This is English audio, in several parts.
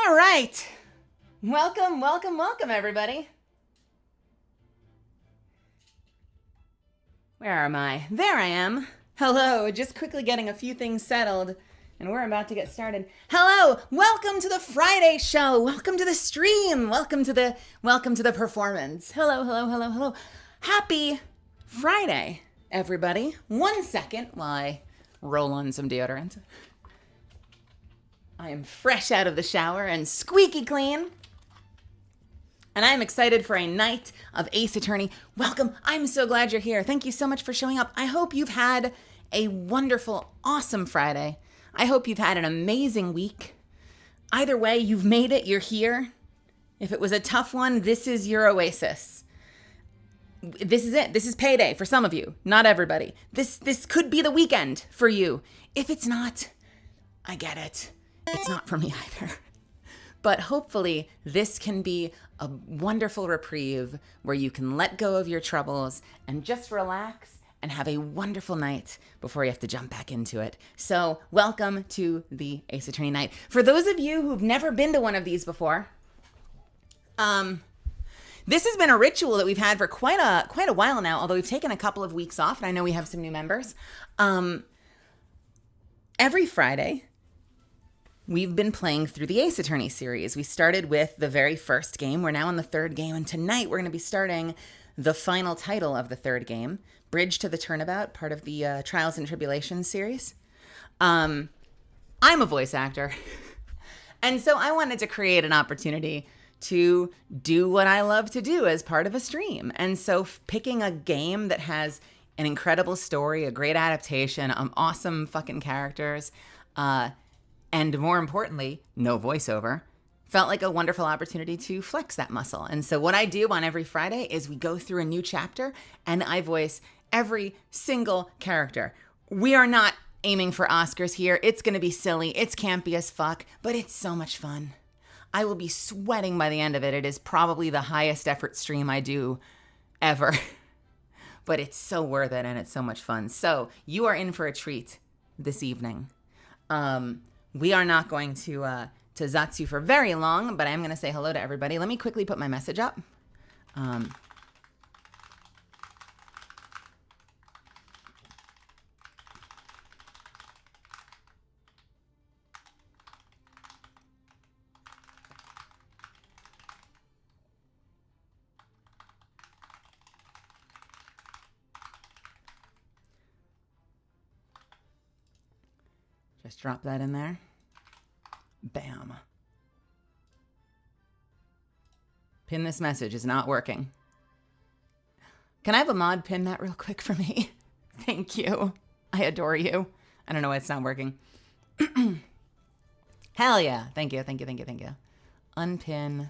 All right. Welcome, welcome, welcome, everybody. Where am I? There I am. Hello, just quickly getting a few things settled, and we're about to get started. Hello, welcome to the Friday show. Welcome to the stream. Welcome to the performance. Hello, hello, hello, hello. Happy Friday, everybody. 1 second while I roll on some deodorant. I am fresh out of the shower and squeaky clean. And I'm excited for a night of Ace Attorney. Welcome. I'm so glad you're here. Thank you so much for showing up. I hope you've had a wonderful, awesome Friday. I hope you've had an amazing week. Either way, you've made it. You're here. If it was a tough one, this is your oasis. This is it. This is payday for some of you. Not everybody. This could be the weekend for you. If it's not, I get it. It's not for me either. But hopefully this can be a wonderful reprieve where you can let go of your troubles and just relax and have a wonderful night before you have to jump back into it. So welcome to the Ace Attorney night. For those of you who've never been to one of these before, this has been a ritual that we've had for quite a while now, although we've taken a couple of weeks off, and I know we have some new members. Every Friday, we've been playing through the Ace Attorney series. We started with the very first game. We're now in the third game, and tonight we're going to be starting the final title of the third game, Bridge to the Turnabout, part of the Trials and Tribulations series. I'm a voice actor, and so I wanted to create an opportunity to do what I love to do as part of a stream. And so picking a game that has an incredible story, a great adaptation, awesome fucking characters, and more importantly, no voiceover, felt like a wonderful opportunity to flex that muscle. And so what I do on every Friday is we go through a new chapter and I voice every single character. We are not aiming for Oscars here. It's going to be silly. It's campy as fuck, but it's so much fun. I will be sweating by the end of it. It is probably the highest effort stream I do ever, but it's so worth it and it's so much fun. So you are in for a treat this evening. We are not going to Zatsu for very long, but I'm going to say hello to everybody. Let me quickly put my message up. Just drop that in there. Bam. Pin this message is not working. Can I have a mod pin that real quick for me? Thank you. I adore you. I don't know why it's not working. Hell yeah. Thank you, thank you, thank you, thank you. Unpin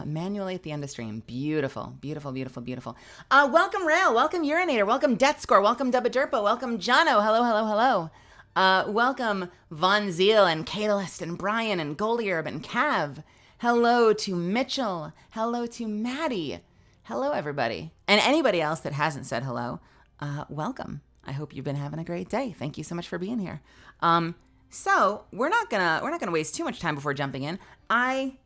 manually at the end of stream. Beautiful, beautiful, beautiful, beautiful. Welcome Rail, welcome Urinator, welcome Death Score, welcome Dubba Derpo, welcome Jono. Hello, hello, hello. Welcome Von Zeal and Catalyst and Brian and Golierb and Cav. Hello to Mitchell. Hello to Maddie. Hello, everybody. And anybody else that hasn't said hello, welcome. I hope you've been having a great day. Thank you so much for being here. So we're not gonna waste too much time before jumping in. Do I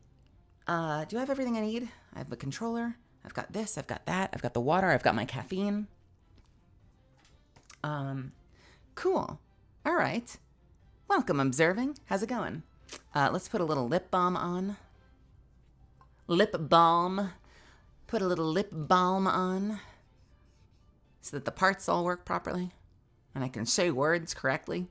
have everything I need? I have the controller. I've got this. I've got that. I've got the water. I've got my caffeine. Cool. All right. Welcome, observing. How's it going? Let's put a little lip balm on. Lip balm. Put a little lip balm on so that the parts all work properly and I can say words correctly.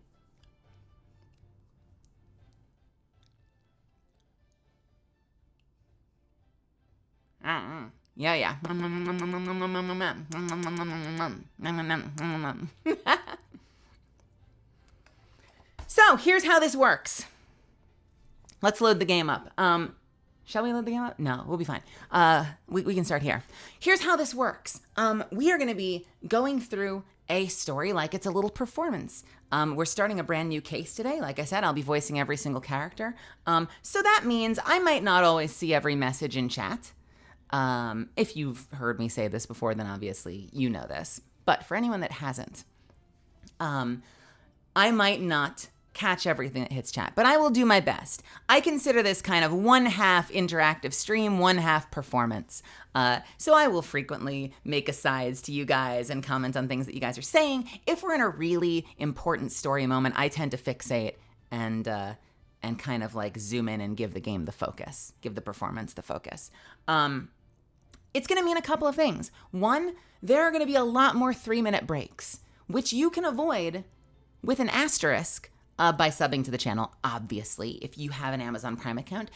Yeah, yeah. So here's how this works. Let's load the game up. Shall we load the game up? No, we'll be fine. We can start here. Here's how this works. We are going to be going through a story like it's a little performance. We're starting a brand new case today. Like I said, I'll be voicing every single character. So that means I might not always see every message in chat. If you've heard me say this before, then obviously you know this. But for anyone that hasn't, I might not catch everything that hits chat, but I will do my best. I consider this kind of 1/2 interactive stream, 1/2 performance. So I will frequently make asides to you guys and comment on things that you guys are saying. If we're in a really important story moment, I tend to fixate and kind of like zoom in and give the game the focus, give the performance the focus. It's going to mean a couple of things. One, there are going to be a lot more 3-minute breaks, which you can avoid with an asterisk by subbing to the channel. Obviously, if you have an Amazon Prime account,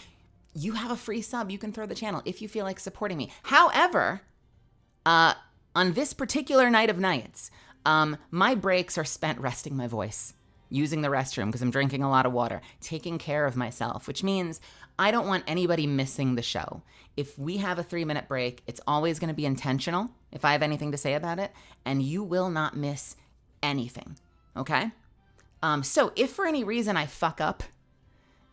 you have a free sub. You can throw the channel if you feel like supporting me. However, on this particular night of nights, my breaks are spent resting my voice, using the restroom because I'm drinking a lot of water, taking care of myself, which means I don't want anybody missing the show. If we have a 3-minute break, it's always going to be intentional if I have anything to say about it, and you will not miss anything, okay? So if for any reason I fuck up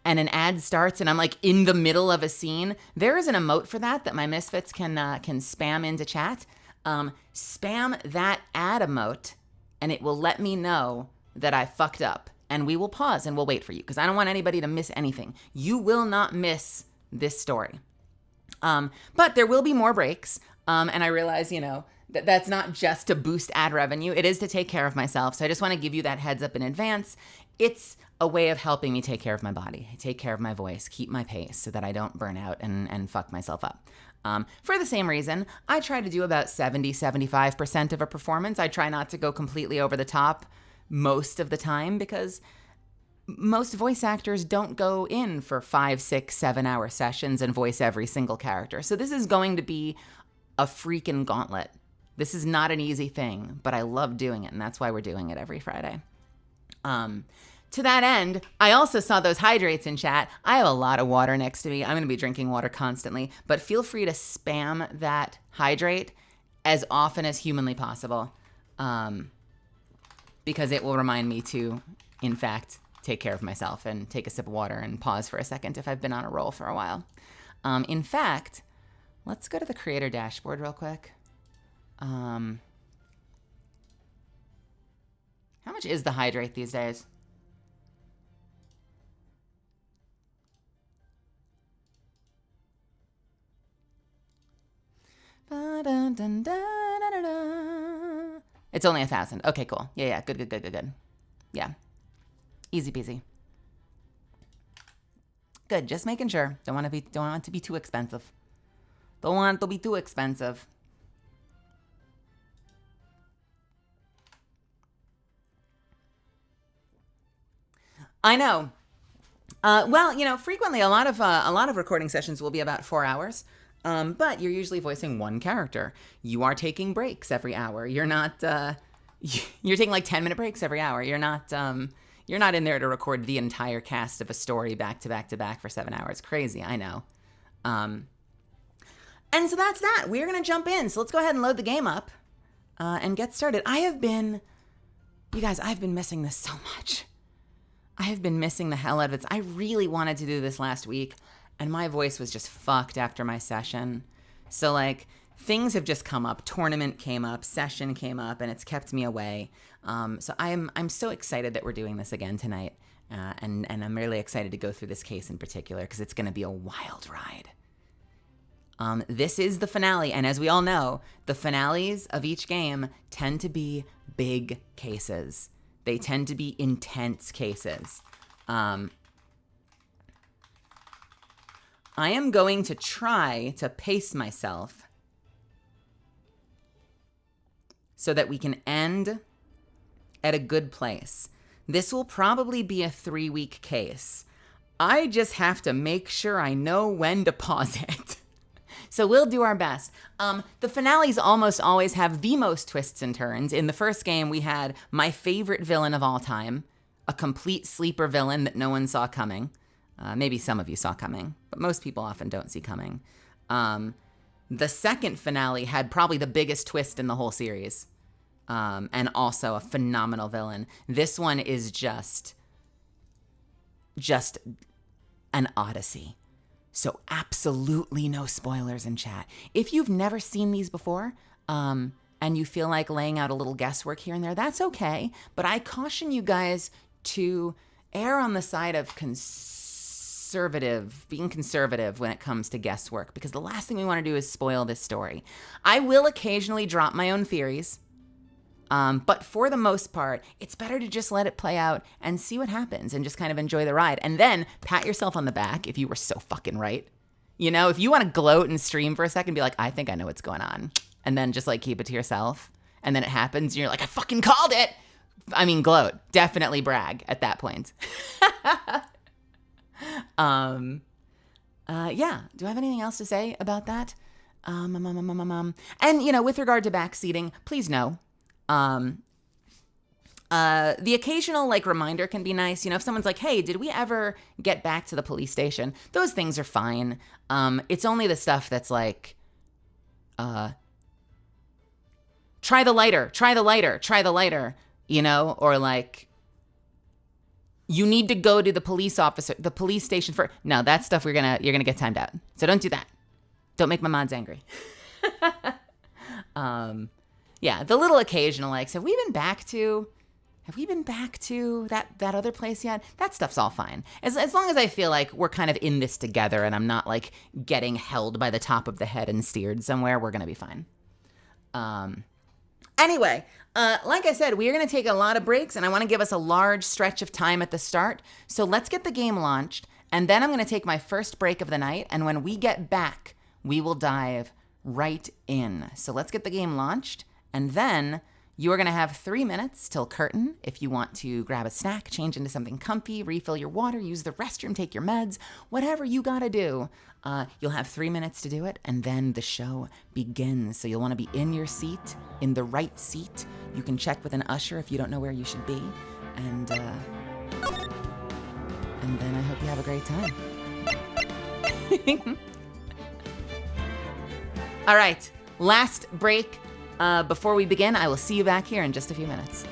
and an ad starts and I'm like in the middle of a scene, there is an emote for that my misfits can spam into chat. Spam that ad emote and it will let me know that I fucked up, and we will pause and we'll wait for you because I don't want anybody to miss anything. You will not miss this story. But there will be more breaks. And I realize, that's not just to boost ad revenue. It is to take care of myself. So I just want to give you that heads up in advance. It's a way of helping me take care of my body, take care of my voice, keep my pace so that I don't burn out and fuck myself up. For the same reason, I try to do about 70-75% of a performance. I try not to go completely over the top most of the time because most voice actors don't go in for 5, 6, 7-hour sessions and voice every single character. So this is going to be a freaking gauntlet. This is not an easy thing, but I love doing it, and that's why we're doing it every Friday. To that end, I also saw those hydrates in chat. I have a lot of water next to me. I'm going to be drinking water constantly, but feel free to spam that hydrate as often as humanly possible, because it will remind me to, in fact, take care of myself and take a sip of water and pause for a second if I've been on a roll for a while. In fact, let's go to the creator dashboard real quick. How much is the hydrate these days? It's only 1,000. Okay, cool. Yeah, good. Yeah, easy peasy. Good, just making sure. Don't want it to be too expensive. Don't want it to be too expensive. I know. Well, frequently a lot of recording sessions will be about 4 hours. But you're usually voicing one character. You are taking breaks every hour. You're not, you're taking like 10-minute breaks every hour. You're not in there to record the entire cast of a story back to back to back for 7 hours. Crazy, I know. And so that's that. We're going to jump in. So let's go ahead and load the game up, and get started. You guys, I've been missing this so much. I have been missing the hell out of it. I really wanted to do this last week, and my voice was just fucked after my session. So, things have just come up. Tournament came up, session came up, and it's kept me away. So I'm so excited that we're doing this again tonight, and I'm really excited to go through this case in particular because it's going to be a wild ride. This is the finale, and as we all know, the finales of each game tend to be big cases. They tend to be intense cases. I am going to try to pace myself so that we can end at a good place. This will probably be a 3-week case. I just have to make sure I know when to pause it. So we'll do our best. The finales almost always have the most twists and turns. In the first game, we had my favorite villain of all time, a complete sleeper villain that no one saw coming. Maybe some of you saw coming, but most people often don't see coming. The second finale had probably the biggest twist in the whole series, and also a phenomenal villain. This one is just an odyssey. So absolutely no spoilers in chat. If you've never seen these before, and you feel like laying out a little guesswork here and there, that's okay. But I caution you guys to err on the side of being conservative when it comes to guesswork, because the last thing we want to do is spoil this story. I will occasionally drop my own theories, but for the most part, it's better to just let it play out and see what happens and just kind of enjoy the ride. And then pat yourself on the back if you were so fucking right. You know, if you want to gloat and stream for a second, be like, I think I know what's going on. And then just like keep it to yourself. And then it happens and you're like, I fucking called it. I mean, gloat. Definitely brag at that point. Yeah. Do I have anything else to say about that? And, you know, with regard to backseating, please know. The occasional like reminder can be nice. You know, if someone's like, hey, did we ever get back to the police station? Those things are fine. It's only the stuff that's like, try the lighter, you know, or like, you need to go to the police station for, no, that stuff you're gonna get timed out. So don't do that. Don't make my mods angry. Yeah, the little occasional likes, have we been back to that other place yet? That stuff's all fine. As long as I feel like we're kind of in this together and I'm not like getting held by the top of the head and steered somewhere, we're gonna be fine. Anyway, like I said, we are going to take a lot of breaks, and I want to give us a large stretch of time at the start. So let's get the game launched, and then I'm going to take my first break of the night, and when we get back, we will dive right in. So let's get the game launched, and then you are going to have 3 minutes till curtain if you want to grab a snack, change into something comfy, refill your water, use the restroom, take your meds, whatever you got to do. You'll have 3 minutes to do it, and then the show begins. So you'll want to be in your seat, in the right seat. You can check with an usher if you don't know where you should be. And then I hope you have a great time. All right, last break. Before we begin, I will see you back here in just a few minutes.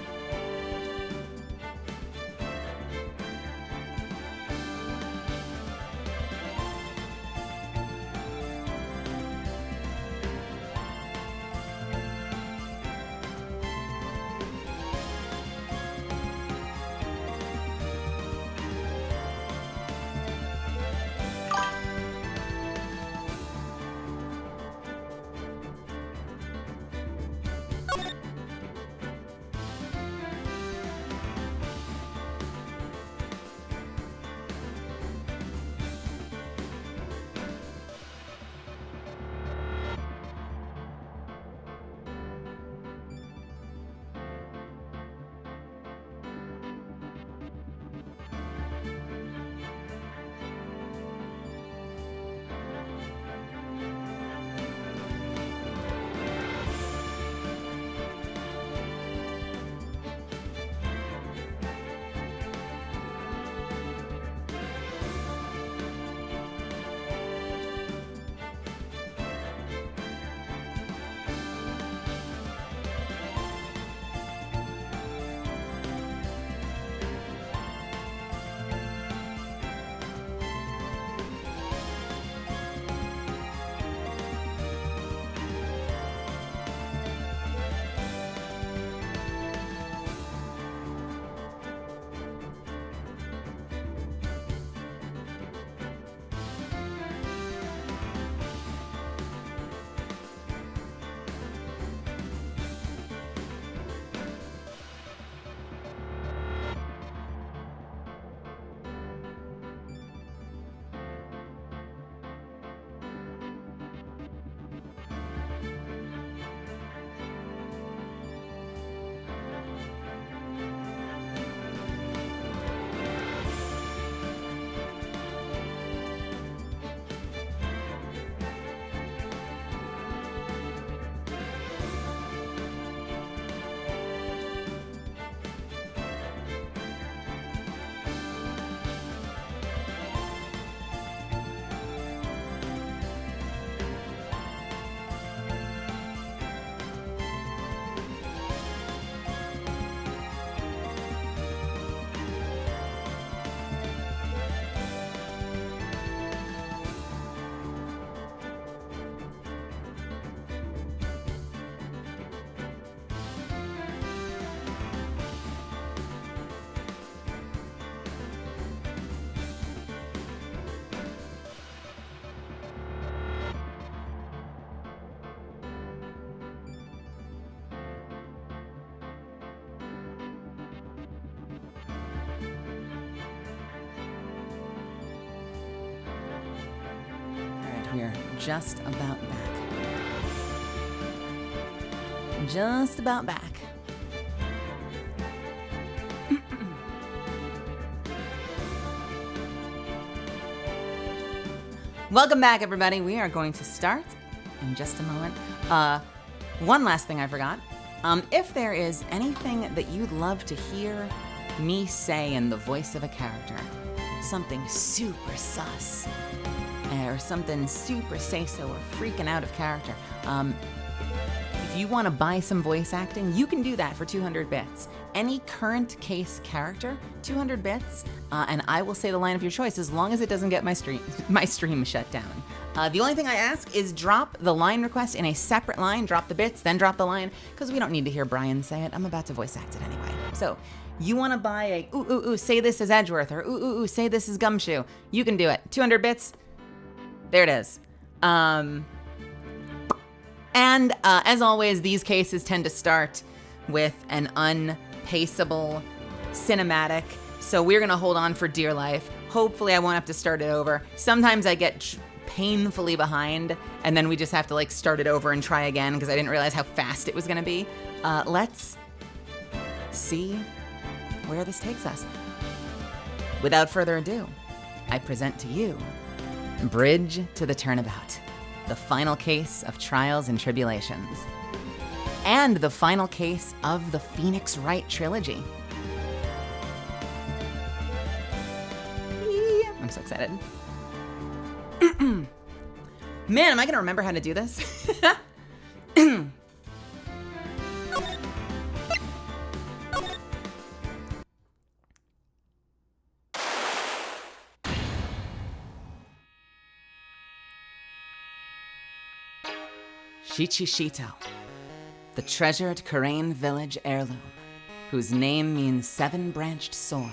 we're just about back. Just about back. Welcome back, everybody. We are going to start in just a moment. One last thing I forgot. If there is anything that you'd love to hear me say in the voice of a character, something super sus, or something super say-so or freaking out of character, if you want to buy some voice acting, you can do that for 200 bits. Any current case character, 200 bits, and I will say the line of your choice as long as it doesn't get my stream shut down. The only thing I ask is drop the line request in a separate line, drop the bits, then drop the line, because we don't need to hear Brian say it. I'm about to voice act it anyway. So you want to buy a say this is Edgeworth, or say this is Gumshoe, you can do it. 200 bits, there it is. And as always, these cases tend to start with an unpaceable cinematic, so we're gonna hold on for dear life. Hopefully I won't have to start it over. Sometimes I get painfully behind, and then we just have to like start it over and try again because I didn't realize how fast it was gonna be. Let's see where this takes us. Without further ado, I present to you Bridge to the Turnabout, the final case of Trials and Tribulations, and the final case of the Phoenix Wright trilogy. I'm so excited. Man, am I gonna remember how to do this? Shichishito, the treasured Kurain village heirloom, whose name means seven-branched sword.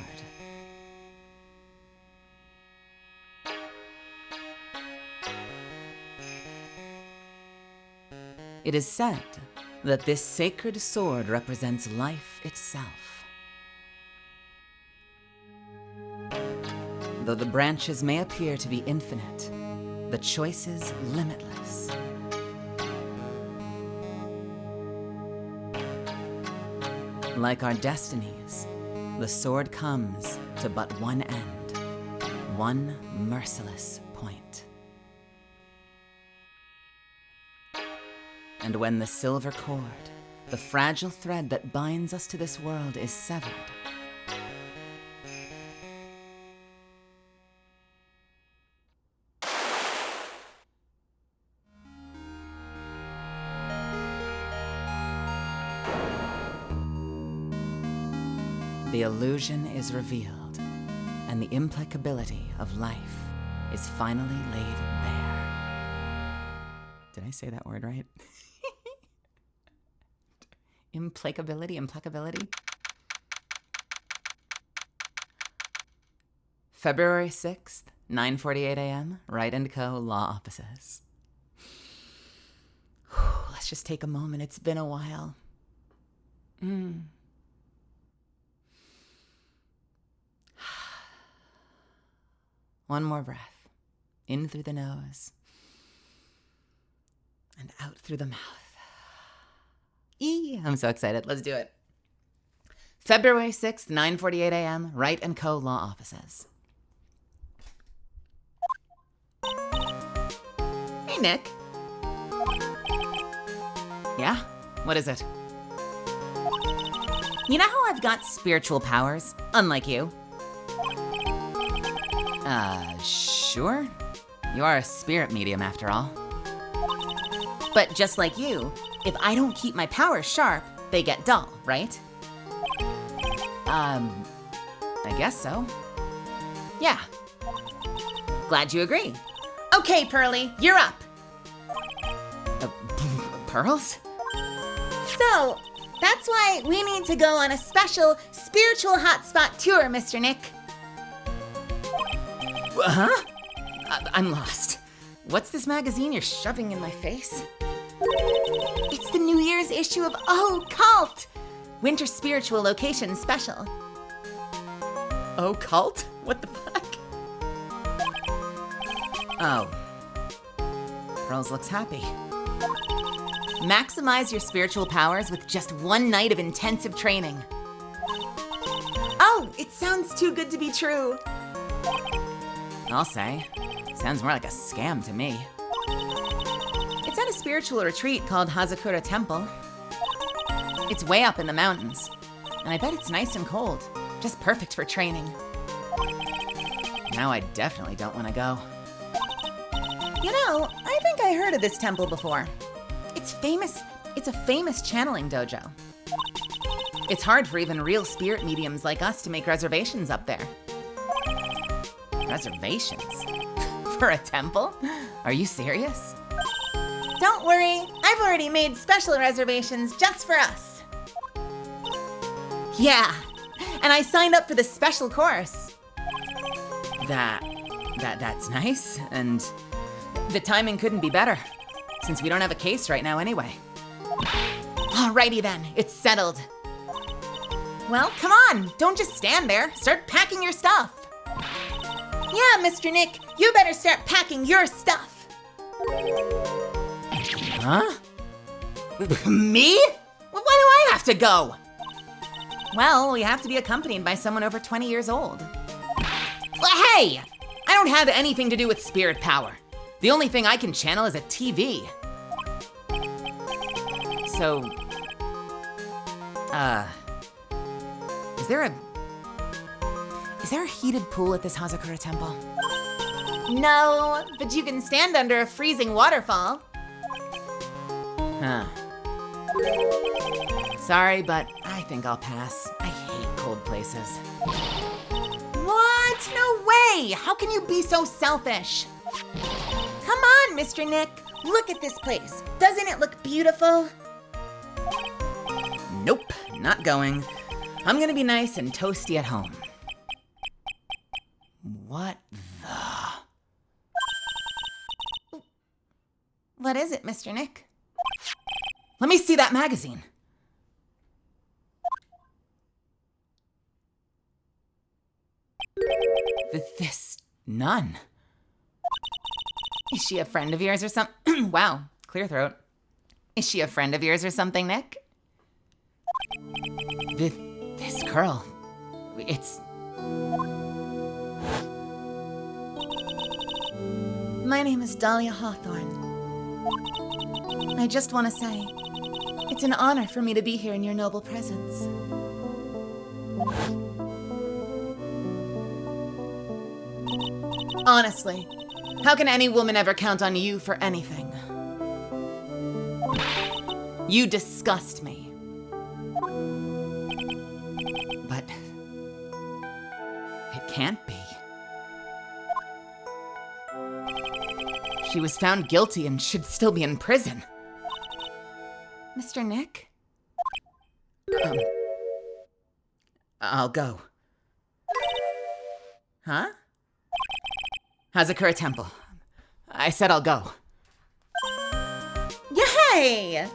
It is said that this sacred sword represents life itself. Though the branches may appear to be infinite, the choices limitless. Like our destinies, the sword comes to but one end, one merciless point. And when the silver cord, the fragile thread that binds us to this world, is severed, the illusion is revealed, and the implacability of life is finally laid bare. Did I say that word right? Implacability? February 6th, 9:48 a.m., Wright & Co. Law Offices. Let's just take a moment. It's been a while. One more breath. In through the nose. And out through the mouth. I'm so excited. Let's do it. February 6th, 9:48 a.m., Wright & Co. Law Offices. Hey, Nick. Yeah? What is it? You know how I've got spiritual powers, unlike you? Sure. You are a spirit medium, after all. But just like you, if I don't keep my powers sharp, they get dull, right? I guess so. Yeah. Glad you agree. Okay, Pearly, you're up. Pearls? So, that's why we need to go on a special spiritual hotspot tour, Mr. Nick. Huh? I'm lost. What's this magazine you're shoving in my face? It's the New Year's issue of Oh Cult! Winter Spiritual Location Special. Oh, cult? What the fuck? Oh. Pearls looks happy. Maximize your spiritual powers with just 1 night of intensive training. Oh, it sounds too good to be true. I'll say. Sounds more like a scam to me. It's at a spiritual retreat called Hazakura Temple. It's way up in the mountains, and I bet it's nice and cold. Just perfect for training. Now I definitely don't want to go. You know, I think I heard of this temple before. It's famous. It's a famous channeling dojo. It's hard for even real spirit mediums like us to make reservations up there. Reservations? For a temple? Are you serious? Don't worry, I've already made special reservations just for us. Yeah, and I signed up for the special course. That's nice, and the timing couldn't be better, since we don't have a case right now anyway. Alrighty then, it's settled. Well, come on, don't just stand there. Start packing your stuff. Yeah, Mr. Nick, you better start packing your stuff. Huh? Me? Why do I have to go? Well, we have to be accompanied by someone over 20 years old. Hey! I don't have anything to do with spirit power. The only thing I can channel is a TV. So, is there a heated pool at this Hazakura temple? No, but you can stand under a freezing waterfall. Huh. Sorry, but I think I'll pass. I hate cold places. What? No way! How can you be so selfish? Come on, Mr. Nick. Look at this place. Doesn't it look beautiful? Nope, not going. I'm gonna be nice and toasty at home. What the? What is it, Mr. Nick? Let me see that magazine. This nun. Is she a friend of yours or something? Wow, clear throat. Is she a friend of yours or something, Nick? This girl, it's... My name is Dahlia Hawthorne. I just want to say, it's an honor for me to be here in your noble presence. Honestly, how can any woman ever count on you for anything? You disgust me. But it can't be. She was found guilty and should still be in prison. Mr. Nick? I'll go. Huh? Hazakura Temple. I said I'll go. Yay!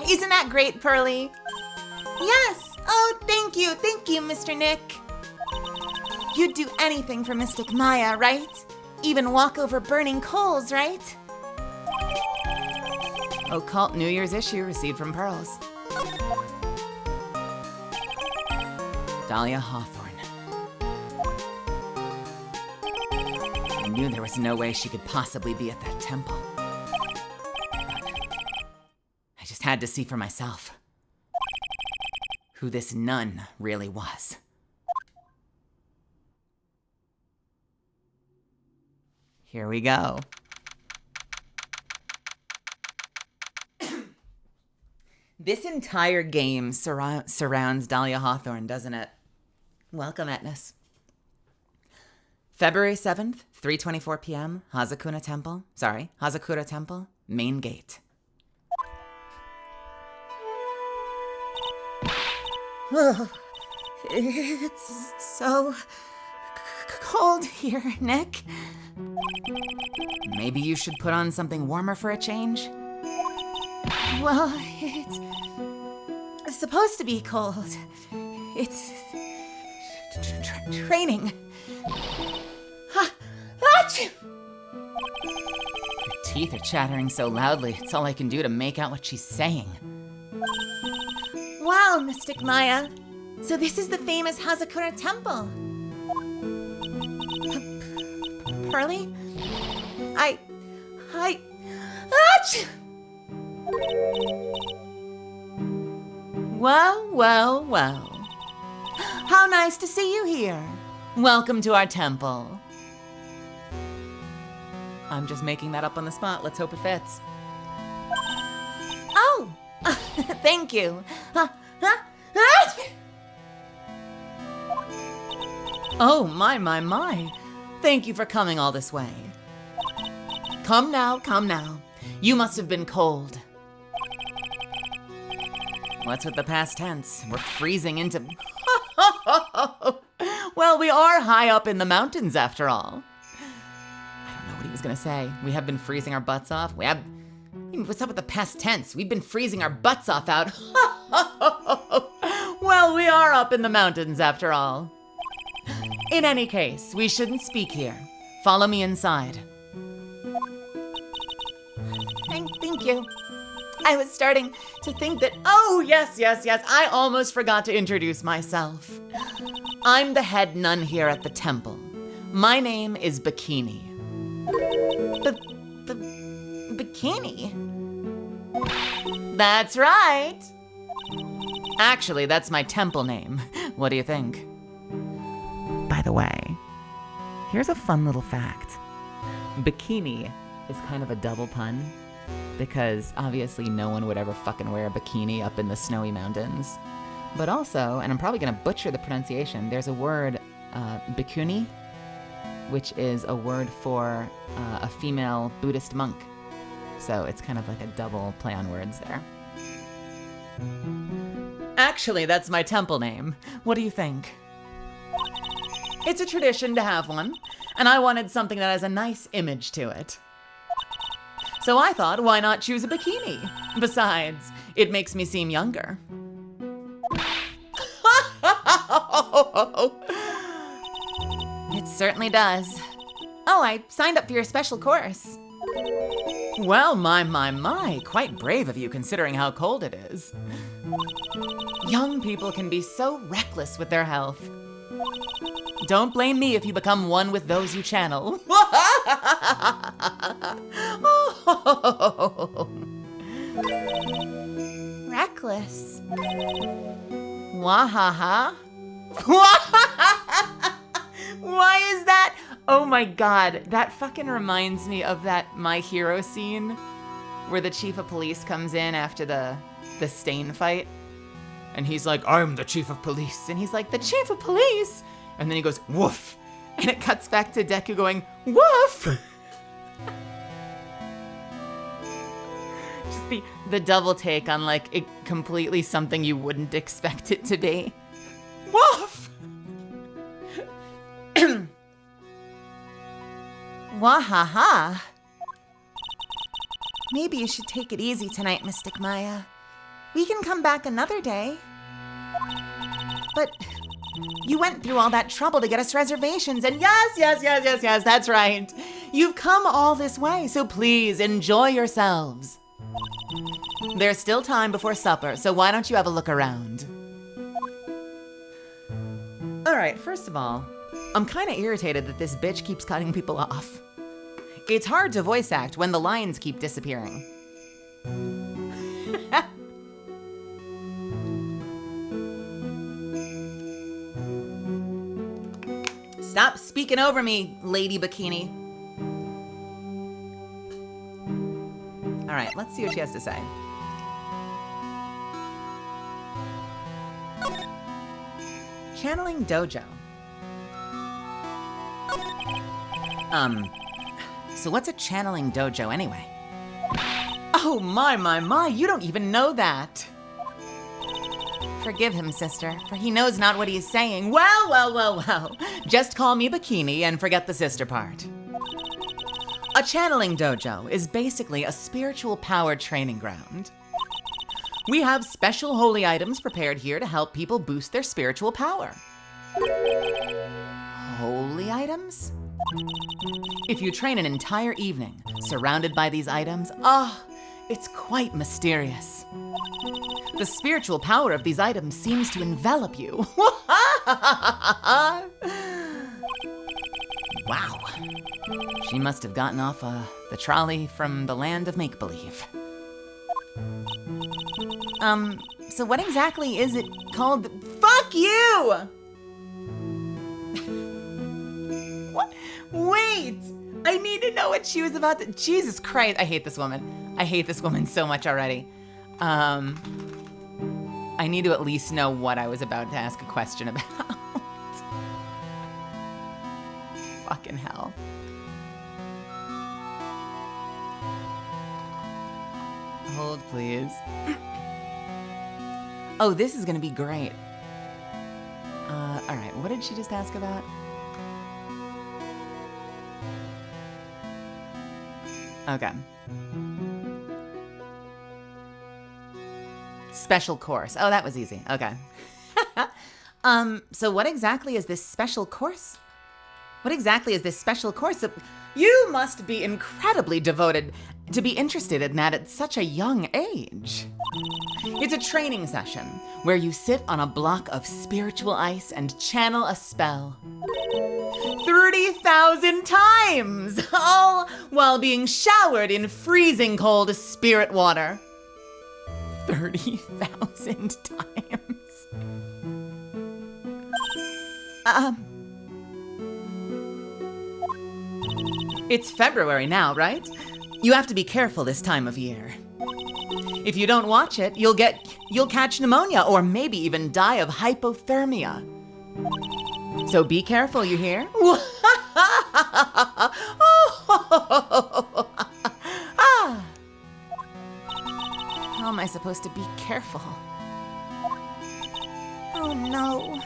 Isn't that great, Pearly? Yes! Oh, thank you, Mr. Nick. You'd do anything for Mystic Maya, right? Even walk over burning coals, right? Occult New Year's issue received from Pearls. Dahlia Hawthorne. I knew there was no way she could possibly be at that temple. I just had to see for myself who this nun really was. Here we go. This entire game surrounds Dahlia Hawthorne, doesn't it? Welcome, Etnis. February 7th, 3:24 p.m., Hazakura Temple, main gate. Oh, it's so cold here, Nick. Maybe you should put on something warmer for a change? Well, it's supposed to be cold. It's training. teeth are chattering so loudly, it's all I can do to make out what she's saying. Wow, Mystic Maya. So this is the famous Hazakura Temple. Pearly? Achoo! Well. How nice to see you here. Welcome to our temple. I'm just making that up on the spot. Let's hope it fits. Oh, thank you. Oh, my. Thank you for coming all this way. Come now. You must have been cold. What's with the past tense? We're freezing into... Well, we are high up in the mountains after all. I don't know what he was gonna say. We have been freezing our butts off. What's up with the past tense? We've been freezing our butts off out. Well, we are up in the mountains after all. In any case, we shouldn't speak here. Follow me inside. Thank you. I was starting to think that... Oh, yes. I almost forgot to introduce myself. I'm the head nun here at the temple. My name is Bikini. Bikini? That's right. Actually, that's my temple name. What do you think? By the way, here's a fun little fact. Bikini is kind of a double pun because obviously no one would ever fucking wear a bikini up in the snowy mountains. But also, and I'm probably gonna butcher the pronunciation, there's a word, bikuni, which is a word for a female Buddhist monk. So it's kind of like a double play on words there. Actually, that's my temple name. What do you think? It's a tradition to have one, and I wanted something that has a nice image to it. So I thought, why not choose a bikini? Besides, it makes me seem younger. It certainly does. Oh, I signed up for your special course. Well, my, quite brave of you considering how cold it is. Young people can be so reckless with their health. Don't blame me if you become one with those you channel. Reckless. Wahaha. Why is that? Oh my god, that fucking reminds me of that My Hero scene where the chief of police comes in after the Stain fight. And he's like, I'm the chief of police. And he's like, the chief of police? And then he goes, woof. And it cuts back to Deku going, woof. Just the double take on like it completely something you wouldn't expect it to be. Woof. Wahaha. Maybe you should take it easy tonight, Mystic Maya. We can come back another day. But you went through all that trouble to get us reservations, and yes, that's right. You've come all this way, so please enjoy yourselves. There's still time before supper, so why don't you have a look around? All right, first of all, I'm kind of irritated that this bitch keeps cutting people off. It's hard to voice act when the lines keep disappearing. Stop speaking over me, Lady Bikini. All right, let's see what she has to say. Channeling Dojo. So what's a channeling dojo anyway? Oh my, you don't even know that. Forgive him, sister, for he knows not what he is saying. Well. Just call me Bikini and forget the sister part. A channeling dojo is basically a spiritual power training ground. We have special holy items prepared here to help people boost their spiritual power. Holy items? If you train an entire evening surrounded by these items, it's quite mysterious. The spiritual power of these items seems to envelop you. Wow. She must have gotten off the trolley from the land of make-believe. So what exactly is it called? Fuck you! What? Wait! I need to know what she was about to... Jesus Christ, I hate this woman. I hate this woman so much already. I need to at least know what I was about to ask a question about. Fucking hell. Hold, please. Oh, this is gonna be great. All right, what did she just ask about? Okay. Special course. Oh, that was easy. Okay. So what exactly is this special course? What exactly is this special course? You must be incredibly devoted to be interested in that at such a young age. It's a training session where you sit on a block of spiritual ice and channel a spell. 30,000 times, all while being showered in freezing cold spirit water. 30,000 times. It's February now, right? You have to be careful this time of year. If you don't watch it, you'll catch pneumonia or maybe even die of hypothermia. So be careful, you hear? How am I supposed to be careful? Oh no.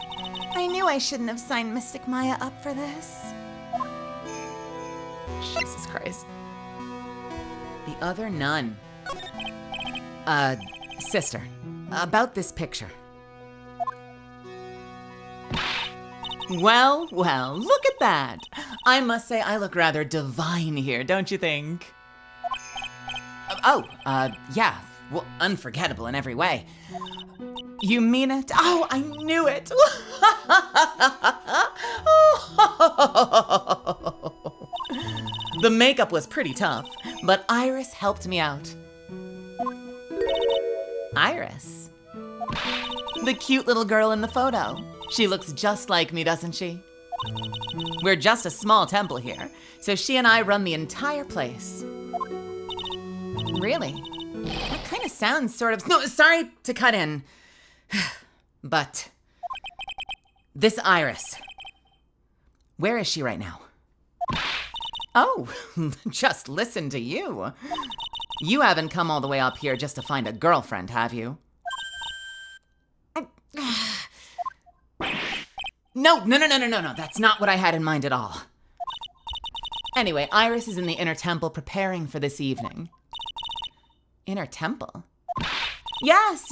I knew I shouldn't have signed Mystic Maya up for this. Jesus Christ. The other nun. Sister, about this picture. Well, look at that. I must say I look rather divine here, don't you think? Yeah. Well, unforgettable in every way. You mean it? Oh, I knew it. The makeup was pretty tough, but Iris helped me out. Iris? The cute little girl in the photo. She looks just like me, doesn't she? We're just a small temple here, so she and I run the entire place. Really? That kind of sounds sort of... No, sorry to cut in. But... this Iris. Where is she right now? Oh, just listen to you. You haven't come all the way up here just to find a girlfriend, have you? No, that's not what I had in mind at all. Anyway, Iris is in the inner temple preparing for this evening. Inner temple? Yes,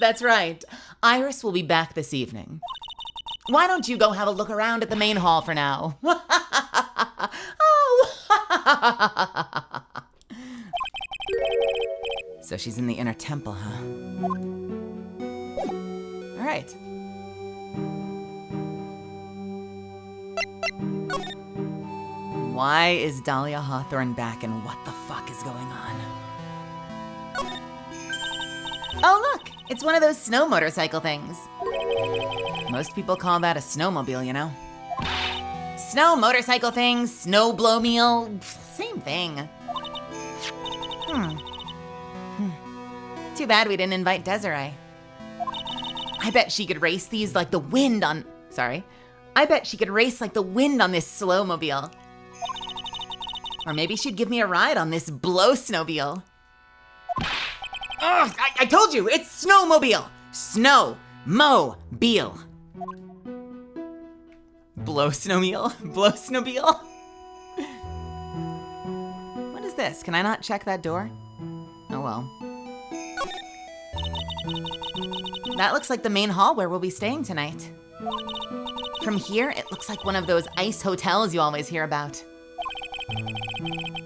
that's right. Iris will be back this evening. Why don't you go have a look around at the main hall for now? So she's in the inner temple, huh? All right. Why is Dahlia Hawthorne back and what the fuck is going on? Oh, look! It's one of those snow motorcycle things. Most people call that a snowmobile, you know? Snow motorcycle thing, snow blow meal, same thing. Too bad we didn't invite Desiree. I bet she could race these like the wind on... Sorry. I bet she could race like the wind on this slowmobile. Or maybe she'd give me a ride on this blow snowmobile. Ugh, I told you, it's snowmobile. Snow-mo-bile. Blow snowmobile? Blow snowmobile? What is this? Can I not check that door? Oh well. That looks like the main hall where we'll be staying tonight. From here, it looks like one of those ice hotels you always hear about.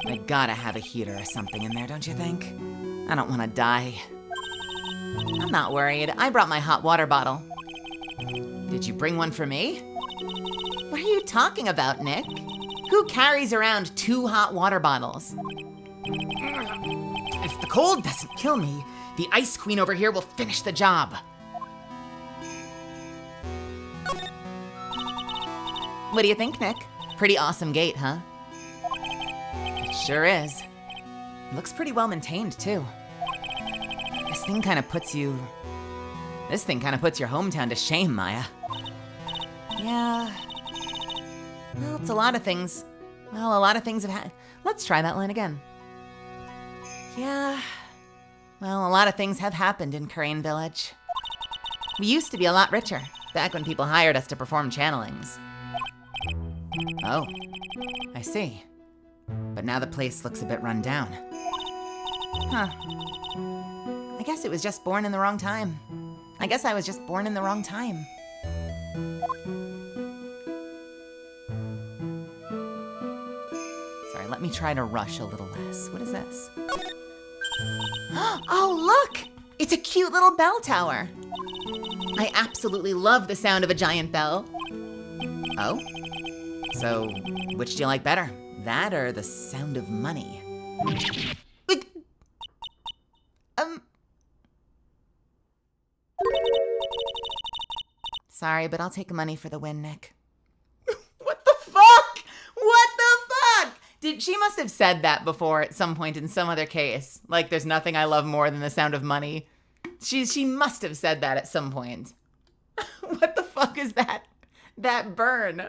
I gotta have a heater or something in there, don't you think? I don't want to die. I'm not worried. I brought my hot water bottle. Did you bring one for me? What are you talking about, Nick? Who carries around 2 hot water bottles? If the cold doesn't kill me, the Ice Queen over here will finish the job. What do you think, Nick? Pretty awesome gate, huh? It sure is. It looks pretty well maintained, too. This thing kind of puts your hometown to shame, Maya. Yeah. Well, it's a lot of things. Well, a lot of things have happened. Let's try that line again. Yeah. Well, a lot of things have happened in Crane Village. We used to be a lot richer, back when people hired us to perform channelings. Oh, I see. But now the place looks a bit run down. Huh. I guess it was just born in the wrong time. I guess I was just born in the wrong time. Sorry, let me try to rush a little less. What is this? Oh, look! It's a cute little bell tower. I absolutely love the sound of a giant bell. Oh? So, which do you like better? That or the sound of money? Sorry, but I'll take money for the win, Nick. What the fuck? What the fuck? She must have said that before at some point in some other case. Like, there's nothing I love more than the sound of money. She must have said that at some point. What the fuck is that? That burn.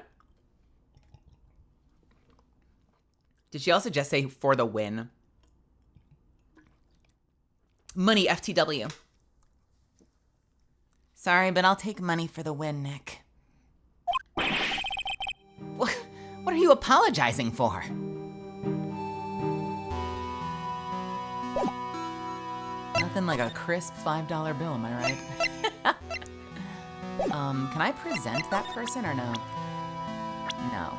Did she also just say for the win? Money, FTW. Sorry, but I'll take money for the win, Nick. What are you apologizing for? Nothing like a crisp $5 bill, am I right? Can I present that person or no? No.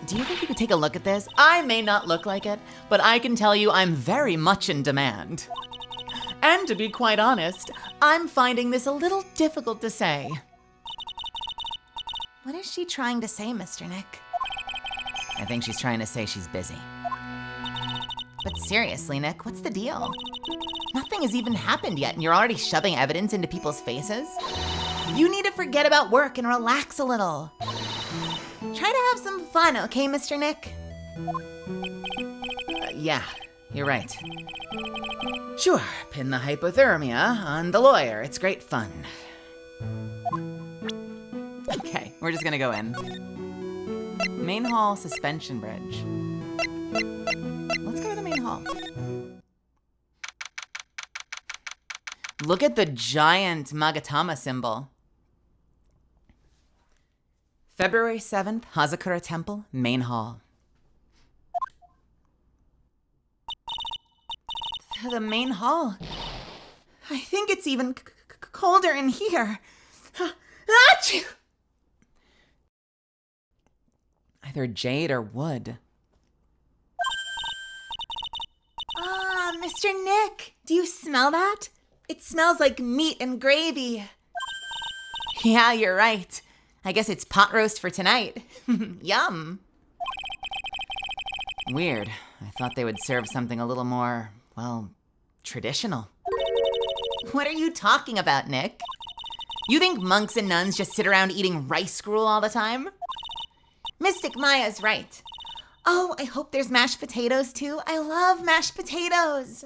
Do you think you could take a look at this? I may not look like it, but I can tell you I'm very much in demand. And to be quite honest, I'm finding this a little difficult to say. What is she trying to say, Mr. Nick? I think she's trying to say she's busy. But seriously, Nick, what's the deal? Nothing has even happened yet, and you're already shoving evidence into people's faces? You need to forget about work and relax a little. Try to have some fun, okay, Mr. Nick? Yeah, you're right. Sure, pin the hypothermia on the lawyer. It's great fun. Okay, we're just gonna go in. Main hall suspension bridge. Let's go to the main hall. Look at the giant Magatama symbol. February 7th, Hazakura Temple, Main Hall. The main hall. I think it's even colder in here. Achoo! Either jade or wood. Ah, Mr. Nick, do you smell that? It smells like meat and gravy. Yeah, you're right. I guess it's pot roast for tonight. Yum. Weird. I thought they would serve something a little more, well, traditional. What are you talking about, Nick? You think monks and nuns just sit around eating rice gruel all the time? Mystic Maya's right. Oh, I hope there's mashed potatoes too. I love mashed potatoes.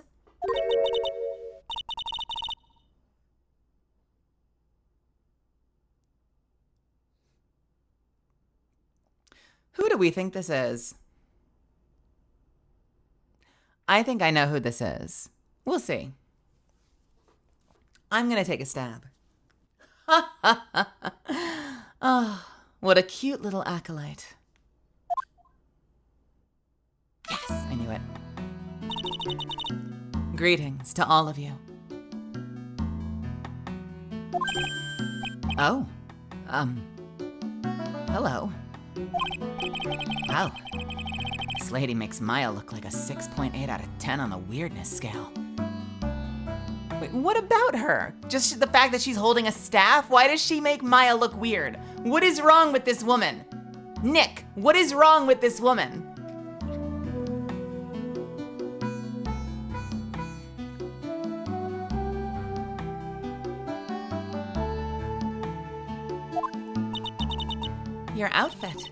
Who do we think this is? I think I know who this is. We'll see. I'm going to take a stab. Oh, what a cute little acolyte. Yes, I knew it. Greetings to all of you. Oh, hello. Wow. This lady makes Maya look like a 6.8 out of 10 on the weirdness scale. Wait, what about her? Just the fact that she's holding a staff? Why does she make Maya look weird? What is wrong with this woman? Nick, what is wrong with this woman? Your outfit.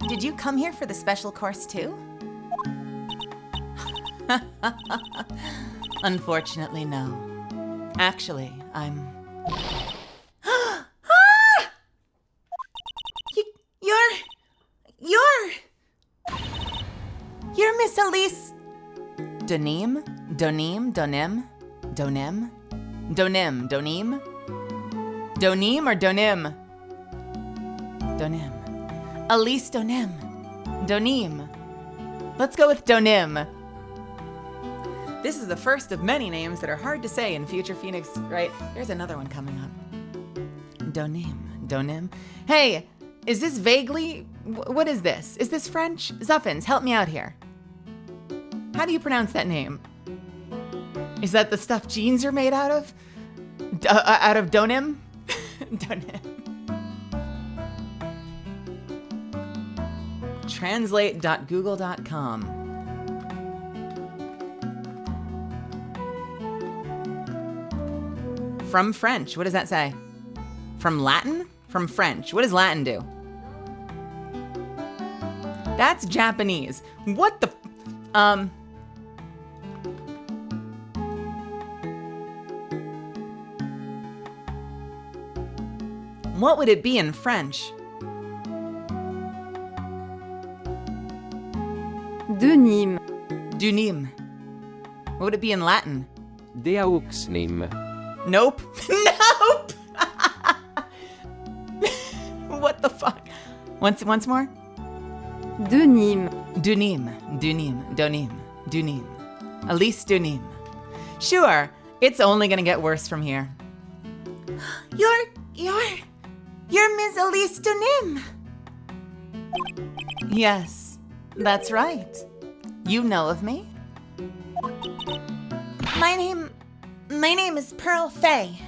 Did you come here for the special course too? Unfortunately, no. Actually, I'm... You're Miss Elise. Donim? Donim? Donim? Donim? Donim? Donim? Donim or Donim? Donim. Elise Donim. Donim. Let's go with Donim. This is the first of many names that are hard to say in Future Phoenix, right? There's another one coming up. Donim. Donim. Hey, is this vaguely... What is this? Is this French? Zuffins, help me out here. How do you pronounce that name? Is that the stuff jeans are made out of? Out of Donim? Donim. Translate.google.com. From French, what does that say? From Latin? From French, what does Latin do? That's Japanese. What the... What would it be in French? Denim. Dunim. What would it be in Latin? Deauxnim. Nope. Nope! What the fuck? Once more? Denim. Dunim. Dunim. Donim. Dunim. Elise Dunim. Sure, it's only gonna get worse from here. You're Miss Elise Denim. Yes, that's right. You know of me? My name is Pearl Fay.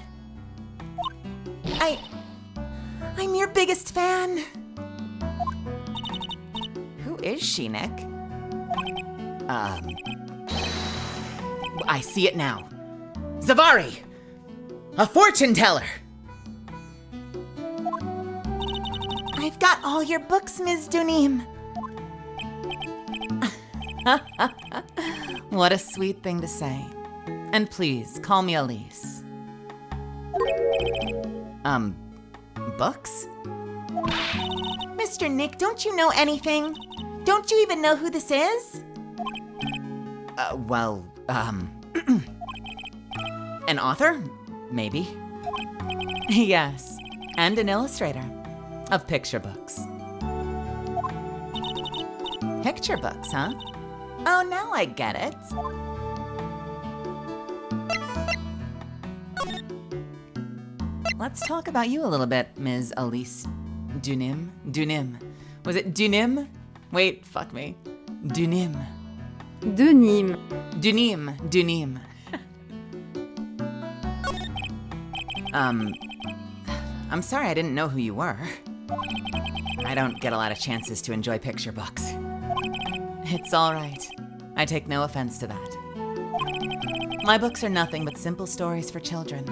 I'm your biggest fan. Who is she, Nick? I see it now. Zavari! A fortune teller! I've got all your books, Ms. Dunim. What a sweet thing to say. And please, call me Elise. Books? Mr. Nick, don't you know anything? Don't you even know who this is? An author? Maybe. Yes, and an illustrator of picture books. Picture books, huh? Oh, now I get it. Let's talk about you a little bit, Ms. Elise Dunim. Dunim. Was it Dunim? Wait, fuck me. Dunim. Denim. Dunim. Dunim. I'm sorry I didn't know who you were. I don't get a lot of chances to enjoy picture books. It's all right. I take no offense to that. My books are nothing but simple stories for children.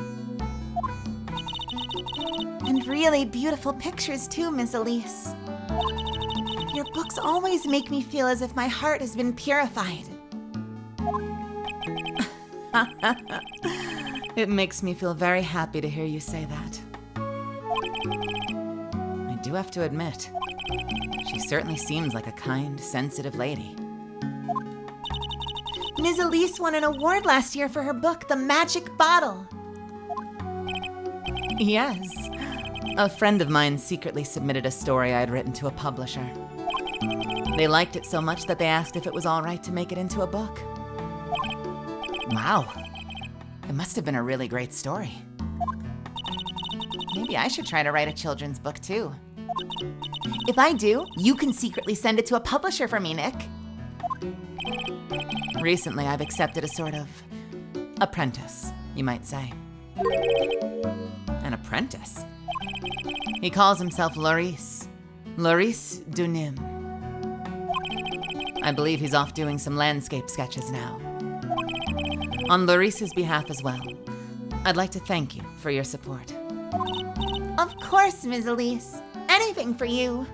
And really beautiful pictures too, Miss Elise. Your books always make me feel as if my heart has been purified. It makes me feel very happy to hear you say that. I do have to admit, she certainly seems like a kind, sensitive lady. Ms. Elise won an award last year for her book, The Magic Bottle. Yes. A friend of mine secretly submitted a story I'd written to a publisher. They liked it so much that they asked if it was all right to make it into a book. Wow. It must have been a really great story. Maybe I should try to write a children's book too. If I do, you can secretly send it to a publisher for me, Nick. Recently, I've accepted a sort of apprentice, you might say. An apprentice? He calls himself Loris Dunim. I believe he's off doing some landscape sketches now. On Loris's behalf as well, I'd like to thank you for your support. Of course, Ms. Elise. Anything for you.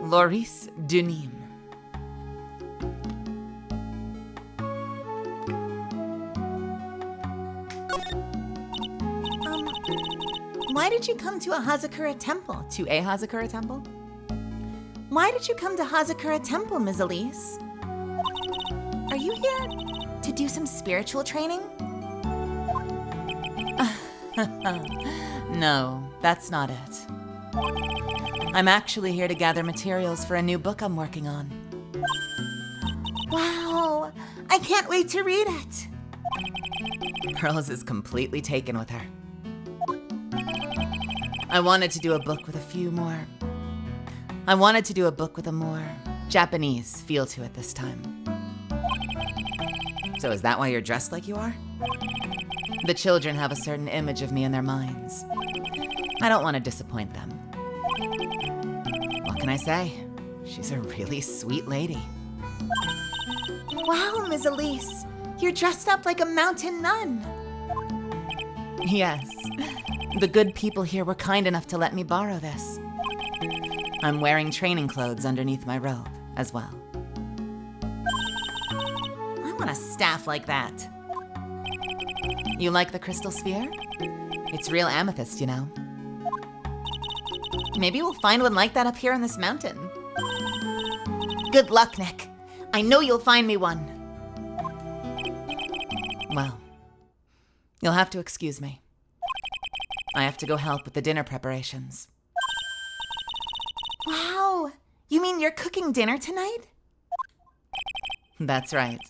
Loris Dunim. Why did you come to a Hazakura temple? To a Hazakura temple? Why did you come to Hazakura temple, Ms. Elise? Are you here to do some spiritual training? No, that's not it. I'm actually here to gather materials for a new book I'm working on. Wow, I can't wait to read it. Pearls is completely taken with her. I wanted to do a book with a more Japanese feel to it this time. So is that why you're dressed like you are? The children have a certain image of me in their minds. I don't want to disappoint them. What can I say? She's a really sweet lady. Wow, Ms. Elise, you're dressed up like a mountain nun. Yes, the good people here were kind enough to let me borrow this. I'm wearing training clothes underneath my robe as well. I want a staff like that. You like the crystal sphere? It's real amethyst, you know. Maybe we'll find one like that up here on this mountain. Good luck, Nick. I know you'll find me one. Well, you'll have to excuse me. I have to go help with the dinner preparations. Wow, you mean you're cooking dinner tonight? That's right.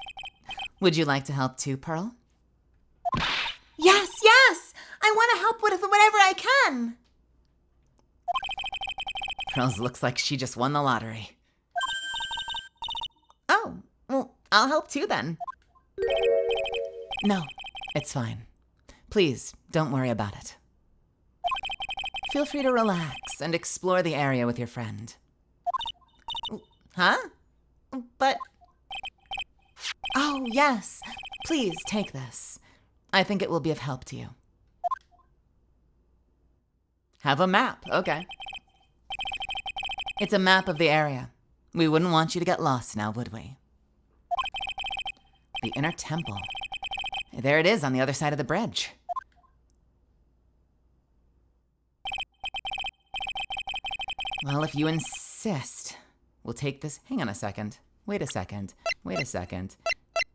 Would you like to help too, Pearl? Yes, yes! I want to help with whatever I can. Pearls looks like she just won the lottery. Oh, well, I'll help too then. No, it's fine. Please, don't worry about it. Feel free to relax and explore the area with your friend. Huh? But... Oh, yes. Please take this. I think it will be of help to you. Have a map, okay. It's a map of the area. We wouldn't want you to get lost now, would we? The inner temple. There it is on the other side of the bridge. Well, if you insist, we'll take this. Hang on a second. Wait a second.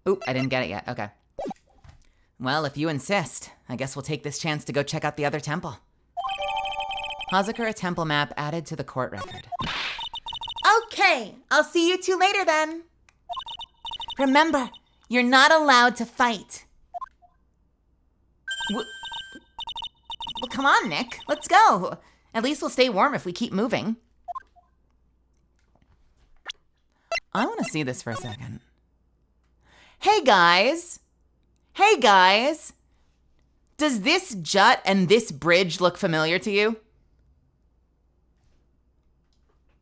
Oop, I didn't get it yet. Okay. Well, if you insist, I guess we'll take this chance to go check out the other temple. Hazakura temple map added to the court record. Okay, I'll see you two later then. Remember, you're not allowed to fight. Well, come on, Nick. Let's go. At least we'll stay warm if we keep moving. I want to see this for a second. Hey, guys. Does this jut and this bridge look familiar to you?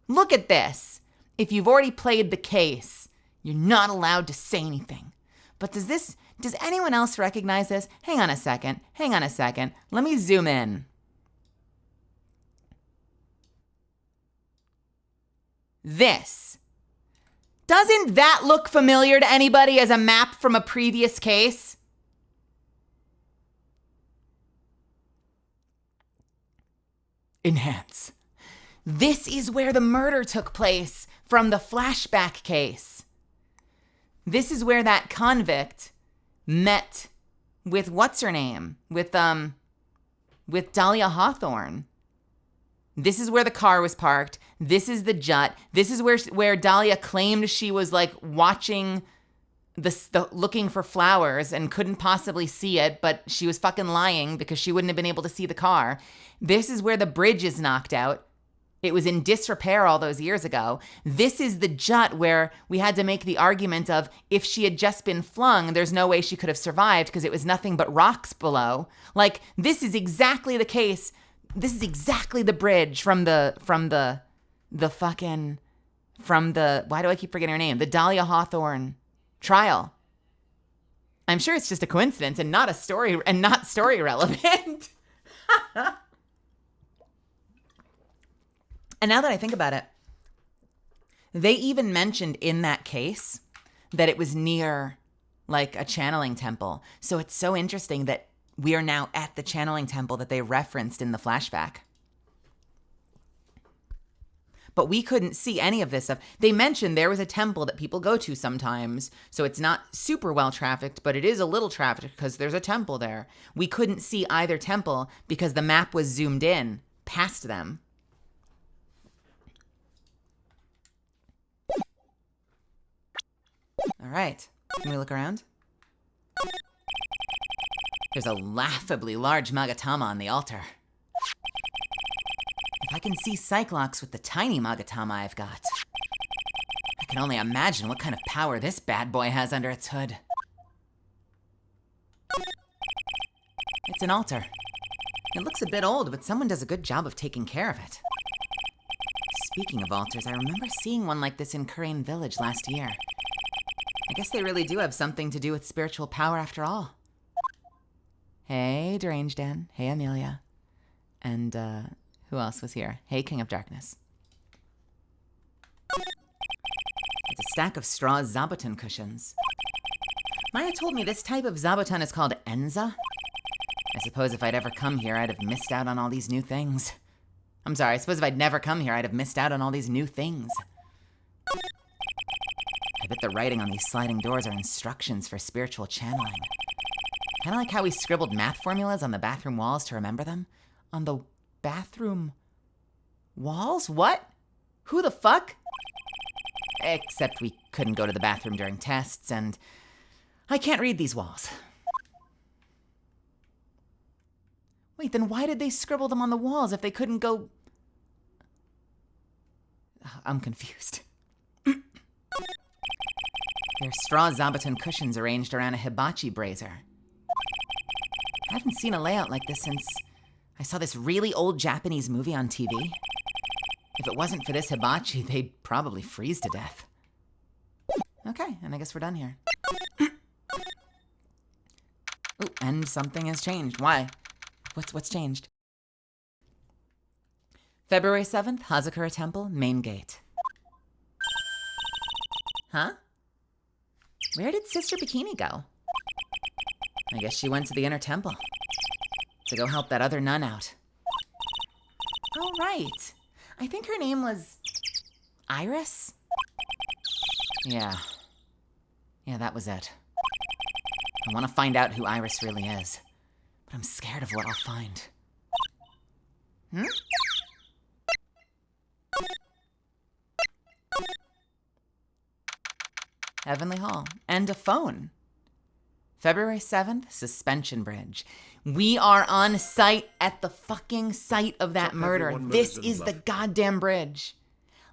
Look at this. If you've already played the case, you're not allowed to say anything. But does anyone else recognize this? Hang on a second. Let me zoom in. This. Doesn't that look familiar to anybody as a map from a previous case? Enhance. This is where the murder took place from the flashback case. This is where that convict met with what's her name? With Dahlia Hawthorne. This is where the car was parked. This is the jut. This is where Dahlia claimed she was like watching the looking for flowers and couldn't possibly see it, but she was fucking lying because she wouldn't have been able to see the car. This is where the bridge is knocked out. It was in disrepair all those years ago. This is the jut where we had to make the argument of if she had just been flung, there's no way she could have survived because it was nothing but rocks below. Like, this is exactly the case. This is exactly the bridge from the why do I keep forgetting her name? The Dahlia Hawthorne trial. I'm sure it's just a coincidence and not story relevant. And now that I think about it, they even mentioned in that case that it was near like a channeling temple. So it's so interesting that we are now at the channeling temple that they referenced in the flashback. But we couldn't see any of this stuff. They mentioned there was a temple that people go to sometimes. So it's not super well trafficked, but it is a little trafficked because there's a temple there. We couldn't see either temple because the map was zoomed in past them. All right, can we look around? There's a laughably large Magatama on the altar. If I can see Cyclops with the tiny Magatama I've got, I can only imagine what kind of power this bad boy has under its hood. It's an altar. It looks a bit old, but someone does a good job of taking care of it. Speaking of altars, I remember seeing one like this in Kurain Village last year. I guess they really do have something to do with spiritual power after all. Hey, Deranged Dan. Hey, Amelia. And, who else was here? Hey, King of Darkness. It's a stack of straw zabuton cushions. Maya told me this type of zabuton is called Enza. I suppose if I'd ever come here, I'd have missed out on all these new things. I'm sorry, I suppose if I'd never come here, I'd have missed out on all these new things. I bet the writing on these sliding doors are instructions for spiritual channeling. Kind of like how we scribbled math formulas on the bathroom walls to remember them. On the bathroom walls? What? Who the fuck? Except we couldn't go to the bathroom during tests, and I can't read these walls. Wait, then why did they scribble them on the walls if they couldn't go... I'm confused. They're straw zabuton cushions arranged around a hibachi brazier. I haven't seen a layout like this since I saw this really old Japanese movie on TV. If it wasn't for this hibachi, they'd probably freeze to death. Okay, and I guess we're done here. Ooh, and something has changed. Why? What's changed? February 7th, Hazakura Temple, main gate. Huh? Where did Sister Bikini go? I guess she went to the inner temple to go help that other nun out. Oh, right. I think her name was Iris? Yeah, that was it. I want to find out who Iris really is, but I'm scared of what I'll find. Heavenly Hall, and a phone. February 7th, Suspension Bridge. We are on site at the fucking site of that murder. This is the goddamn bridge.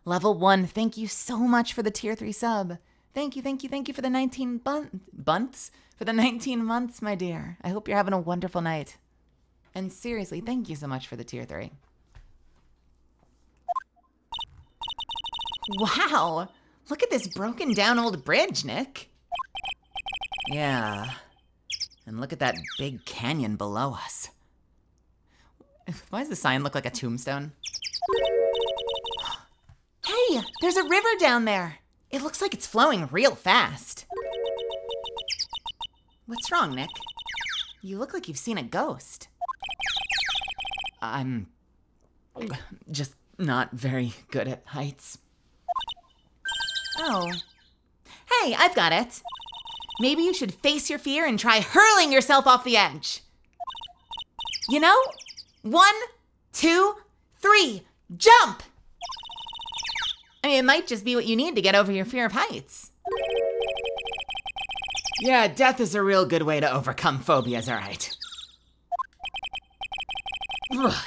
Level 1, thank you so much for the tier 3 sub. Thank you for the 19 bunts? For the 19 months, my dear. I hope you're having a wonderful night. And seriously, thank you so much for the tier 3. Wow! Look at this broken down old bridge, Nick. Yeah. And look at that big canyon below us. Why does the sign look like a tombstone? Hey, there's a river down there. It looks like it's flowing real fast. What's wrong, Nick? You look like you've seen a ghost. I'm just not very good at heights. Oh. Hey, I've got it. Maybe you should face your fear and try hurling yourself off the edge. You know? 1, 2, 3. Jump! I mean, it might just be what you need to get over your fear of heights. Yeah, death is a real good way to overcome phobias, all right.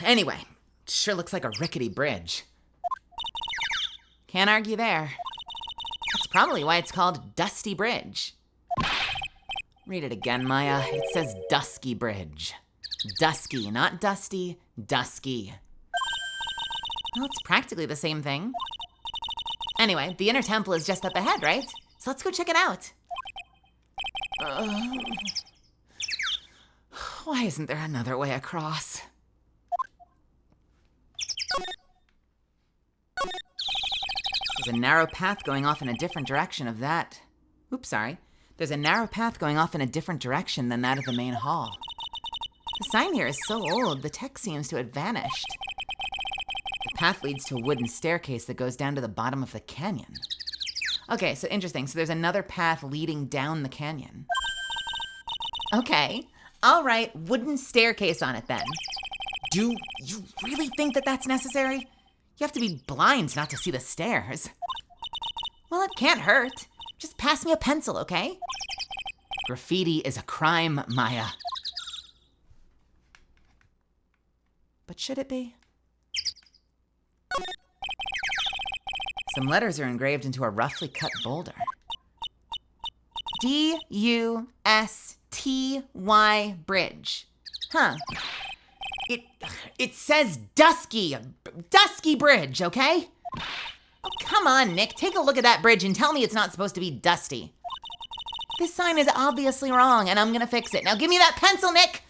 Anyway, sure looks like a rickety bridge. Can't argue there. That's probably why it's called Dusty Bridge. Read it again, Maya. It says Dusky Bridge. Dusky, not dusty, dusky. Well, it's practically the same thing. Anyway, the inner temple is just up ahead, right? So let's go check it out. Why isn't there another way across? There's a narrow path going off in a different direction of that. Oops, sorry. There's a narrow path going off in a different direction than that of the main hall. The sign here is so old, the text seems to have vanished. The path leads to a wooden staircase that goes down to the bottom of the canyon. Okay, so interesting. So there's another path leading down the canyon. Okay, all right, wooden staircase on it then. Do you really think that that's necessary? You have to be blind not to see the stairs. Well, it can't hurt. Just pass me a pencil, okay? Graffiti is a crime, Maya. But should it be? Some letters are engraved into a roughly cut boulder. D-U-S-T-Y Bridge. Huh. It says Dusky Bridge, okay? Oh, come on, Nick. Take a look at that bridge and tell me it's not supposed to be dusty. This sign is obviously wrong, and I'm gonna fix it. Now give me that pencil, Nick!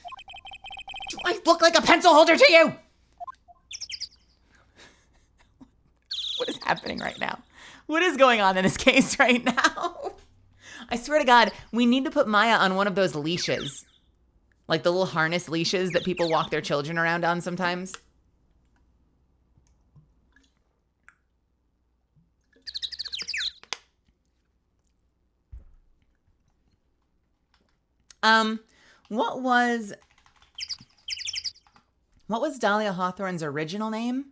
Do I look like a pencil holder to you? What is happening right now? What is going on in this case right now? I swear to God, we need to put Maya on one of those leashes. Like the little harness leashes that people walk their children around on sometimes. What was Dahlia Hawthorne's original name?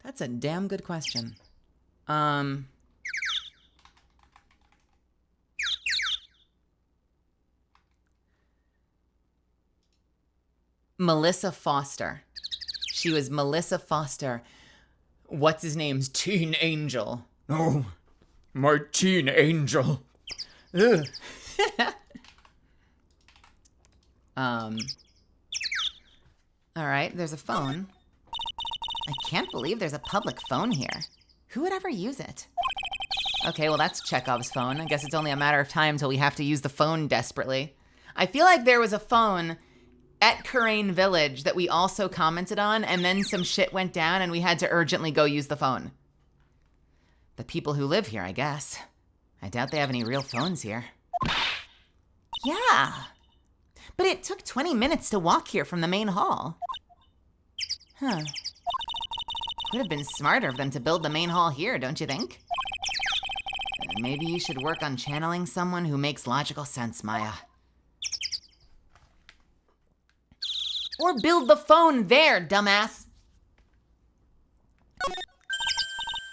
That's a damn good question. Melissa Foster. She was Melissa Foster. What's his name's teen angel? Oh, my teen angel. Ugh. All right, there's a phone. I can't believe there's a public phone here. Who would ever use it? Okay, well, that's Chekhov's phone. I guess it's only a matter of time till we have to use the phone desperately. I feel like there was a phone at Karain Village that we also commented on, and then some shit went down and we had to urgently go use the phone. The people who live here, I guess. I doubt they have any real phones here. Yeah. But it took 20 minutes to walk here from the main hall. Huh. Would have been smarter of them to build the main hall here, don't you think? Maybe you should work on channeling someone who makes logical sense, Maya. Or build the phone there, dumbass.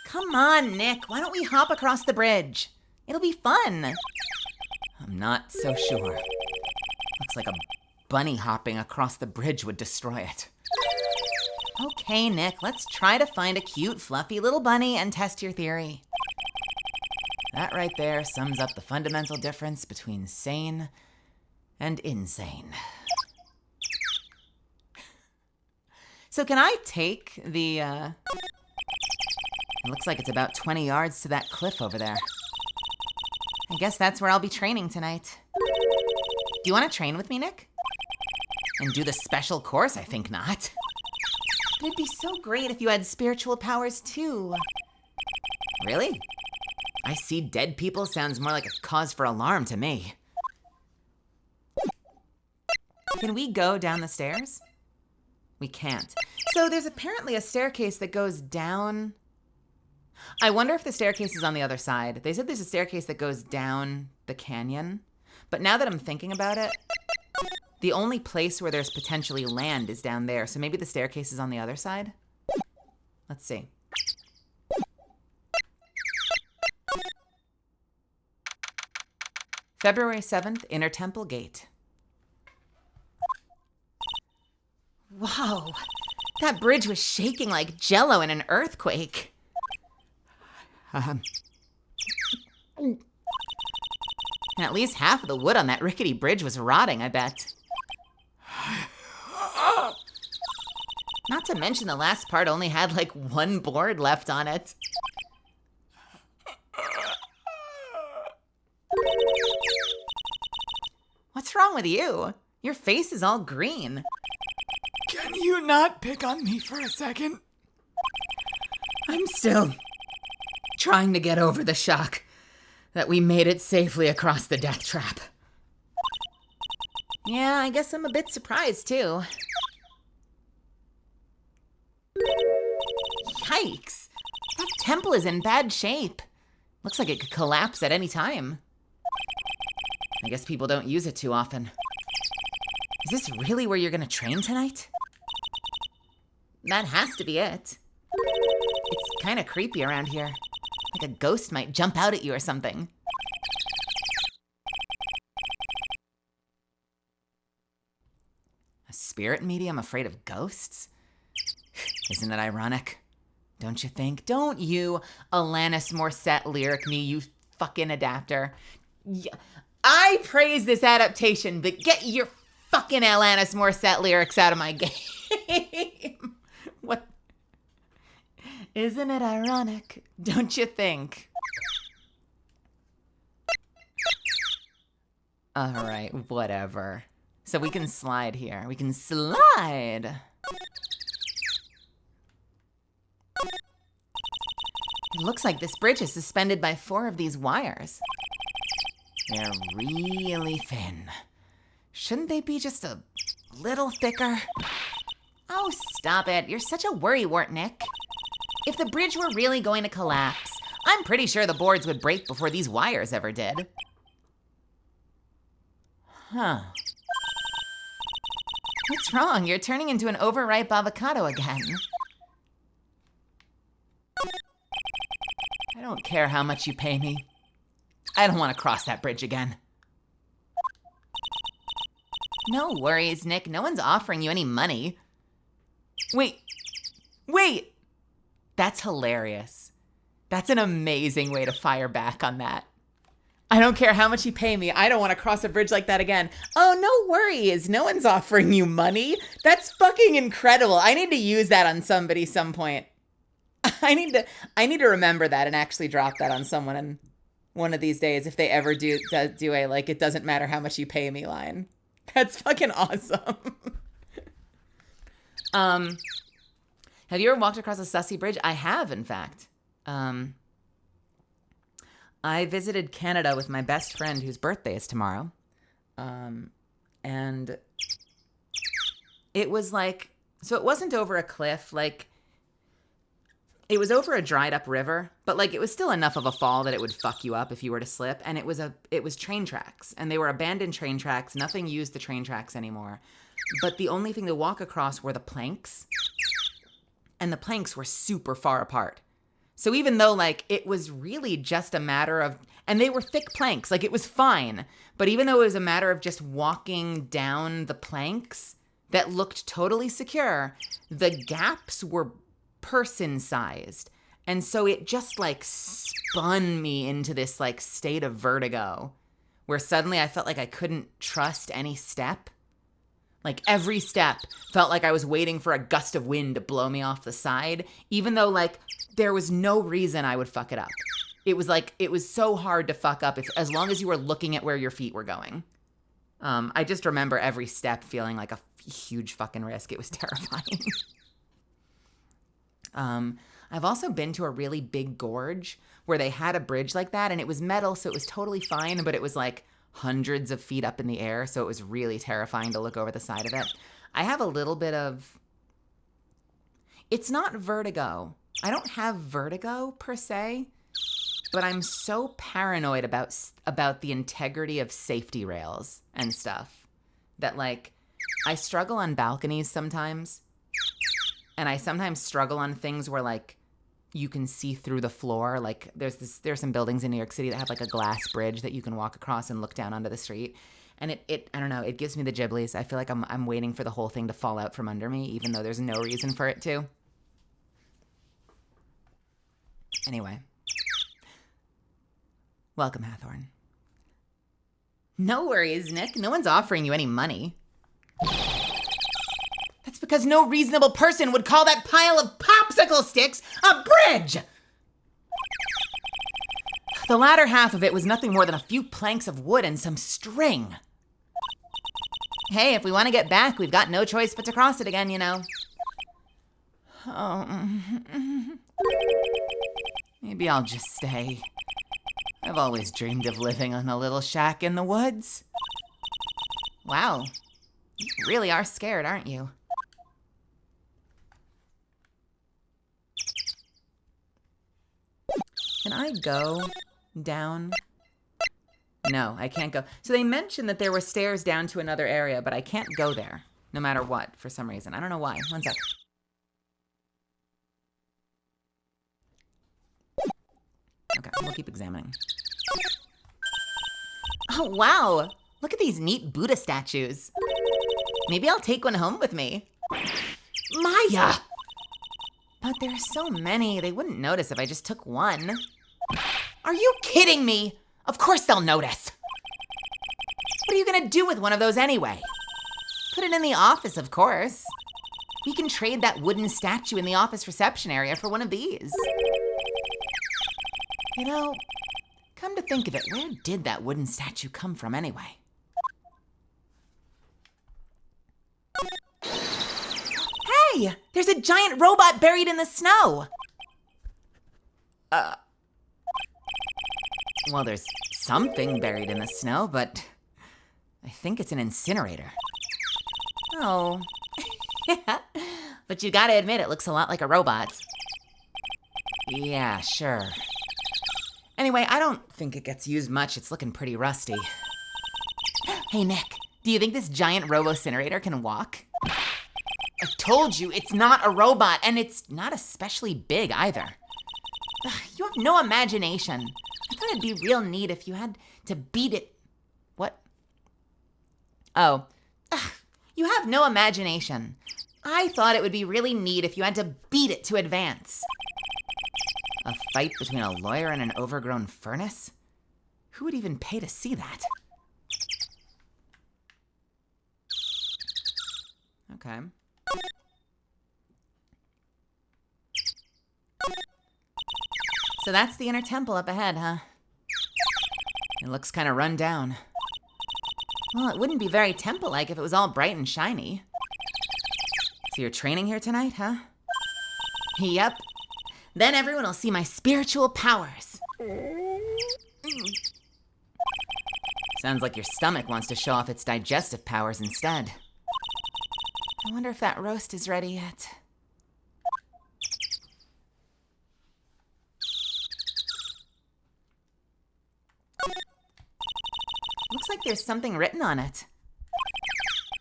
Come on, Nick. Why don't we hop across the bridge? It'll be fun. I'm not so sure. Looks like a bunny hopping across the bridge would destroy it. Okay, Nick, let's try to find a cute, fluffy little bunny and test your theory. That right there sums up the fundamental difference between sane and insane. So can I take the, It looks like it's about 20 yards to that cliff over there. I guess that's where I'll be training tonight. Do you want to train with me, Nick? And do the special course? I think not. But it'd be so great if you had spiritual powers too. Really? I see dead people sounds more like a cause for alarm to me. Can we go down the stairs? We can't. So there's apparently a staircase that goes down I wonder if the staircase is on the other side. They said there's a staircase that goes down the canyon. But now that I'm thinking about it, the only place where there's potentially land is down there. So maybe the staircase is on the other side? Let's see. February 7th, Inner Temple Gate. Whoa, that bridge was shaking like jello in an earthquake. And at least half of the wood on that rickety bridge was rotting, I bet. Not to mention the last part only had like one board left on it. What's wrong with you? Your face is all green. Can you not pick on me for a second? I'm still trying to get over the shock that we made it safely across the death trap. Yeah, I guess I'm a bit surprised too. Yikes! That temple is in bad shape. Looks like it could collapse at any time. I guess people don't use it too often. Is this really where you're gonna train tonight? That has to be it. It's kind of creepy around here. Like a ghost might jump out at you or something. A spirit medium afraid of ghosts? Isn't it ironic? Don't you think? Don't you, Alanis Morissette lyric me, you fucking adapter. I praise this adaptation, but get your fucking Alanis Morissette lyrics out of my game. What? Isn't it ironic? Don't you think? All right, whatever. So we can slide here. We can slide. It looks like this bridge is suspended by 4 of these wires. They're really thin. Shouldn't they be just a little thicker? Oh, stop it. You're such a worrywart, Nick. If the bridge were really going to collapse, I'm pretty sure the boards would break before these wires ever did. Huh. What's wrong? You're turning into an overripe avocado again. I don't care how much you pay me. I don't want to cross that bridge again. No worries, Nick. No one's offering you any money. Wait. That's hilarious. That's an amazing way to fire back on that. I don't care how much you pay me. I don't want to cross a bridge like that again. Oh, no worries. No one's offering you money. That's fucking incredible. I need to use that on somebody some point. I need to remember that and actually drop that on someone in one of these days if they ever do a like it doesn't matter how much you pay me line. That's fucking awesome. Have you ever walked across a sussy bridge? I have, in fact. I visited Canada with my best friend whose birthday is tomorrow. And it was like, so it wasn't over a cliff, like it was over a dried up river, but like it was still enough of a fall that it would fuck you up if you were to slip. And it was train tracks, and they were abandoned train tracks. Nothing used the train tracks anymore. But the only thing to walk across were the planks, and the planks were super far apart. So even though like it was really just a matter of, and they were thick planks, like it was fine. But even though it was a matter of just walking down the planks that looked totally secure, the gaps were person-sized. And so it just like spun me into this like state of vertigo where suddenly I felt like I couldn't trust any step. Like every step felt like I was waiting for a gust of wind to blow me off the side, even though like there was no reason I would fuck it up. It was like, it was so hard to fuck up as long as you were looking at where your feet were going. I just remember every step feeling like a huge fucking risk. It was terrifying. I've also been to a really big gorge where they had a bridge like that, and it was metal, so it was totally fine, but it was like hundreds of feet up in the air, so it was really terrifying to look over the side of it. I have a little bit of, it's not vertigo. I don't have vertigo per se, but I'm so paranoid about the integrity of safety rails and stuff that, like, I struggle on balconies sometimes, and I sometimes struggle on things where, like, you can see through the floor. Like, there's some buildings in New York City that have, like, a glass bridge that you can walk across and look down onto the street. And it I don't know, it gives me the ghiblis. I feel like I'm waiting for the whole thing to fall out from under me, even though there's no reason for it to. Anyway. Welcome, Hathorn. No worries, Nick. No one's offering you any money. That's because no reasonable person would call that pile of popsicle sticks a bridge! The latter half of it was nothing more than a few planks of wood and some string. Hey, if we want to get back, we've got no choice but to cross it again, you know. Oh. Maybe I'll just stay. I've always dreamed of living on a little shack in the woods. Wow. You really are scared, aren't you? Can I go down? No, I can't go. So they mentioned that there were stairs down to another area, but I can't go there, no matter what, for some reason. I don't know why. One sec. Okay, we'll keep examining. Oh, wow. Look at these neat Buddha statues. Maybe I'll take one home with me. Maya! But there's so many, they wouldn't notice if I just took one. Are you kidding me? Of course they'll notice. What are you gonna do with one of those anyway? Put it in the office, of course. We can trade that wooden statue in the office reception area for one of these. You know, come to think of it, where did that wooden statue come from anyway? Hey, there's a giant robot buried in the snow. Well, there's something buried in the snow, but I think it's an incinerator. Oh. But you gotta admit, it looks a lot like a robot. Yeah, sure. Anyway, I don't think it gets used much. It's looking pretty rusty. Hey, Nick, do you think this giant robo-incinerator can walk? I told you, it's not a robot, and it's not especially big either. Ugh, you have no imagination. I thought it'd be real neat if you had to beat it. What? Oh. Ugh, you have no imagination. I thought it would be really neat if you had to beat it to advance. A fight between a lawyer and an overgrown furnace? Who would even pay to see that? Okay. So that's the inner temple up ahead, huh? It looks kind of run down. Well, it wouldn't be very temple-like if it was all bright and shiny. So you're training here tonight, huh? Yep. Then everyone will see my spiritual powers. Sounds like your stomach wants to show off its digestive powers instead. I wonder if that roast is ready yet. Looks like there's something written on it.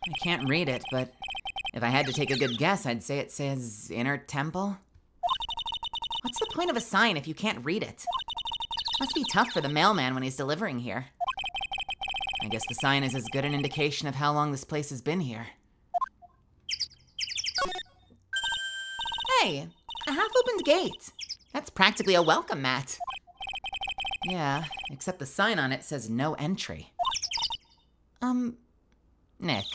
I can't read it, but if I had to take a good guess, I'd say it says Inner Temple. What's the point of a sign if you can't read it? Must be tough for the mailman when he's delivering here. I guess the sign is as good an indication of how long this place has been here. Hey, a half-opened gate. That's practically a welcome mat. Yeah, except the sign on it says no entry. Nick,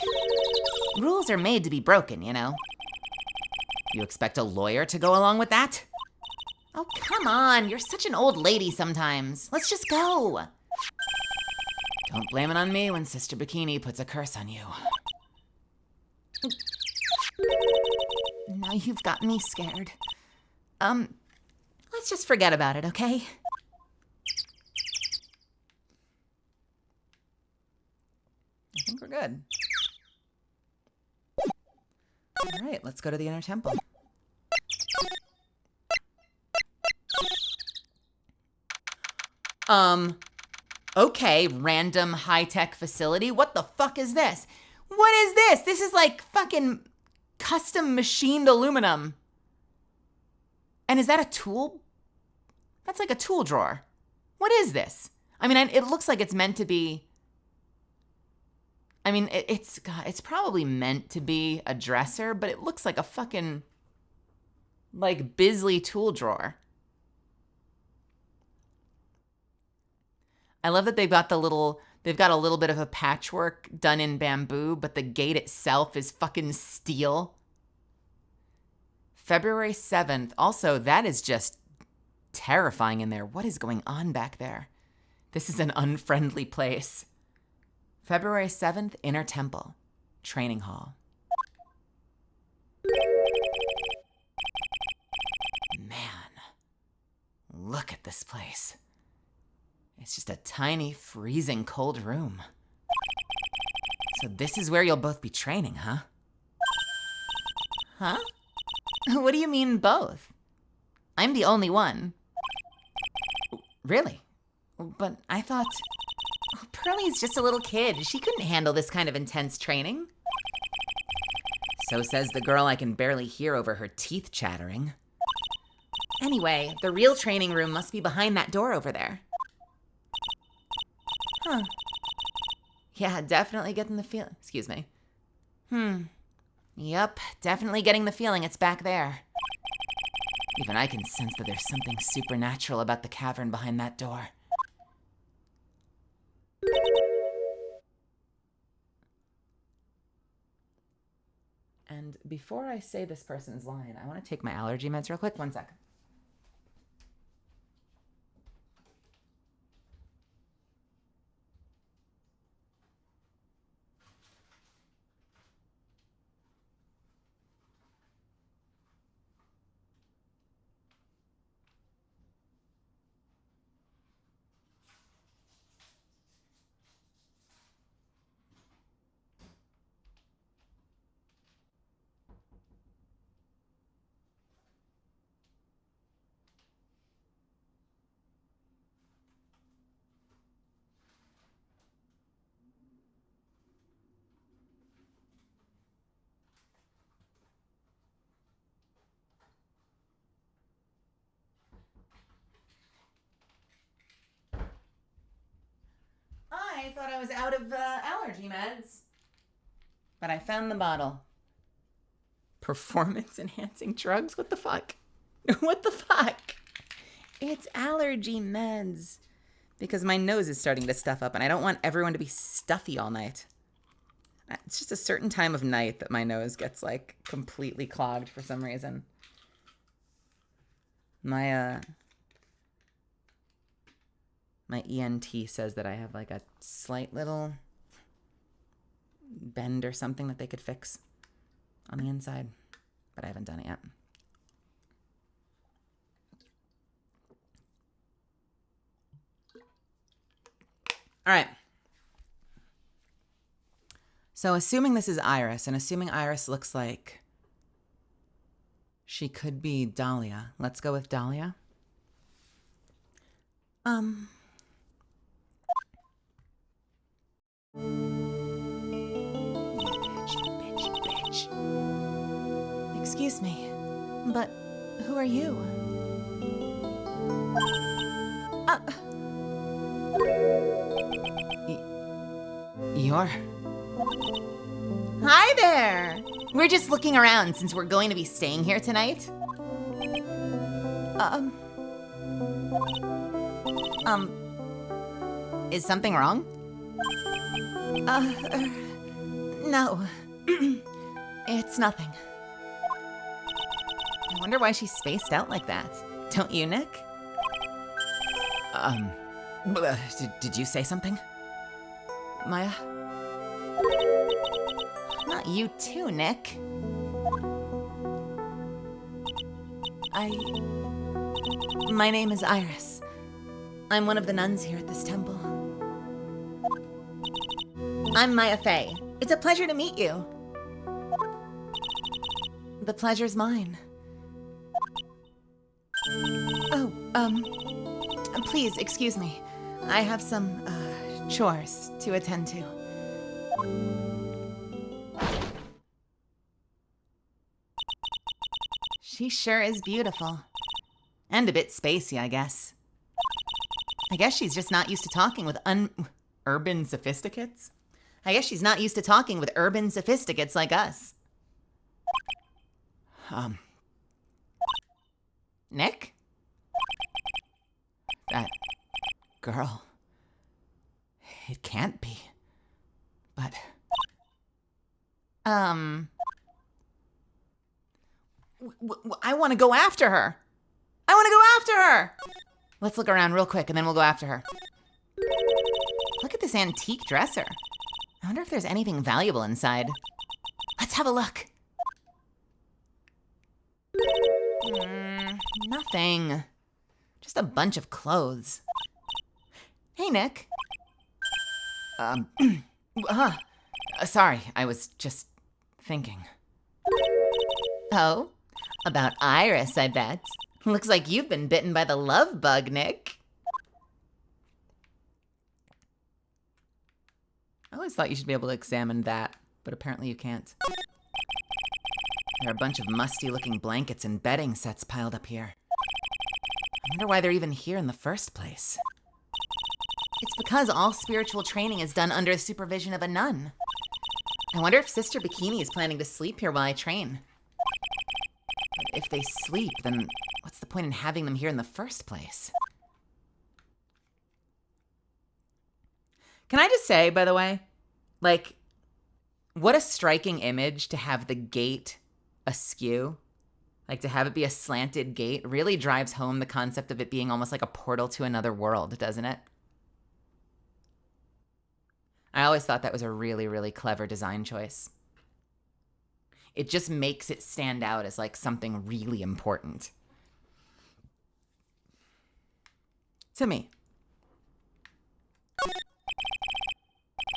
rules are made to be broken, you know. You expect a lawyer to go along with that? Oh, come on, you're such an old lady sometimes. Let's just go. Don't blame it on me when Sister Bikini puts a curse on you. Now you've got me scared. Let's just forget about it, okay? I think we're good. All right, let's go to the inner temple. Okay, random high-tech facility. What the fuck is this? What is this? This is like fucking custom machined aluminum. And is that a tool? That's like a tool drawer. What is this? I mean, it looks like it's meant to be... I mean, it's probably meant to be a dresser, but it looks like a fucking, like, Bisley tool drawer. I love that they've got a little bit of a patchwork done in bamboo, but the gate itself is fucking steel. February 7th. Also, that is just terrifying in there. What is going on back there? This is an unfriendly place. February 7th, Inner Temple, Training Hall. Man, look at this place. It's just a tiny, freezing cold room. So this is where you'll both be training, huh? Huh? What do you mean both? I'm the only one. Really? But I thought... Pearlie's just a little kid. She couldn't handle this kind of intense training. So says the girl I can barely hear over her teeth chattering. Anyway, the real training room must be behind that door over there. Huh. Yeah, definitely getting the feeling. Excuse me. Yep, definitely getting the feeling it's back there. Even I can sense that there's something supernatural about the cavern behind that door. And before I say this person's line, I want to take my allergy meds real quick. 1 second. I thought I was out of allergy meds. But I found the bottle. Performance enhancing drugs? What the fuck? What the fuck? It's allergy meds. Because my nose is starting to stuff up and I don't want everyone to be stuffy all night. It's just a certain time of night that my nose gets like completely clogged for some reason. My ENT says that I have like a slight little bend or something that they could fix on the inside, but I haven't done it yet. All right. So assuming this is Iris, and assuming Iris looks like she could be Dahlia, let's go with Dahlia. Bitch. Excuse me, but who are you? You're... Hi there! We're just looking around since we're going to be staying here tonight. Is something wrong? No. It's nothing. I wonder why she's spaced out like that. Don't you, Nick? Did you say something? Maya? Not you too, Nick. My name is Iris. I'm one of the nuns here at this temple. I'm Maya Fey. It's a pleasure to meet you. The pleasure's mine. Oh, please, excuse me. I have some chores to attend to. She sure is beautiful. And a bit spacey, I guess. I guess she's just not used to talking with urban sophisticates. I guess she's not used to talking with urban sophisticates like us. Nick? That girl. It can't be. But... I want to go after her. I want to go after her. Let's look around real quick and then we'll go after her. Look at this antique dresser. I wonder if there's anything valuable inside. Let's have a look. Nothing. Just a bunch of clothes. Hey, Nick. Sorry, I was just thinking. Oh, about Iris, I bet. Looks like you've been bitten by the love bug, Nick. I always thought you should be able to examine that, but apparently you can't. There are a bunch of musty-looking blankets and bedding sets piled up here. I wonder why they're even here in the first place. It's because all spiritual training is done under the supervision of a nun. I wonder if Sister Bikini is planning to sleep here while I train. But if they sleep, then what's the point in having them here in the first place? Can I just say, by the way, like, what a striking image to have the gate askew. Like, to have it be a slanted gate really drives home the concept of it being almost like a portal to another world, doesn't it? I always thought that was a really, really clever design choice. It just makes it stand out as like something really important. To me.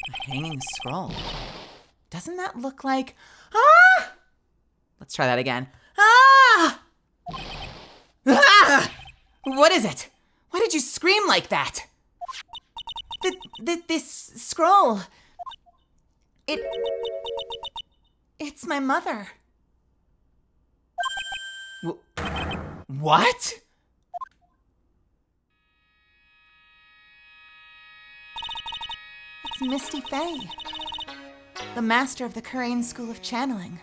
A hanging scroll. Doesn't that look like... Ah! Let's try that again. Ah! Ah! What is it? Why did you scream like that? This scroll. It's my mother. What? It's Misty Fey, the master of the Corain School of Channeling.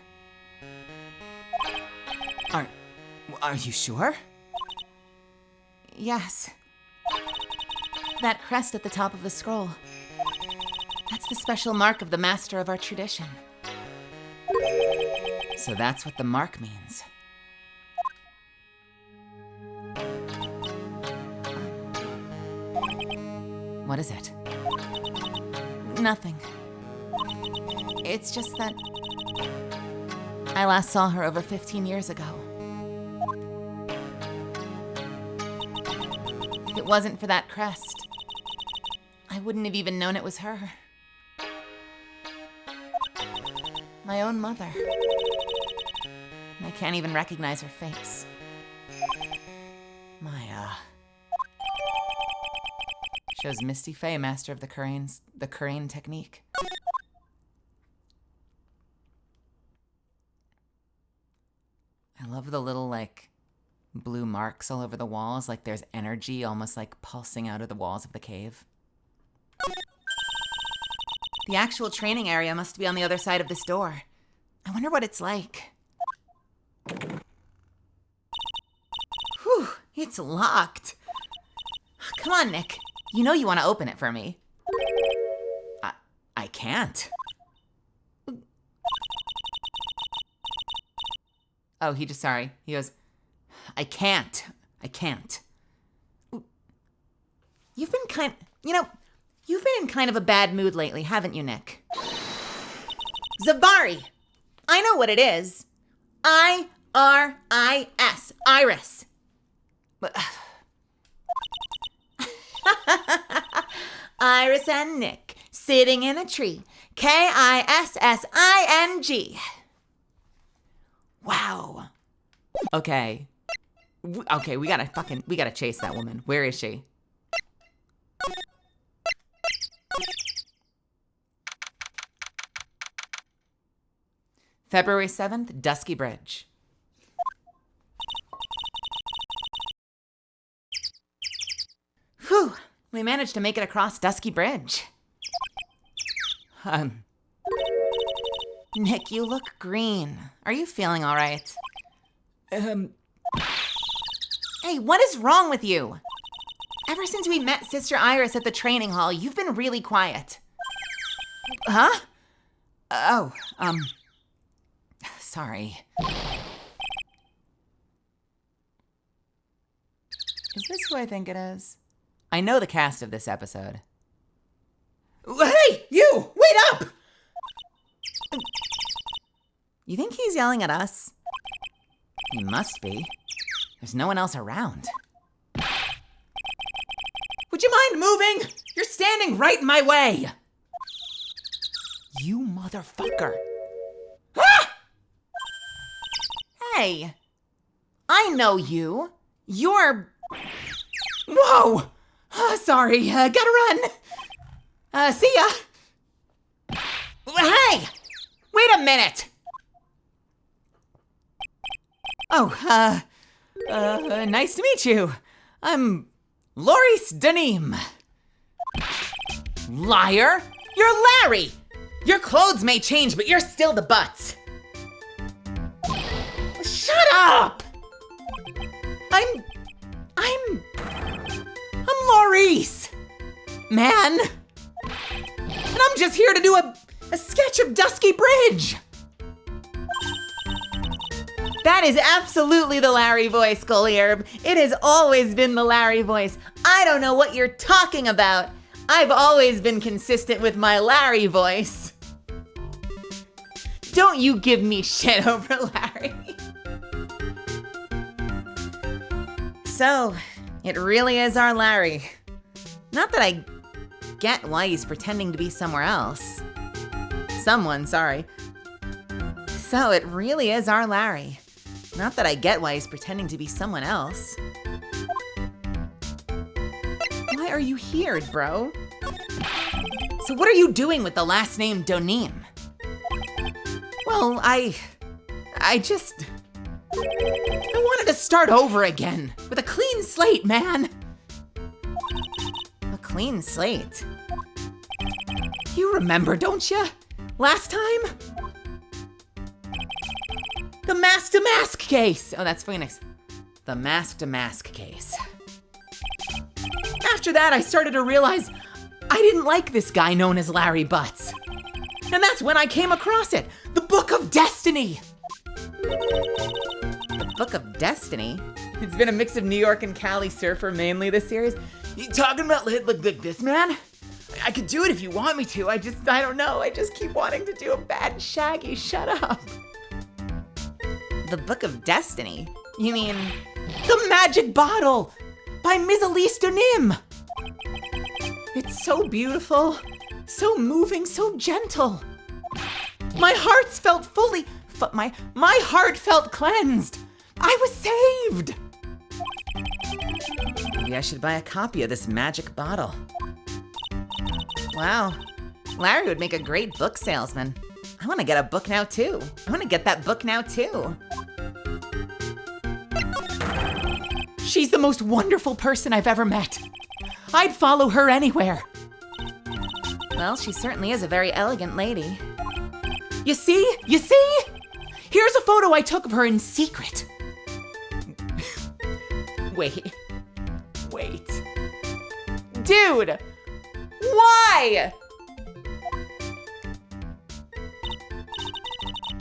Are you sure? Yes. That crest at the top of the scroll. That's the special mark of the master of our tradition. So that's what the mark means. What is it? Nothing. It's just that I last saw her over 15 years ago. If it wasn't for that crest, I wouldn't have even known it was her. My own mother. And I can't even recognize her face. Shows Misty Fey, master of the Corain technique. I love the little, like, blue marks all over the walls, like there's energy almost like pulsing out of the walls of the cave. The actual training area must be on the other side of this door. I wonder what it's like. Whew, it's locked. Come on, Nick. You know you want to open it for me. I can't. Oh, sorry. He goes, I can't. You've been in kind of a bad mood lately, haven't you, Nick? Zavari! I know what it is. I-R-I-S. Iris. Iris and Nick, sitting in a tree. K-I-S-S-I-N-G. Wow. Okay, we gotta chase that woman. Where is she? February 7th, Dusky Bridge. Whew, we managed to make it across Dusky Bridge. Nick, you look green. Are you feeling all right? Hey, what is wrong with you? Ever since we met Sister Iris at the training hall, you've been really quiet. Huh? Oh, sorry. Is this who I think it is? I know the cast of this episode. Hey, you! Wait up! You think he's yelling at us? He must be. There's no one else around. Would you mind moving? You're standing right in my way! You motherfucker. Ah! Hey, I know you. You're... Whoa! Sorry, gotta run. See ya. Hey! Wait a minute! Oh, nice to meet you. I'm Loris Danim. Liar! You're Larry! Your clothes may change, but you're still the butts. Shut up! I'm Loris, man. And I'm just here to do a sketch of Dusky Bridge. That is absolutely the Larry voice, Goliarb. It has always been the Larry voice. I don't know what you're talking about. I've always been consistent with my Larry voice. Don't you give me shit over Larry. So, it really is our Larry. Not that I get why he's pretending to be somewhere else. Someone, sorry. So, it really is our Larry. Not that I get why he's pretending to be someone else. Why are you here, bro? So what are you doing with the last name Donim? Well, I wanted to start over again with a clean slate, man. A clean slate? You remember, don't you? Last time? The mask-to-mask case. Oh, that's Phoenix. The mask-to-mask case. After that, I started to realize I didn't like this guy known as Larry Butts. And that's when I came across it. The Book of Destiny. The Book of Destiny? It's been a mix of New York and Cali surfer mainly this series. You talking about like this, man? I could do it if you want me to. I don't know. I just keep wanting to do a bad Shaggy. Shut up. The Book of Destiny? You mean The Magic Bottle by Ms. Elise Danim. It's so beautiful, so moving, so gentle. My heart felt my heart felt cleansed. I was saved. Maybe I should buy a copy of this magic bottle. Wow, Larry would make a great book salesman. I want to get a book now too. I want to get that book now too. She's the most wonderful person I've ever met. I'd follow her anywhere. Well, she certainly is a very elegant lady. You see? Here's a photo I took of her in secret. Wait. Dude, why?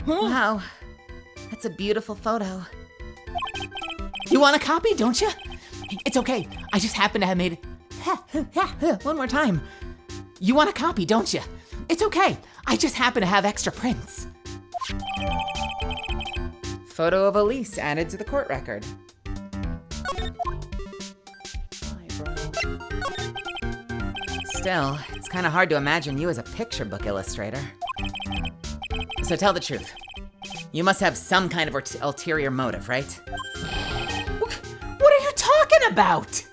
Wow, that's a beautiful photo. You want a copy, don't you? It's okay, I just happen to have made it. One more time. You want a copy, don't you? It's okay, I just happen to have extra prints. Photo of Elise added to the court record. Still, it's kind of hard to imagine you as a picture book illustrator. So tell the truth. You must have some kind of ulterior motive, right? What are you talking about?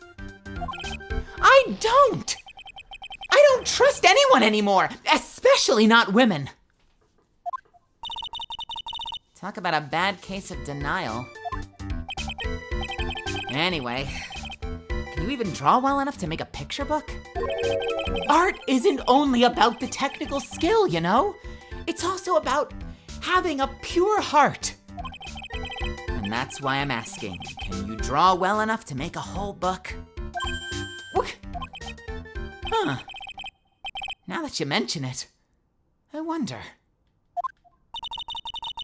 I don't trust anyone anymore, especially not women. Talk about a bad case of denial. Anyway, can you even draw well enough to make a picture book? Art isn't only about the technical skill, you know? It's also about having a pure heart. And that's why I'm asking, can you draw well enough to make a whole book? Huh. Now that you mention it, I wonder.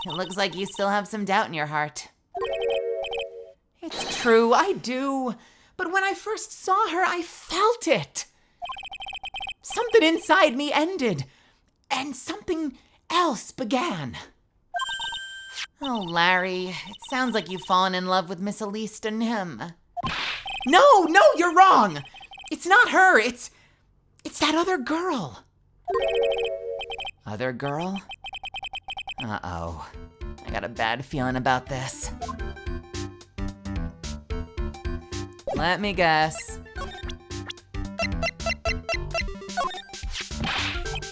It looks like you still have some doubt in your heart. It's true, I do. But when I first saw her, I felt it. Something inside me ended, and something else began. Oh, Larry, it sounds like you've fallen in love with Miss Elise Nim. No, you're wrong. It's not her, it's that other girl. Other girl? Uh-oh. I got a bad feeling about this. Let me guess.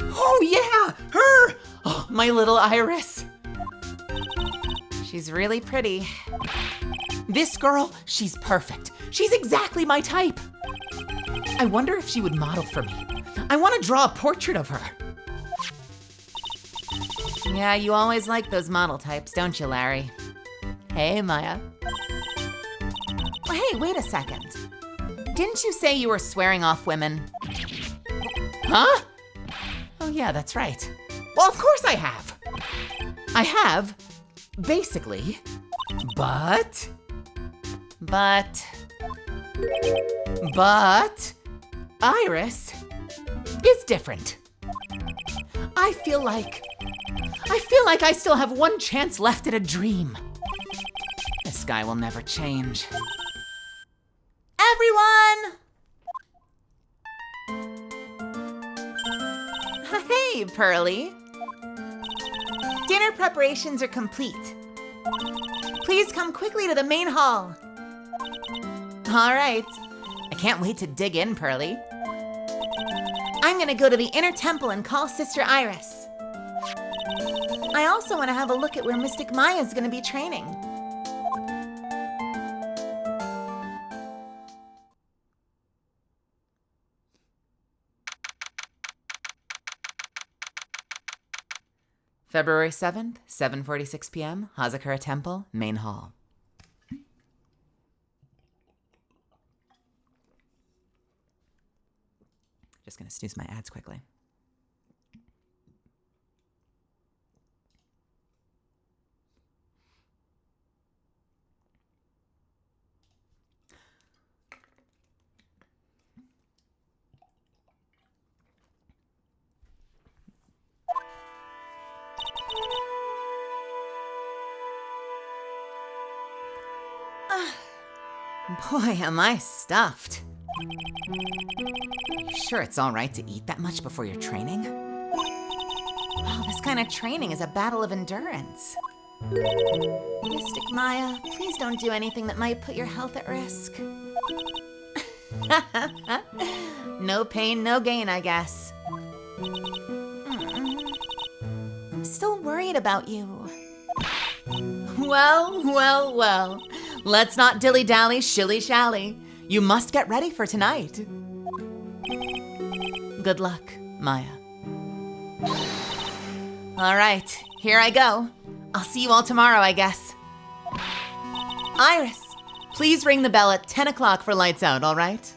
Oh yeah, her! Oh, my little Iris. She's really pretty. This girl, she's perfect. She's exactly my type. I wonder if she would model for me. I want to draw a portrait of her. Yeah, you always like those model types, don't you, Larry? Hey, Maya. Hey, wait a second. Didn't you say you were swearing off women? Huh? Oh, yeah, that's right. Well, of course I have. I have, basically, but Iris is different. I feel like I still have one chance left at a dream. This guy will never change. Everyone! Hey, Pearly. Dinner preparations are complete. Please come quickly to the main hall. All right. I can't wait to dig in, Pearly. I'm gonna go to the inner temple and call Sister Iris. I also want to have a look at where Mystic Maya's gonna be training. February 7th, 7:46 p.m., Hazakura Temple, Main Hall. Just gonna snooze my ads quickly. Boy, am I stuffed. You sure it's all right to eat that much before your training? Oh, this kind of training is a battle of endurance. Mystic Maya, please don't do anything that might put your health at risk. No pain, no gain, I guess. I'm still worried about you. Well. Let's not dilly-dally, shilly-shally. You must get ready for tonight. Good luck, Maya. All right, here I go. I'll see you all tomorrow, I guess. Iris, please ring the bell at 10 o'clock for lights out, all right?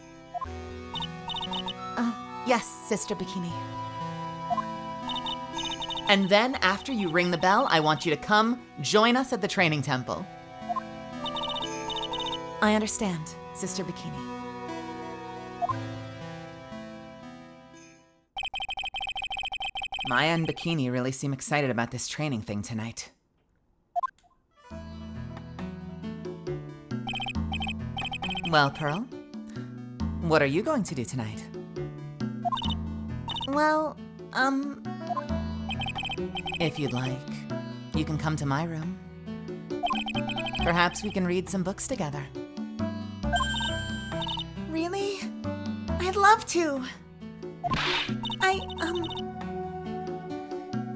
Yes, Sister Bikini. And then after you ring the bell, I want you to come join us at the training temple. I understand, Sister Bikini. Maya and Bikini really seem excited about this training thing tonight. Well, Pearl, what are you going to do tonight? Well, If you'd like, you can come to my room. Perhaps we can read some books together. really? I'd love to.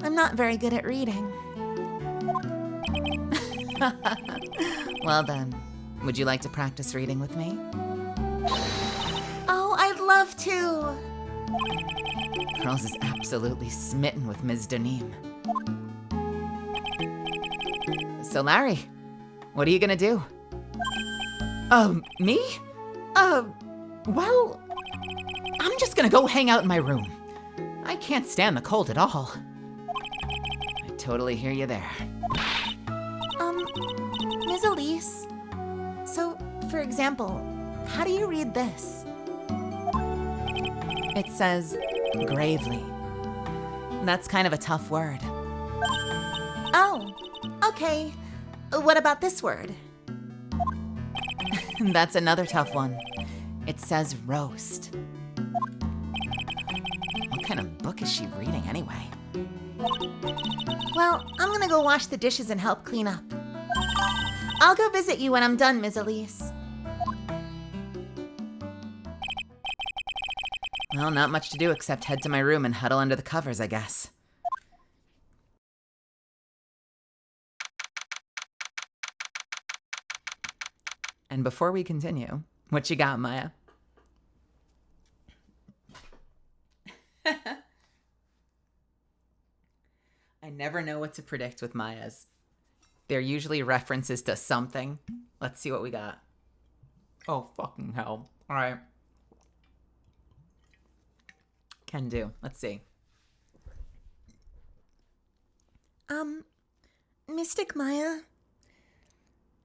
I'm not very good at reading. Well then, would you like to practice reading with me? Oh, I'd love to. Pearls is absolutely smitten with Ms. Donim. So Larry, what are you gonna do? Me? Well, I'm just gonna go hang out in my room. I can't stand the cold at all. I totally hear you there. Ms. Elise. So, for example, how do you read this? It says gravely. That's kind of a tough word. Oh, okay. What about this word? That's another tough one. It says roast. What kind of book is she reading anyway? Well, I'm gonna go wash the dishes and help clean up. I'll go visit you when I'm done, Ms. Elise. Well, not much to do except head to my room and huddle under the covers, I guess. And before we continue, what you got, Maya? I never know what to predict with Maya's. They're usually references to something. Let's see what we got. Oh, fucking hell. All right. Can do. Let's see. Mystic Maya,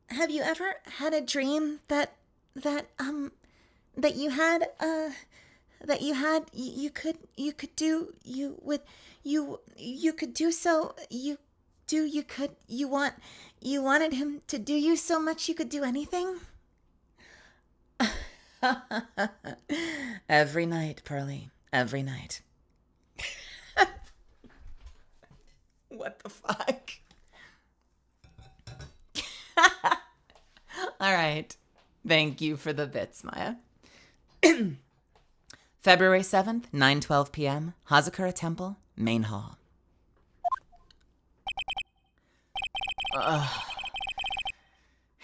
have you ever had a dream that you could do you wanted him to do you so much you could do anything? Every night, Pearly. Every night. What the fuck? All right. Thank you for the bits, Maya. February 7th, 9:12 p.m., Hazakura Temple, Main Hall.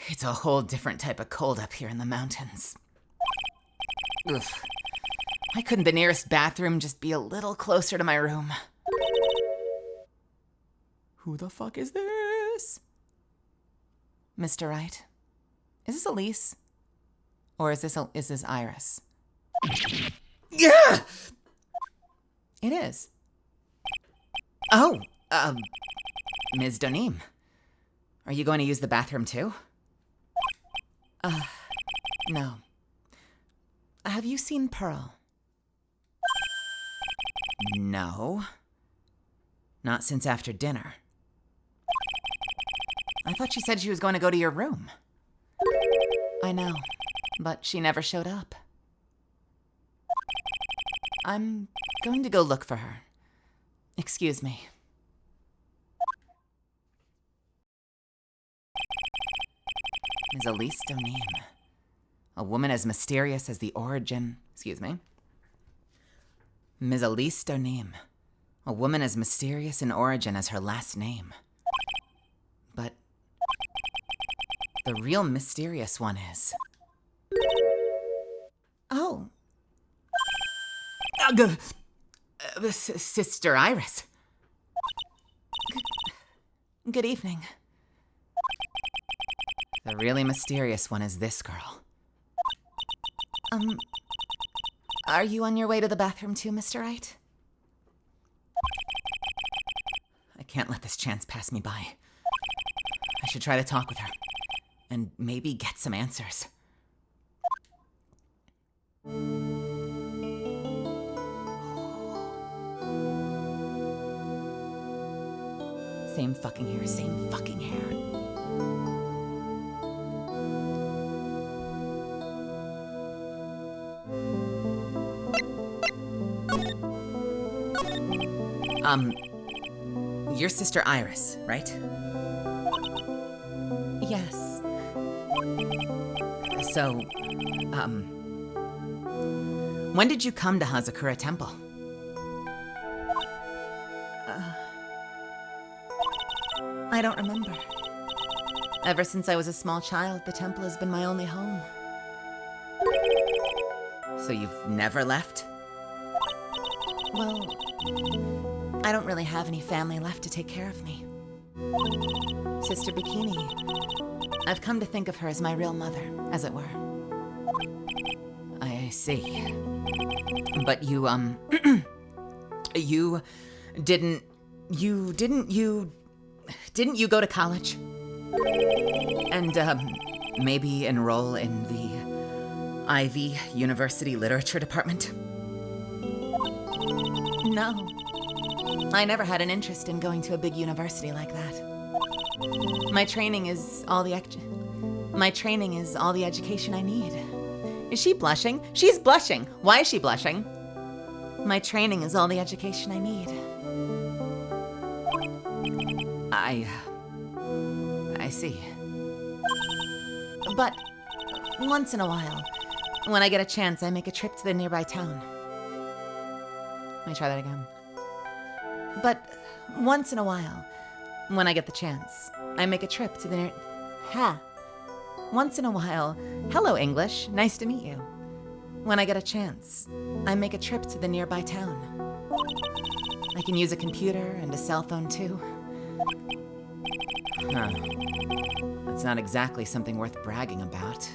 It's a whole different type of cold up here in the mountains. Oof. Why couldn't the nearest bathroom just be a little closer to my room? Who the fuck is this? Mr. Wright? Is this Elise? Or is this Iris? Yeah! It is. Oh, Ms. Donim. Are you going to use the bathroom too? No. Have you seen Pearl? No. Not since after dinner. I thought she said she was going to go to your room. I know, but she never showed up. I'm going to go look for her. Excuse me. Ms. Elise Donim. A woman as mysterious as the origin... Excuse me. Ms. Elise Donim. A woman as mysterious in origin as her last name. But... the real mysterious one is... Oh. Sister Iris. Good evening. The really mysterious one is this girl. Are you on your way to the bathroom too, Mr. Wright? I can't let this chance pass me by. I should try to talk with her. And maybe get some answers. Same fucking hair, same fucking hair. Your sister Iris, right? Yes. So, when did you come to Hazakura Temple? I don't remember. Ever since I was a small child, the temple has been my only home. So you've never left? Well, I don't really have any family left to take care of me. Sister Bikini, I've come to think of her as my real mother, as it were. I see. But you, didn't you go to college? And, maybe enroll in the Ivy University Literature Department? No. I never had an interest in going to a big university like that. My training is all the education I need. Is she blushing? She's blushing. Why is she blushing? My training is all the education I need. I see. But once in a while, when I get a chance, I make a trip to the nearby town. Let me try that again. But once in a while, when I get the chance, I make a trip to the Once in a while, hello English, nice to meet you. When I get a chance, I make a trip to the nearby town. I can use a computer and a cell phone too. Huh. That's not exactly something worth bragging about.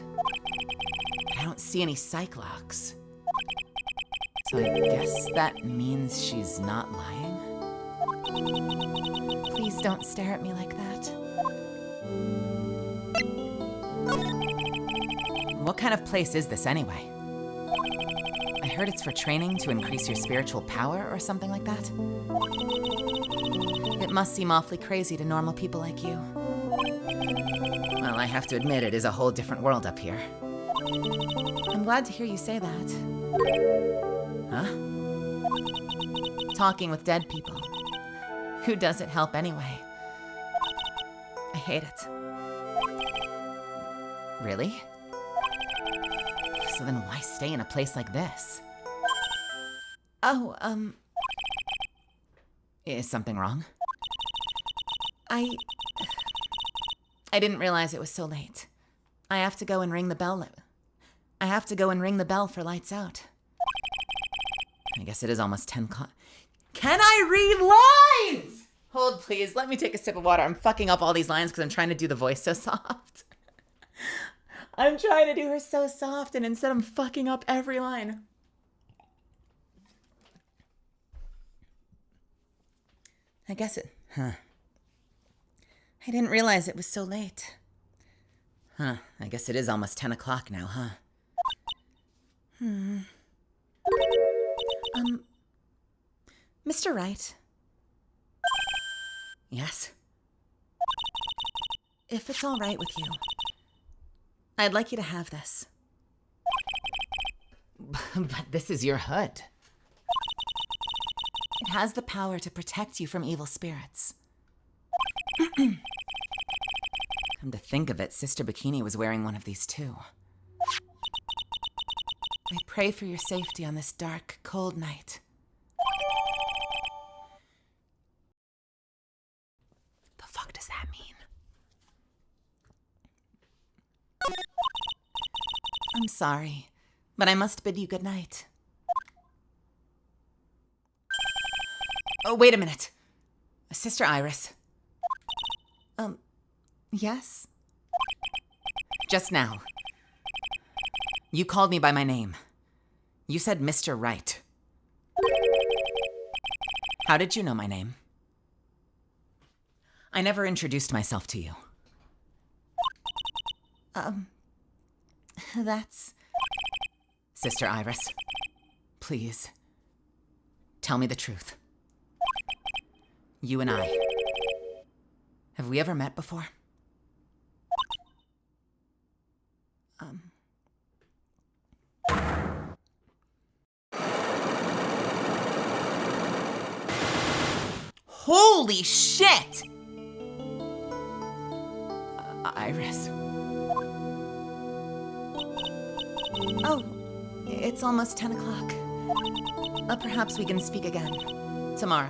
I don't see any Cyclops. So I guess that means she's not lying? Please don't stare at me like that. What kind of place is this anyway? I heard it's for training to increase your spiritual power or something like that. It must seem awfully crazy to normal people like you. Well, I have to admit it is a whole different world up here. I'm glad to hear you say that. Huh? Talking with dead people. Who does it help anyway? I hate it. Really? So then why stay in a place like this? Oh, Is something wrong? I didn't realize it was so late. I have to go and ring the bell. I have to go and ring the bell for lights out. I guess it is almost 10 o'clock. Can I read lines? Hold, please. Let me take a sip of water. I'm fucking up all these lines because I'm trying to do the voice so soft. I'm trying to do her so soft, and instead I'm fucking up every line. I guess it. I didn't realize it was so late. Huh. I guess it is almost 10 o'clock now, huh? Mr. Wright, Yes? if it's all right with you, I'd like you to have this. But this is your hood. It has the power to protect you from evil spirits. Come to think of it, Sister Bikini was wearing one of these too. I pray for your safety on this dark, cold night. The fuck does that mean? I'm sorry, but I must bid you good night. Oh, wait a minute. Sister Iris. Yes? Just now. You called me by my name. You said Mr. Wright. How did you know my name? I never introduced myself to you. That's... Sister Iris, please, tell me the truth. You and I, have we ever met before? Holy shit! Iris. Oh, it's almost 10 o'clock. Perhaps we can speak again tomorrow.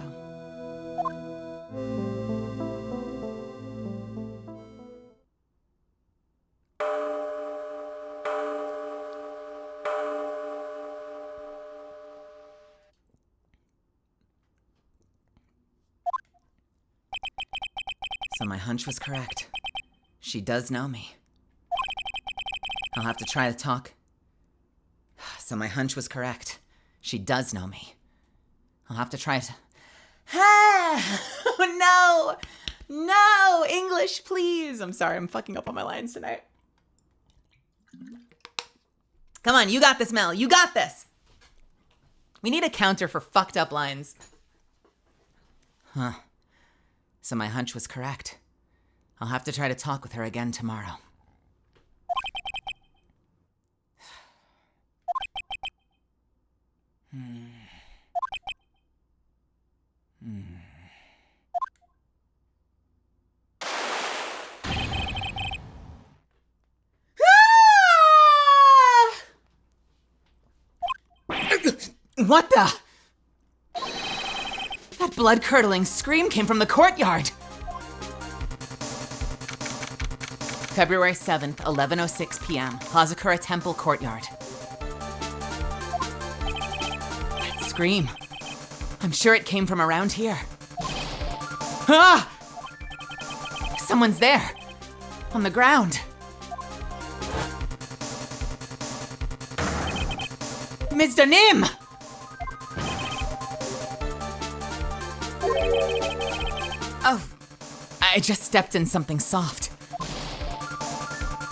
So my hunch was correct. She does know me. I'll have to try to talk. So my hunch was correct. She does know me. I'll have to try to... Oh, no! No! English, please! I'm sorry, I'm fucking up on my lines tonight. Come on, you got this, Mel. You got this. We need a counter for fucked up lines. Huh. So my hunch was correct. I'll have to try to talk with her again tomorrow. What the? That blood-curdling scream came from the courtyard. February 7th, 11:06 p.m., Hazakura Temple Courtyard. That scream. I'm sure it came from around here. Ah! Someone's there. On the ground. Ms. Danim! Oh, I just stepped in something soft.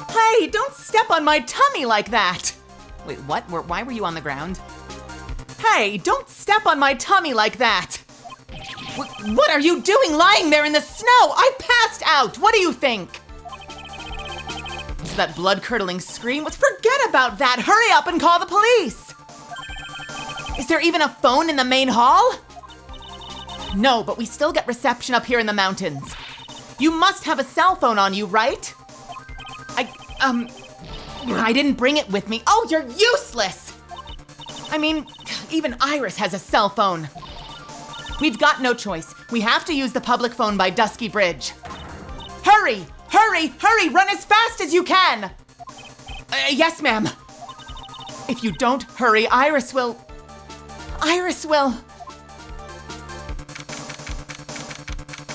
Hey, don't step on my tummy like that! Wait, what? Why were you on the ground? Hey, don't step on my tummy like that! What are you doing lying there in the snow? I passed out! What do you think? That blood-curdling scream was... Forget about that! Hurry up and call the police! Is there even a phone in the main hall? No, but we still get reception up here in the mountains. You must have a cell phone on you, right? I didn't bring it with me. Oh, you're useless! I mean, even Iris has a cell phone. We've got no choice. We have to use the public phone by Dusky Bridge. Hurry! Hurry! Hurry! Run as fast as you can! Yes, ma'am. If you don't hurry, Iris will...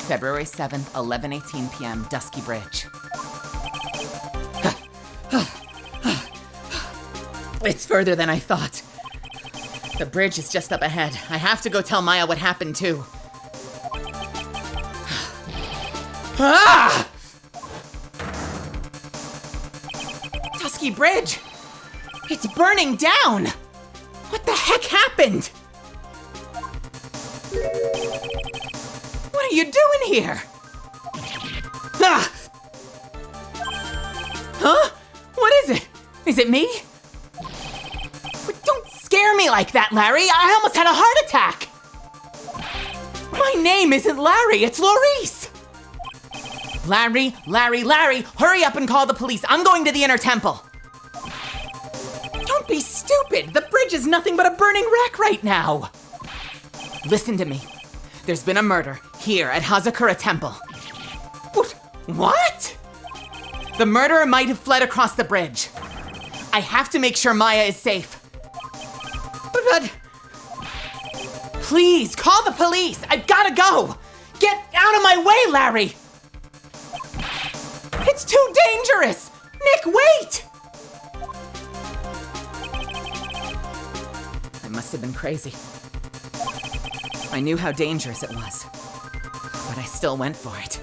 February 7th, 11:18 p.m., Dusky Bridge. It's further than I thought. The bridge is just up ahead. I have to go tell Maya what happened, too. Ah! Dusky Bridge! It's burning down! What the heck happened? What are you doing here? Ah! Huh? What is it? Is it me? But don't scare me like that, Larry. I almost had a heart attack. My name isn't Larry, it's Laurice. Larry, hurry up and call the police. I'm going to the inner temple. Don't be stupid. The bridge is nothing but a burning wreck right now. Listen to me. There's been a murder here at Hazakura Temple. What? The murderer might have fled across the bridge. I have to make sure Maya is safe. But please, call the police. I've gotta go. Get out of my way, Larry. It's too dangerous. Nick, wait. I must have been crazy. I knew how dangerous it was, but I still went for it.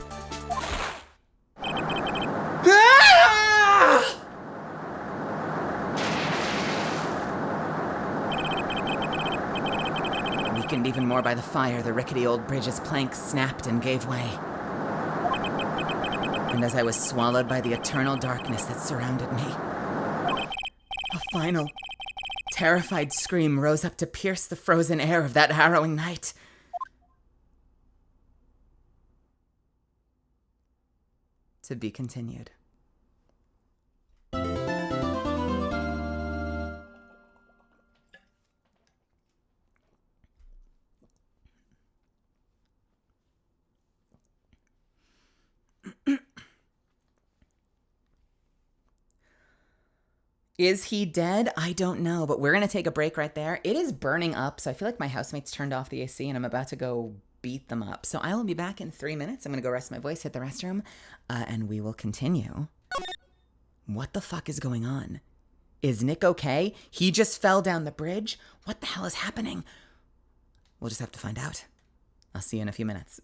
Ah! Weakened even more by the fire, the rickety old bridge's planks snapped and gave way. And as I was swallowed by the eternal darkness that surrounded me, a final, terrified scream rose up to pierce the frozen air of that harrowing night. To be continued. Is he dead? I don't know, but we're going to take a break right there. It is burning up, so I feel like my housemates turned off the AC and I'm about to go beat them up. So I will be back in 3 minutes. I'm going to go rest my voice, hit the restroom, and we will continue. What the fuck is going on? Is Nick okay? He just fell down the bridge? What the hell is happening? We'll just have to find out. I'll see you in a few minutes.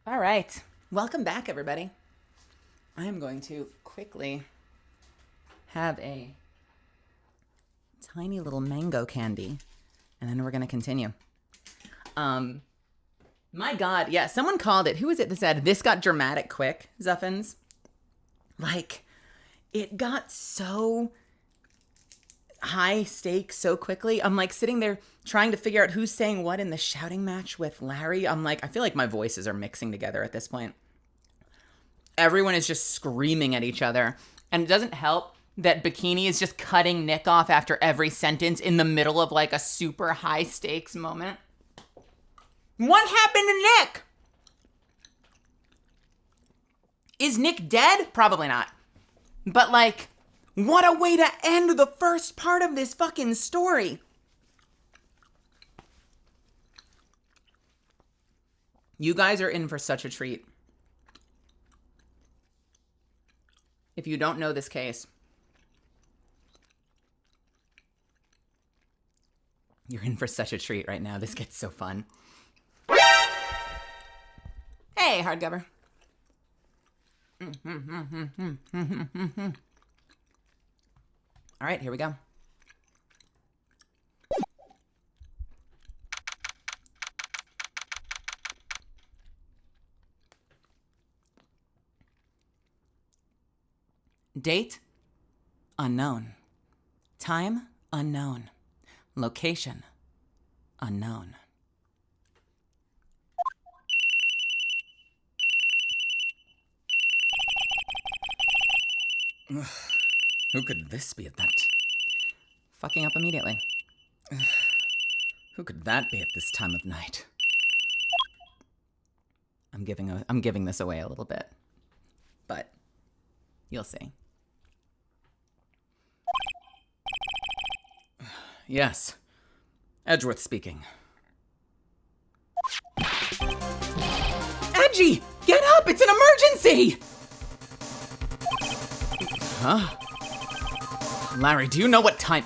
All right. Welcome back, everybody. I am going to quickly have a tiny little mango candy, and then we're going to continue. My God, yeah, someone called it. Who was it that said, this got dramatic quick, Zuffins? Like, it got so high stakes so quickly. I'm like sitting there trying to figure out who's saying what in the shouting match with Larry. I'm like, I feel like my voices are mixing together at this point. Everyone is just screaming at each other. And it doesn't help that Bikini is just cutting Nick off after every sentence in the middle of like a super high stakes moment. What happened to Nick? Is Nick dead? Probably not. But like, what a way to end the first part of this fucking story. You guys are in for such a treat. If you don't know this case, you're in for such a treat right now. This gets so fun. Hey, hardcover. All right, here we go. Date? Unknown. Time? Unknown. Location? Unknown. Who could this be at that? Fucking up immediately. Who could that be at this time of night? I'm giving this away a little bit, but you'll see. Yes, Edgeworth speaking. Edgy, get up! It's an emergency! Huh? Larry, do you know what time?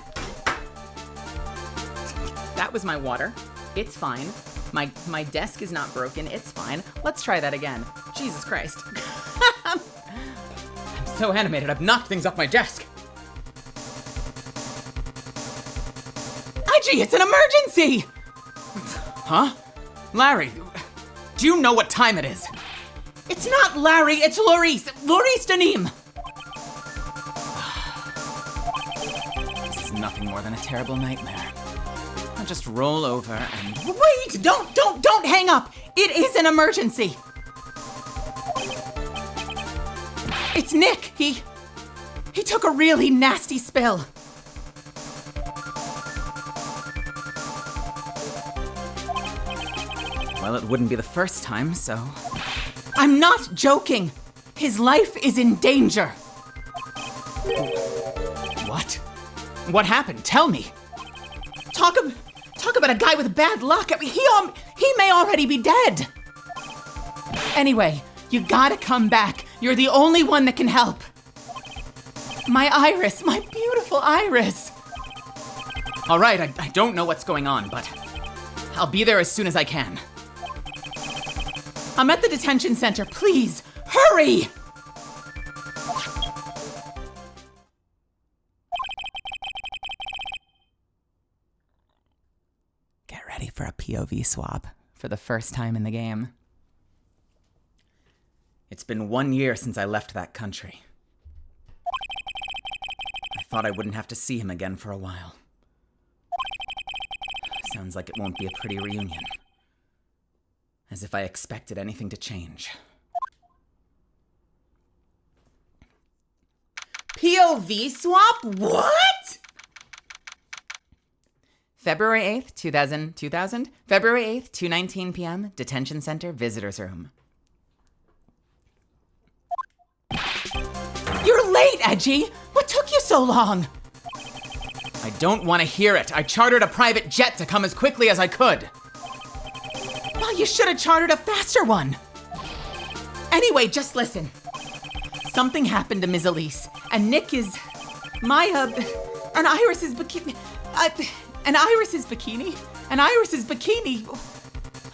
That was my water. It's fine. My desk is not broken. It's fine. Let's try that again. Jesus Christ. I'm so animated. I've knocked things off my desk. Iggy, it's an emergency! Huh? Larry, do you know what time it is? It's not Larry, it's Laurice. Laurice Danim. This is nothing more than a terrible nightmare. I'll just roll over and... Wait! Don't hang up! It is an emergency! It's Nick! He took a really nasty spill. Well, it wouldn't be the first time, so... I'm not joking! His life is in danger! What? What happened? Tell me! Talk about a guy with bad luck. I mean, he may already be dead. Anyway, you gotta come back. You're the only one that can help. My Iris, my beautiful Iris. All right, I don't know what's going on, but I'll be there as soon as I can. I'm at the detention center. Please, hurry! Get ready for a POV swap for the first time in the game. It's been 1 year since I left that country. I thought I wouldn't have to see him again for a while. Sounds like it won't be a pretty reunion. As if I expected anything to change. POV swap? What? February 8th, 2000? February 8th, 2:19 p.m., Detention Center, Visitors Room. You're late, Edgy! What took you so long? I don't want to hear it. I chartered a private jet to come as quickly as I could. Well, you should have chartered a faster one. Anyway, just listen. Something happened to Ms. Elise, and Nick is... and Iris's bikini... and Iris's bikini? And Iris's bikini...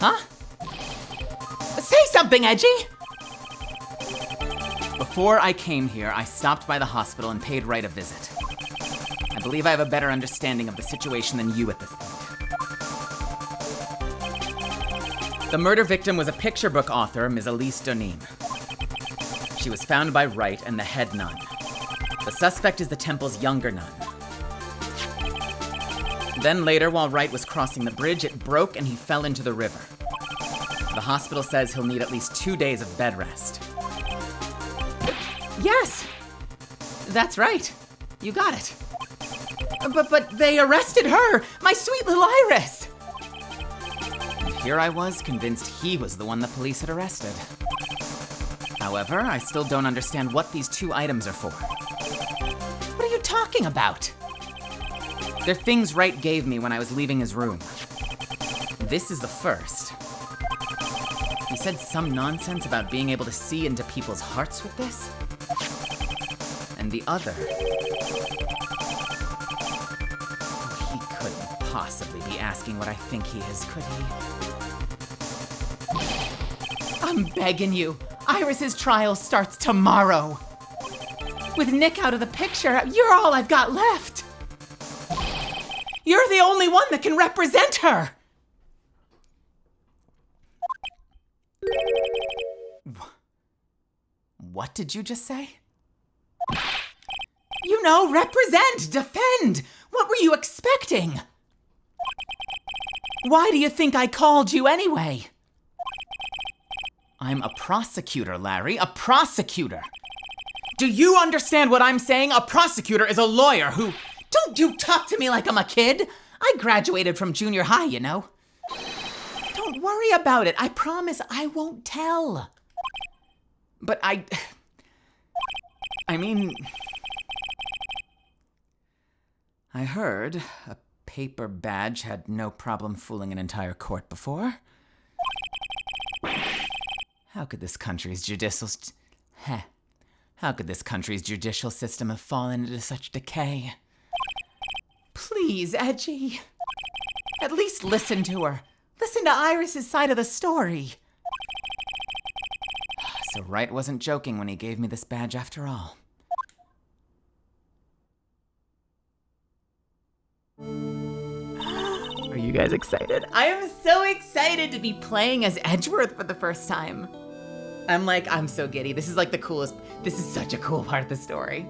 Huh? Say something, Edgy! Before I came here, I stopped by the hospital and paid Wright a visit. I believe I have a better understanding of the situation than you at this point. The murder victim was a picture book author, Ms. Elise Donim. She was found by Wright and the head nun. The suspect is the temple's younger nun. Then later, while Wright was crossing the bridge, it broke and he fell into the river. The hospital says he'll need at least 2 days of bed rest. Yes! That's right. You got it. But they arrested her! My sweet little Iris! And here I was, convinced he was the one the police had arrested. However, I still don't understand what these 2 items are for. What are you talking about? They're things Wright gave me when I was leaving his room. This is the first. He said some nonsense about being able to see into people's hearts with this. And the other... He couldn't possibly be asking what I think he is, could he? I'm begging you. Iris's trial starts tomorrow. With Nick out of the picture, you're all I've got left. You're the only one that can represent her. What did you just say? You know, represent, defend. What were you expecting? Why do you think I called you anyway? I'm a prosecutor, Larry, a prosecutor. Do you understand what I'm saying? A prosecutor is a lawyer who... Don't you talk to me like I'm a kid. I graduated from junior high, you know. Don't worry about it. I promise I won't tell. But I mean... I heard a paper badge had no problem fooling an entire court before. How could this country's judicial system have fallen into such decay? Please, Edgy. At least listen to her. Listen to Iris's side of the story. So Wright wasn't joking when he gave me this badge after all. Are you guys excited? I am so excited to be playing as Edgeworth for the first time. I'm so giddy. This is like the coolest, this is such a cool part of the story.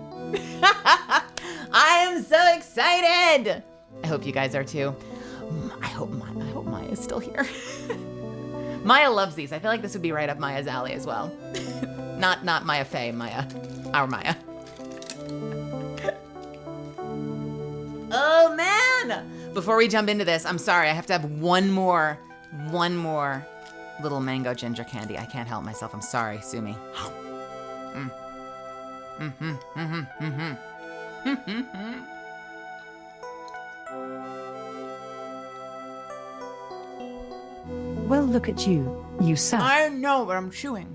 I am so excited. I hope you guys are too. I hope Maya's still here. Maya loves these. I feel like this would be right up Maya's alley as well. Not Maya Faye, Maya. Our Maya. Oh man! Before we jump into this, I'm sorry, I have to have one more little mango ginger candy. I can't help myself. I'm sorry, sue me. Well, look at you. You suck. I know, but I'm chewing.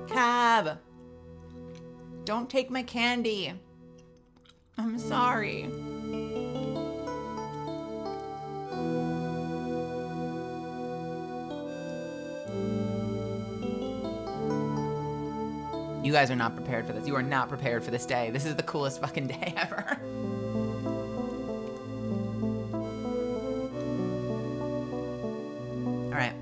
Cab, don't take my candy. I'm sorry. You guys are not prepared for this. You are not prepared for this day. This is the coolest fucking day ever. All right.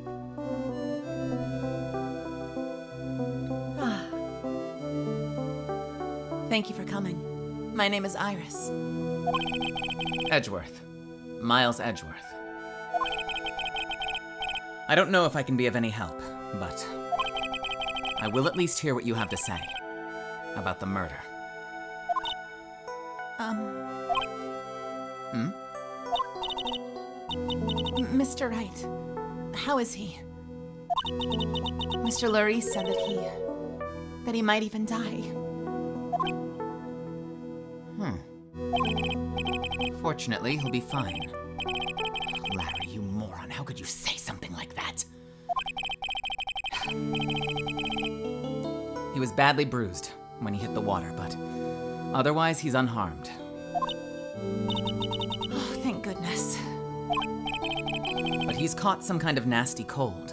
Thank you for coming. My name is Iris. Edgeworth. Miles Edgeworth. I don't know if I can be of any help, but I will at least hear what you have to say about the murder. Mr. Wright, how is he? Mr. Lurry said that he might even die. Fortunately, he'll be fine. Larry, you moron, how could you say something like that? He was badly bruised when he hit the water, but otherwise he's unharmed. Oh, thank goodness. But he's caught some kind of nasty cold.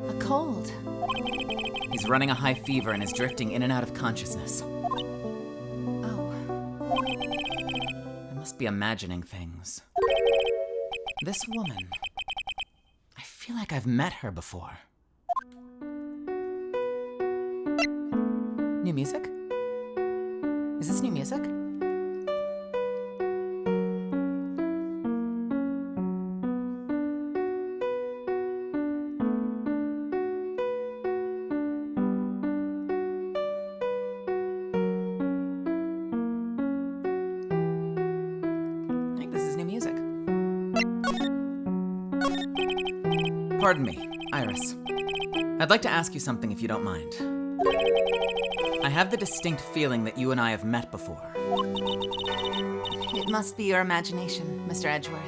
A cold? He's He's running a high fever and is drifting in and out of consciousness. Oh. I must be imagining things. This woman. I feel like I've met her before. New music? Is this new music? I think this is new music. Pardon me, Iris. I'd like to ask you something if you don't mind. I have the distinct feeling that you and I have met before. It must be your imagination, Mr. Edgeworth.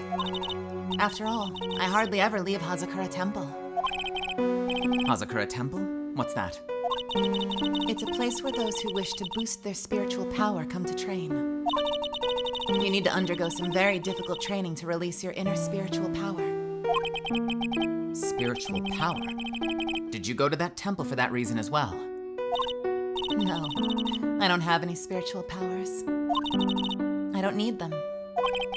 After all, I hardly ever leave Hazakura Temple. Hazakura Temple? What's that? It's a place where those who wish to boost their spiritual power come to train. You need to undergo some very difficult training to release your inner spiritual power. Spiritual power? Did you go to that temple for that reason as well? No, I don't have any spiritual powers. I don't need them.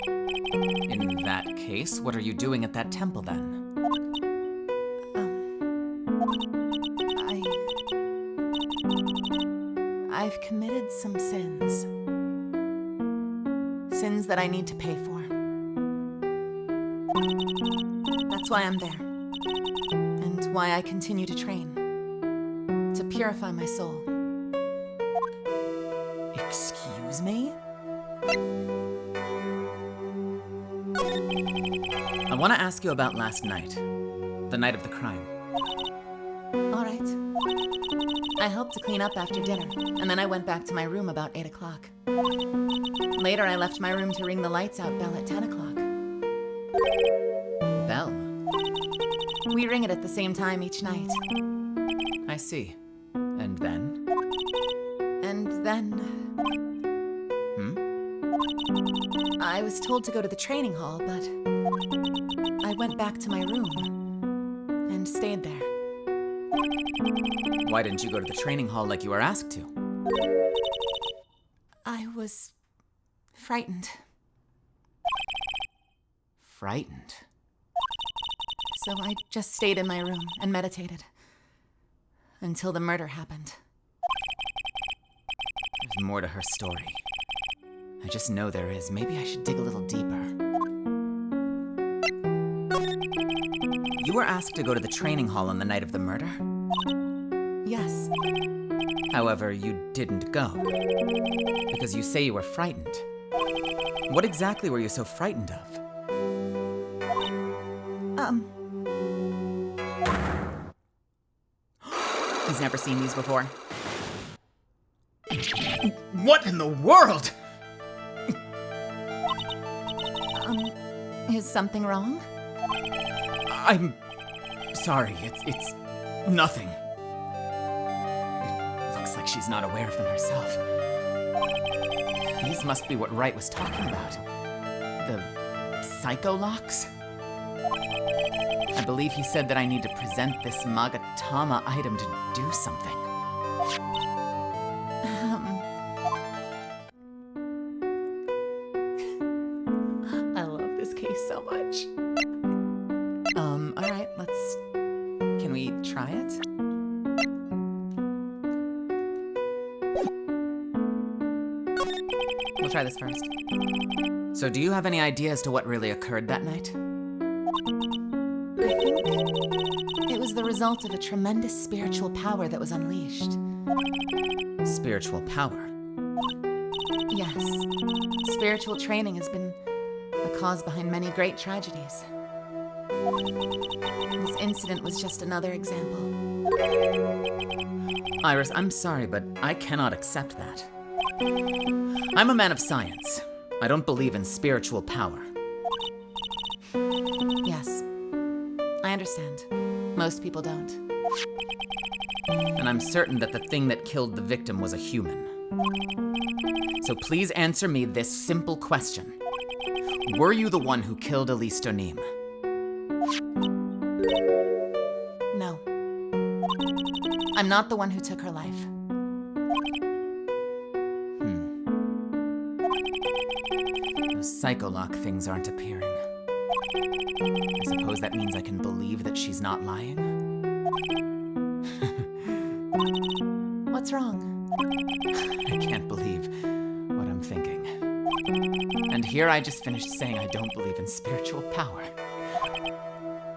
In that case, what are you doing at that temple then? I've committed some sins. Sins that I need to pay for. That's why I'm there. And why I continue to train. To purify my soul. Excuse me? I want to ask you about last night. The night of the crime. All right. I helped to clean up after dinner, and then I went back to my room about 8 o'clock. Later, I left my room to ring the lights out bell at 10 o'clock. Bell? We ring it at the same time each night. I see. And then? And then... I was told to go to the training hall, but I went back to my room and stayed there. Why didn't you go to the training hall like you were asked to? I was frightened. Frightened? So I just stayed in my room and meditated until the murder happened. There's more to her story. I just know there is. Maybe I should dig a little deeper. You were asked to go to the training hall on the night of the murder? Yes. However, you didn't go. Because you say you were frightened. What exactly were you so frightened of? He's never seen these before. What in the world? Is something wrong? I'm sorry, it's nothing. It looks like she's not aware of them herself. These must be what Wright was talking about. The psycho locks? I believe he said that I need to present this Magatama item to do something. I love this case so much. Alright, can we try it? We'll try this first. So do you have any idea as to what really occurred that night? I think it was the result of a tremendous spiritual power that was unleashed. Spiritual power? Yes. Spiritual training has been the cause behind many great tragedies. This incident was just another example. Iris, I'm sorry, but I cannot accept that. I'm a man of science. I don't believe in spiritual power. Yes. I understand. Most people don't. And I'm certain that the thing that killed the victim was a human. So please answer me this simple question. Were you the one who killed Elise Donim? No. I'm not the one who took her life. Those psycholock things aren't appearing. I suppose that means I can believe that she's not lying? What's wrong? I can't believe what I'm thinking. And here I just finished saying I don't believe in spiritual power.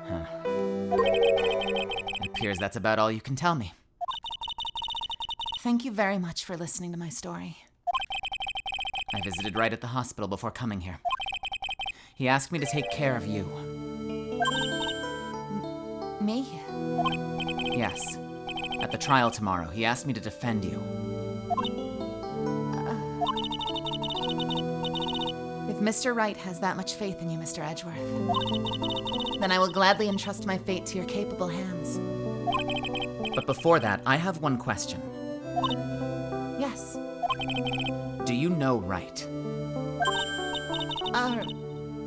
Huh. It appears that's about all you can tell me. Thank you very much for listening to my story. I visited right at the hospital before coming here. He asked me to take care of you. Me? Yes. At the trial tomorrow, he asked me to defend you. If Mr. Wright has that much faith in you, Mr. Edgeworth, then I will gladly entrust my fate to your capable hands. But before that, I have one question. Yes. Do you know Wright?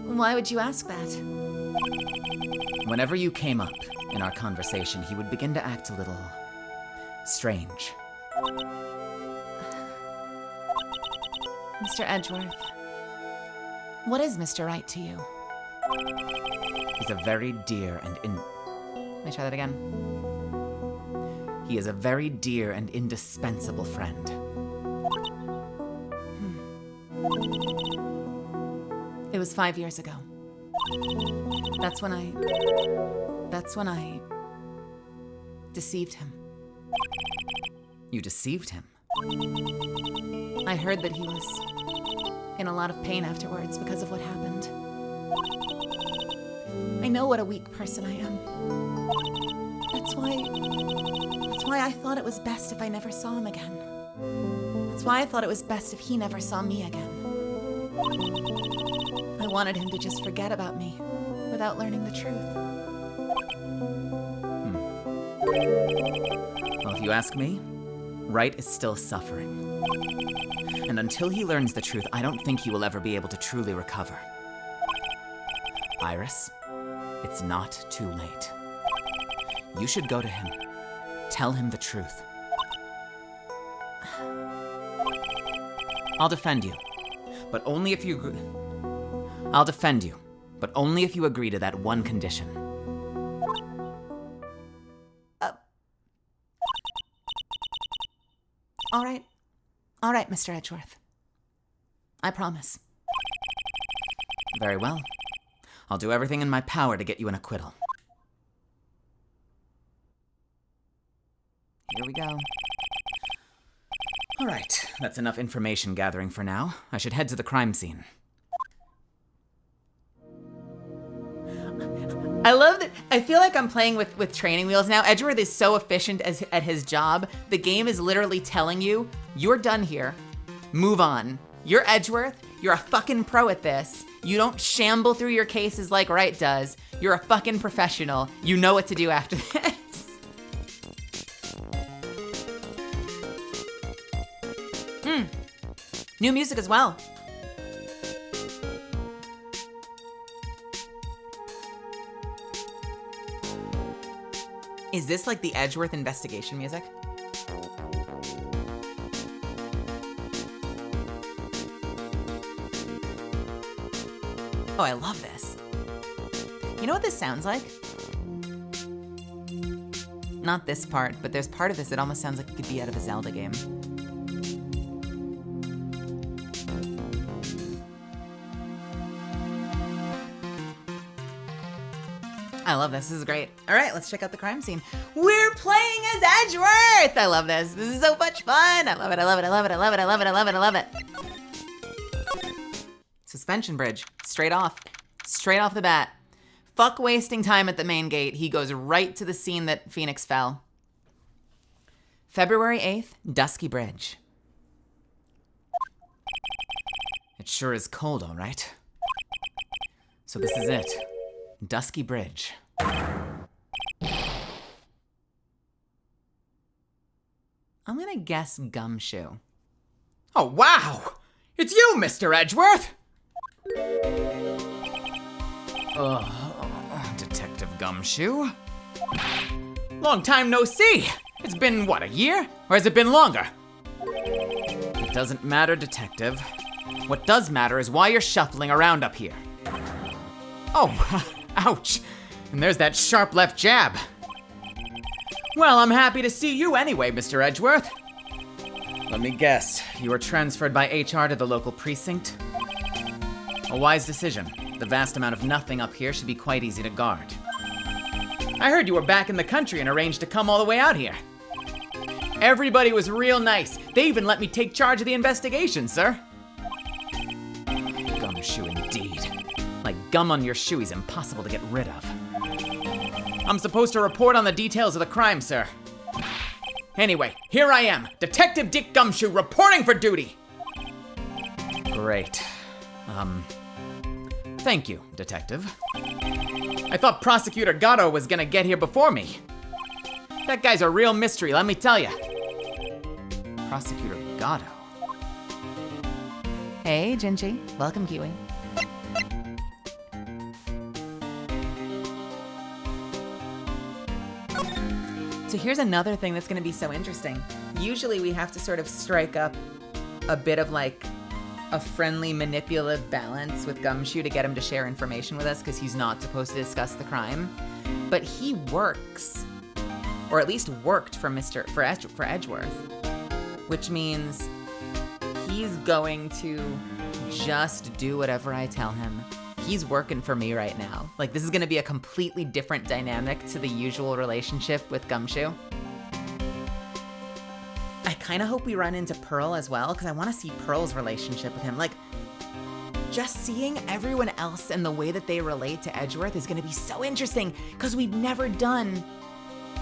Why would you ask that? Whenever you came up in our conversation, he would begin to act a little strange. Mr. Edgeworth, what is Mr. Wright to you? He's a very dear and Let me try that again. He is a very dear and indispensable friend. It was 5 years ago. That's when I deceived him. You deceived him. I heard that he was in a lot of pain afterwards because of what happened. I know what a weak person I am. That's why I thought it was best if I never saw him again. That's why I thought it was best if he never saw me again. I wanted him to just forget about me without learning the truth. Well, if you ask me, Wright is still suffering. And until he learns the truth, I don't think he will ever be able to truly recover. Iris, it's not too late. You should go to him. Tell him the truth. I'll defend you, but only if you agree. I'll defend you, but only if you agree to that one condition. All right, Mr. Edgeworth. I promise. Very well. I'll do everything in my power to get you an acquittal. Here we go. All right, that's enough information gathering for now. I should head to the crime scene. I love that. I feel like I'm playing with training wheels now. Edgeworth is so efficient at his job. The game is literally telling you, you're done here. Move on. You're Edgeworth. You're a fucking pro at this. You don't shamble through your cases like Wright does. You're a fucking professional. You know what to do after this. New music as well. Is this like the Edgeworth investigation music? Oh, I love this. You know what this sounds like? Not this part, but there's part of this that almost sounds like it could be out of a Zelda game. I love this. This is great. All right, let's check out the crime scene. We're playing as Edgeworth! I love this. This is so much fun. I love it. I love it. I love it. I love it. I love it. I love it. I love it. Suspension bridge. Straight off. Straight off the bat. Fuck wasting time at the main gate. He goes right to the scene that Phoenix fell. February 8th, Dusky Bridge. It sure is cold, all right. So this is it. Dusky Bridge. I'm gonna guess Gumshoe. Oh, wow! It's you, Mr. Edgeworth! Detective Gumshoe? Long time no see. It's been, what, a year? Or has it been longer? It doesn't matter, Detective. What does matter is why you're shuffling around up here. Oh, ouch. And there's that sharp left jab. Well, I'm happy to see you anyway, Mr. Edgeworth. Let me guess, you were transferred by HR to the local precinct? A wise decision. The vast amount of nothing up here should be quite easy to guard. I heard you were back in the country and arranged to come all the way out here. Everybody was real nice. They even let me take charge of the investigation, sir. Gumshoe indeed. Like gum on your shoe is impossible to get rid of. I'm supposed to report on the details of the crime, sir. Anyway, here I am, Detective Dick Gumshoe, reporting for duty. Great. Thank you, Detective. I thought Prosecutor Gatto was gonna get here before me. That guy's a real mystery, let me tell ya. Prosecutor Gatto. Hey, Gingy. Welcome, Kiwi. So here's another thing that's going to be so interesting. Usually we have to sort of strike up a bit of like a friendly, manipulative balance with Gumshoe to get him to share information with us because he's not supposed to discuss the crime. But he works, or at least worked for Edgeworth, which means he's going to just do whatever I tell him. He's working for me right now. Like, this is gonna be a completely different dynamic to the usual relationship with Gumshoe. I kinda hope we run into Pearl as well, because I wanna see Pearl's relationship with him. Like, just seeing everyone else and the way that they relate to Edgeworth is gonna be so interesting, because we've never done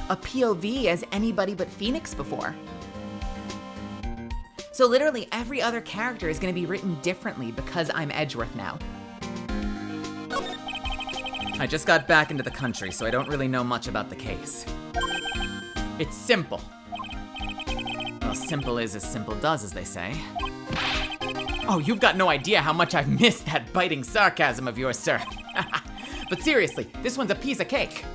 a POV as anybody but Phoenix before. So literally every other character is gonna be written differently because I'm Edgeworth now. I just got back into the country, so I don't really know much about the case. It's simple. Well, simple is as simple does, as they say. Oh, you've got no idea how much I've missed that biting sarcasm of yours, sir. But seriously, this one's a piece of cake.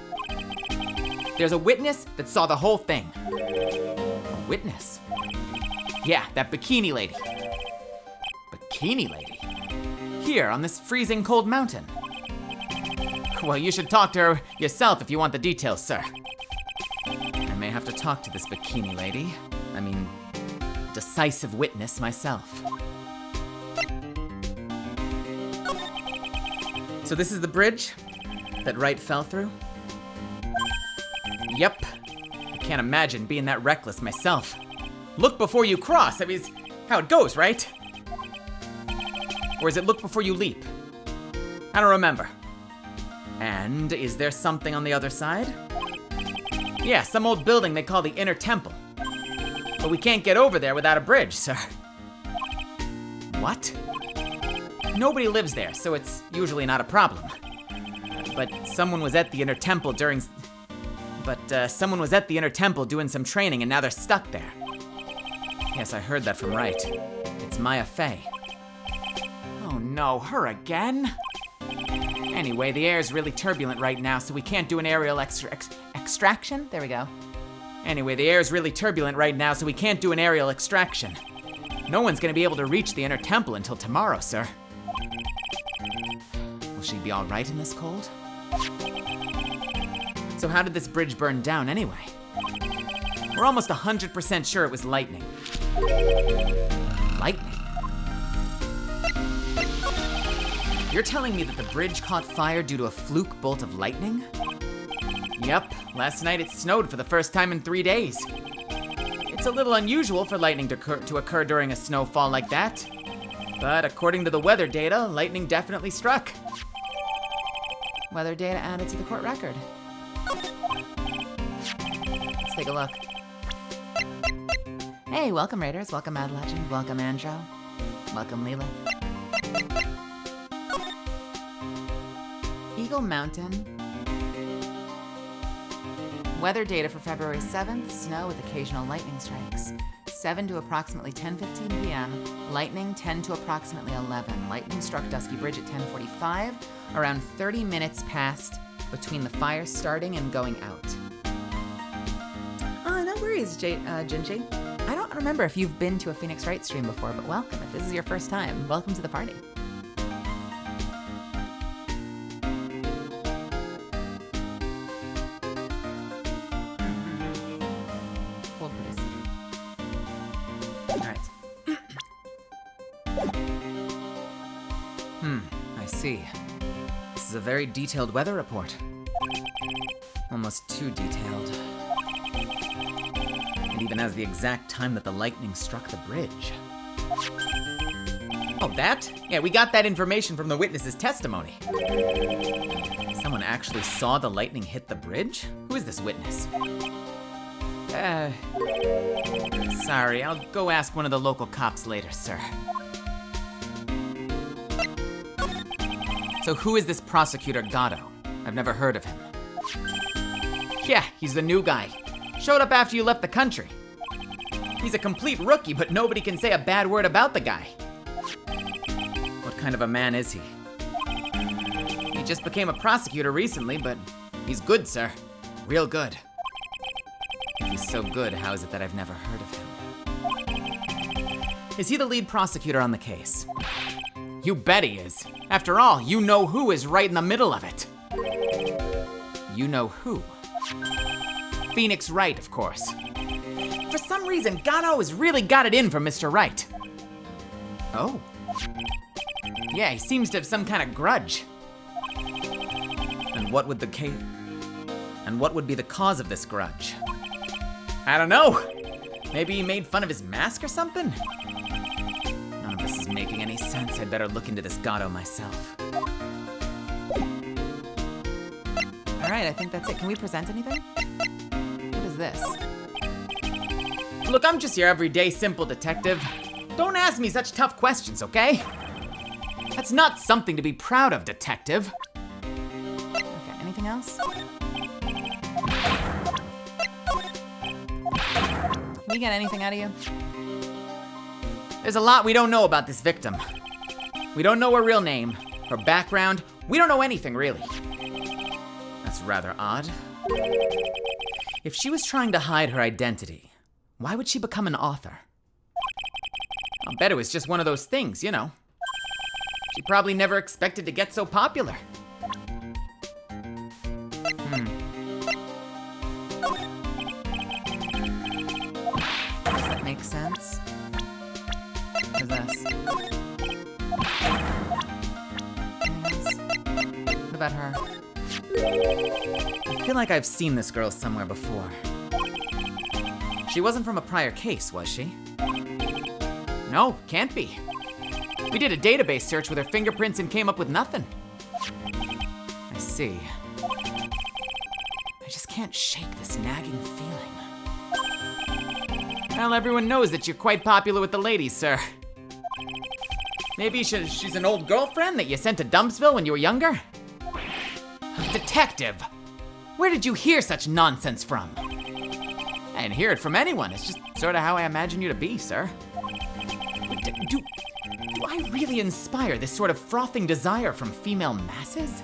There's a witness that saw the whole thing. A witness? Yeah, that bikini lady. Bikini lady? Here, on this freezing cold mountain. Well, you should talk to her yourself if you want the details, sir. I may have to talk to this bikini lady. I mean, decisive witness myself. So this is the bridge that Wright fell through? Yep. I can't imagine being that reckless myself. Look before you cross. I mean, it's how it goes, right? Or is it look before you leap? I don't remember. And is there something on the other side? Yeah, some old building they call the Inner Temple. But we can't get over there without a bridge, sir. What? Nobody lives there, so it's usually not a problem. But someone was at the Inner Temple doing some training and now they're stuck there. Yes, I heard that from Wright. It's Maya Fey. Oh no, her again? Anyway, the air is really turbulent right now, so we can't do an aerial extraction? There we go. Anyway, the air is really turbulent right now, so we can't do an aerial extraction. No one's gonna be able to reach the Inner Temple until tomorrow, sir. Will she be all right in this cold? So how did this bridge burn down anyway? We're almost 100% sure it was lightning. Lightning? You're telling me that the bridge caught fire due to a fluke bolt of lightning? Yep, last night it snowed for the first time in 3 days. It's a little unusual for lightning to occur during a snowfall like that. But according to the weather data, lightning definitely struck. Weather data added to the court record. Let's take a look. Hey, welcome Raiders, welcome Mad Legend, welcome Andro, welcome Leela. Eagle Mountain. Weather data for February 7th, snow with occasional lightning strikes. 7 to approximately 10:15 p.m., lightning 10 to approximately 11. Lightning struck Dusky Bridge at 10:45, around 30 minutes passed between the fire starting and going out. holidays, Jinji. I don't remember if you've been to a Phoenix Wright stream before, but welcome. If this is your first time, welcome to the party. Hold, please. All right. I see. This is a very detailed weather report. Almost too detailed. It even has the exact time that the lightning struck the bridge. Oh, that? Yeah, we got that information from the witness's testimony. Someone actually saw the lightning hit the bridge? Who is this witness? Sorry, I'll go ask one of the local cops later, sir. So who is this prosecutor Gatto? I've never heard of him. Yeah, he's the new guy. Showed up after you left the country. He's a complete rookie, but nobody can say a bad word about the guy. What kind of a man is he? He just became a prosecutor recently, but he's good, sir. Real good. If he's so good, how is it that I've never heard of him? Is he the lead prosecutor on the case? You bet he is. After all, you know who is right in the middle of it. You know who? Phoenix Wright, of course. For some reason, Gatto has really got it in for Mr. Wright. Oh. Yeah, he seems to have some kind of grudge. And what would be the cause of this grudge? I don't know. Maybe he made fun of his mask or something? None of this is making any sense. I'd better look into this Gatto myself. All right, I think that's it. Can we present anything? What is this? Look, I'm just your everyday simple detective. Don't ask me such tough questions, okay? That's not something to be proud of, detective. Okay, anything else? Can we get anything out of you? There's a lot we don't know about this victim. We don't know her real name, her background. We don't know anything, really. That's rather odd. If she was trying to hide her identity, why would she become an author? I'll bet it was just one of those things, you know. She probably never expected to get so popular. Does that make sense? What is this? Anything else? What about her? I feel like I've seen this girl somewhere before. She wasn't from a prior case, was she? No, can't be. We did a database search with her fingerprints and came up with nothing. I see. I just can't shake this nagging feeling. Well, everyone knows that you're quite popular with the ladies, sir. Maybe she's an old girlfriend that you sent to Dumpsville when you were younger? Detective! Where did you hear such nonsense from? I didn't hear it from anyone. It's just sort of how I imagine you to be, sir. Do I really inspire this sort of frothing desire from female masses?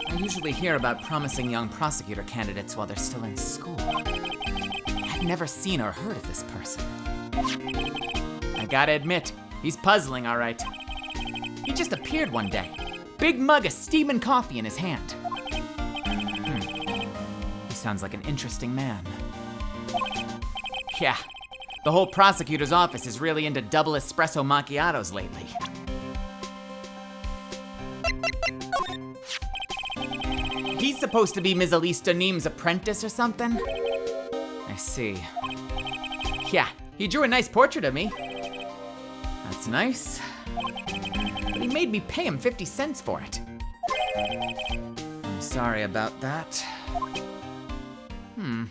I usually hear about promising young prosecutor candidates while they're still in school. I've never seen or heard of this person. I gotta admit, he's puzzling, all right. He just appeared one day. Big mug of steaming coffee in his hand. He sounds like an interesting man. Yeah, the whole prosecutor's office is really into double espresso macchiatos lately. He's supposed to be Ms. Elise Denim's apprentice or something? I see. Yeah, he drew a nice portrait of me. That's nice. But he made me pay him 50 cents for it. I'm sorry about that. You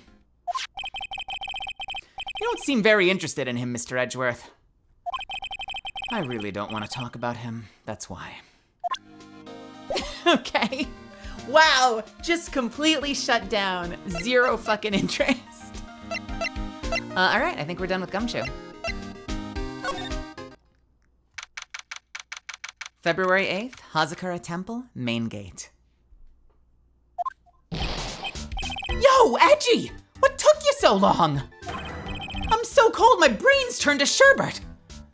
don't seem very interested in him, Mr. Edgeworth. I really don't want to talk about him, that's why. Okay. Wow, just completely shut down. Zero fucking interest. All right, I think we're done with Gumshoe. February 8th, Hazakura Temple, main gate. Yo, Edgy! What took you so long? I'm so cold my brain's turned to sherbet.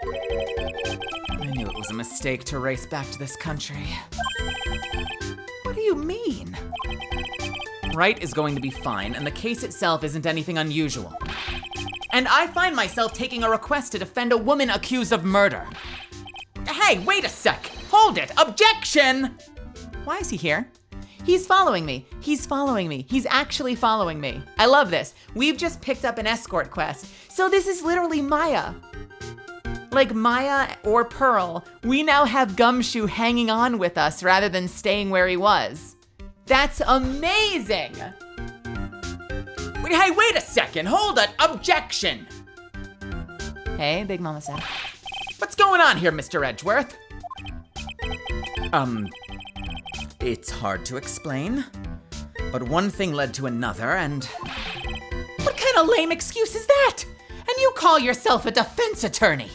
I knew it was a mistake to race back to this country. What do you mean? Right is going to be fine, and the case itself isn't anything unusual. And I find myself taking a request to defend a woman accused of murder. Hey, wait a sec! Hold it! Objection! Why is he here? He's following me. He's following me. He's actually following me. I love this. We've just picked up an escort quest. So this is literally Maya. Like Maya or Pearl, we now have Gumshoe hanging on with us rather than staying where he was. That's amazing! Hey, wait a second! Hold it! Objection! Hey, Big Mama said. What's going on here, Mr. Edgeworth? It's hard to explain, but one thing led to another, and... What kind of lame excuse is that? And you call yourself a defense attorney?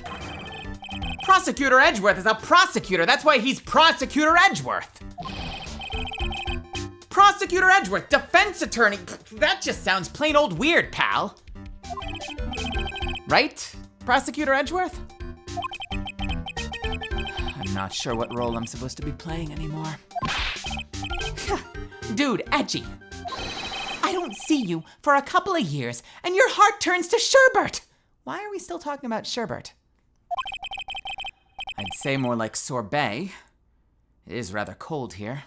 Prosecutor Edgeworth is a prosecutor, that's why he's Prosecutor Edgeworth. Prosecutor Edgeworth, defense attorney, that just sounds plain old weird, pal. Right, Prosecutor Edgeworth? I'm not sure what role I'm supposed to be playing anymore. Dude, Edgy. I don't see you for a couple of years, and your heart turns to sherbet. Why are we still talking about sherbet? I'd say more like sorbet. It is rather cold here.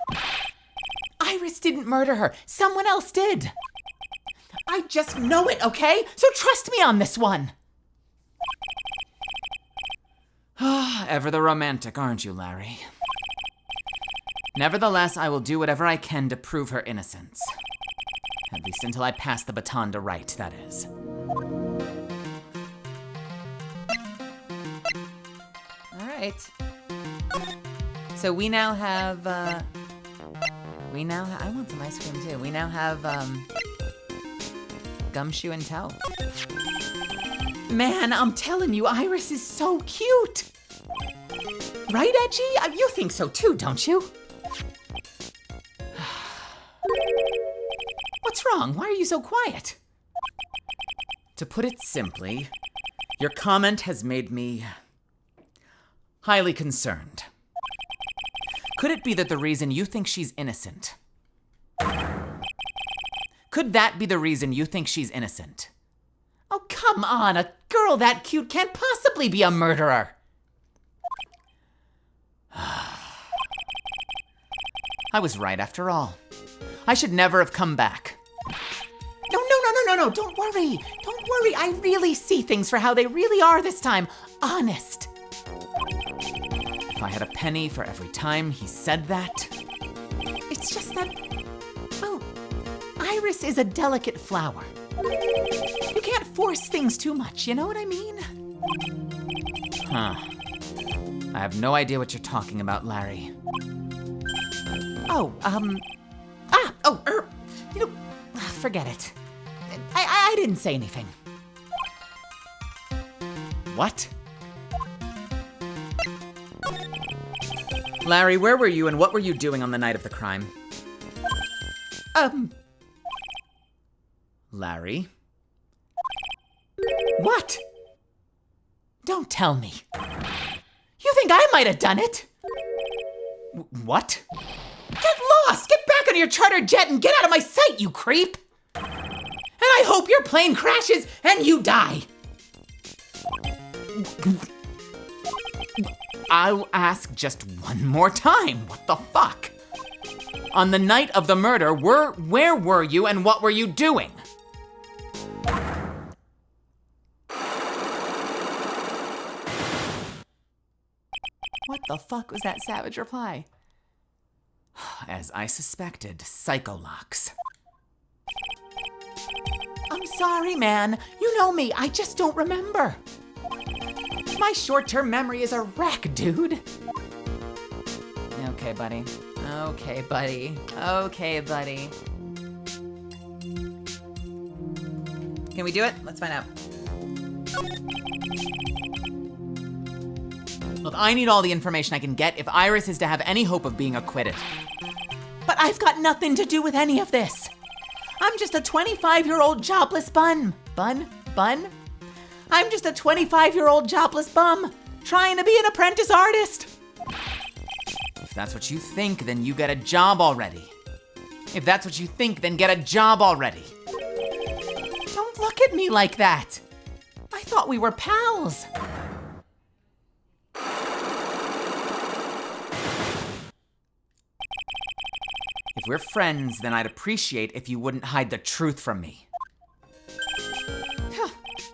Iris didn't murder her. Someone else did. I just know it, okay? So trust me on this one. Ever the romantic, aren't you, Larry? Nevertheless, I will do whatever I can to prove her innocence. At least until I pass the baton to Wright, that is. All right. So we now have, I want some ice cream too. We now have, Gumshoe in tow. Man, I'm telling you, Iris is so cute. Right, Edgy? You think so too, don't you? What's wrong? Why are you so quiet? To put it simply, your comment has made me highly concerned. Could it be that the reason you think she's innocent? Could that be the reason you think she's innocent? Oh, come on. A girl that cute can't possibly be a murderer. I was right after all. I should never have come back. No. Don't worry. Don't worry. I really see things for how they really are this time. Honest. If I had a penny for every time he said that. It's just that, well, Iris is a delicate flower. You can't force things too much, you know what I mean? Huh. I have no idea what you're talking about, Larry. Forget it. I didn't say anything. What? Larry, where were you and what were you doing on the night of the crime? Larry? What? Don't tell me. You think I might have done it? What? Get lost! Get back on your charter jet and get out of my sight, you creep! And I hope your plane crashes and you die! I'll ask just one more time. What the fuck? On the night of the murder, where were you and what were you doing? What the fuck was that savage reply? As I suspected, psycholocks. I'm sorry, man. You know me. I just don't remember. My short-term memory is a wreck, dude. Okay, buddy. Okay, buddy. Okay, buddy. Can we do it? Let's find out. Look, I need all the information I can get if Iris is to have any hope of being acquitted. But I've got nothing to do with any of this. I'm just a 25-year-old jobless bum. Bun? I'm just a 25-year-old jobless bum trying to be an apprentice artist. If that's what you think, then you get a job already. If that's what you think, then get a job already. Don't look at me like that. I thought we were pals. If we're friends, then I'd appreciate if you wouldn't hide the truth from me.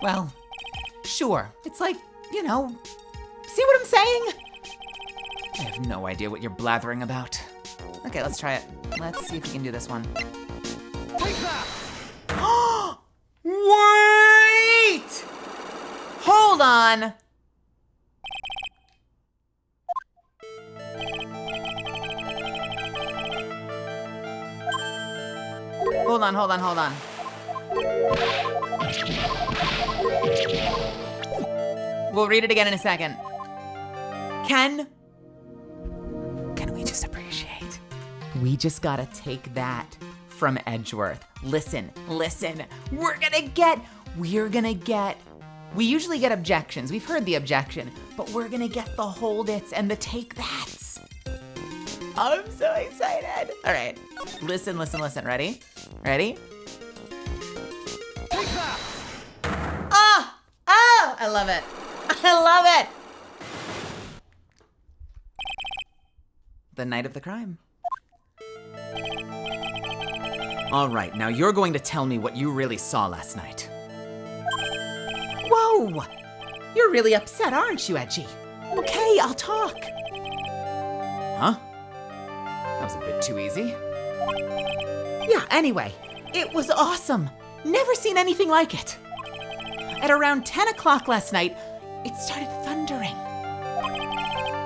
Well, sure. It's like, see what I'm saying? I have no idea what you're blathering about. Okay, let's try it. Let's see if we can do this one. Take that! Wait! Hold on. Hold on. We'll read it again in a second. Can we just appreciate? We just gotta take that from Edgeworth. Listen. We're gonna get. We usually get objections. We've heard the objection, but we're gonna get the hold its and the take that's. I'm so excited. All right, listen. Ready? Take that! Oh, I love it. The night of the crime. All right, now you're going to tell me what you really saw last night. Whoa, you're really upset, aren't you, Edgy? Okay, I'll talk. Huh? That was a bit too easy. Yeah, anyway, it was awesome. Never seen anything like it. At around 10 o'clock last night, it started thundering.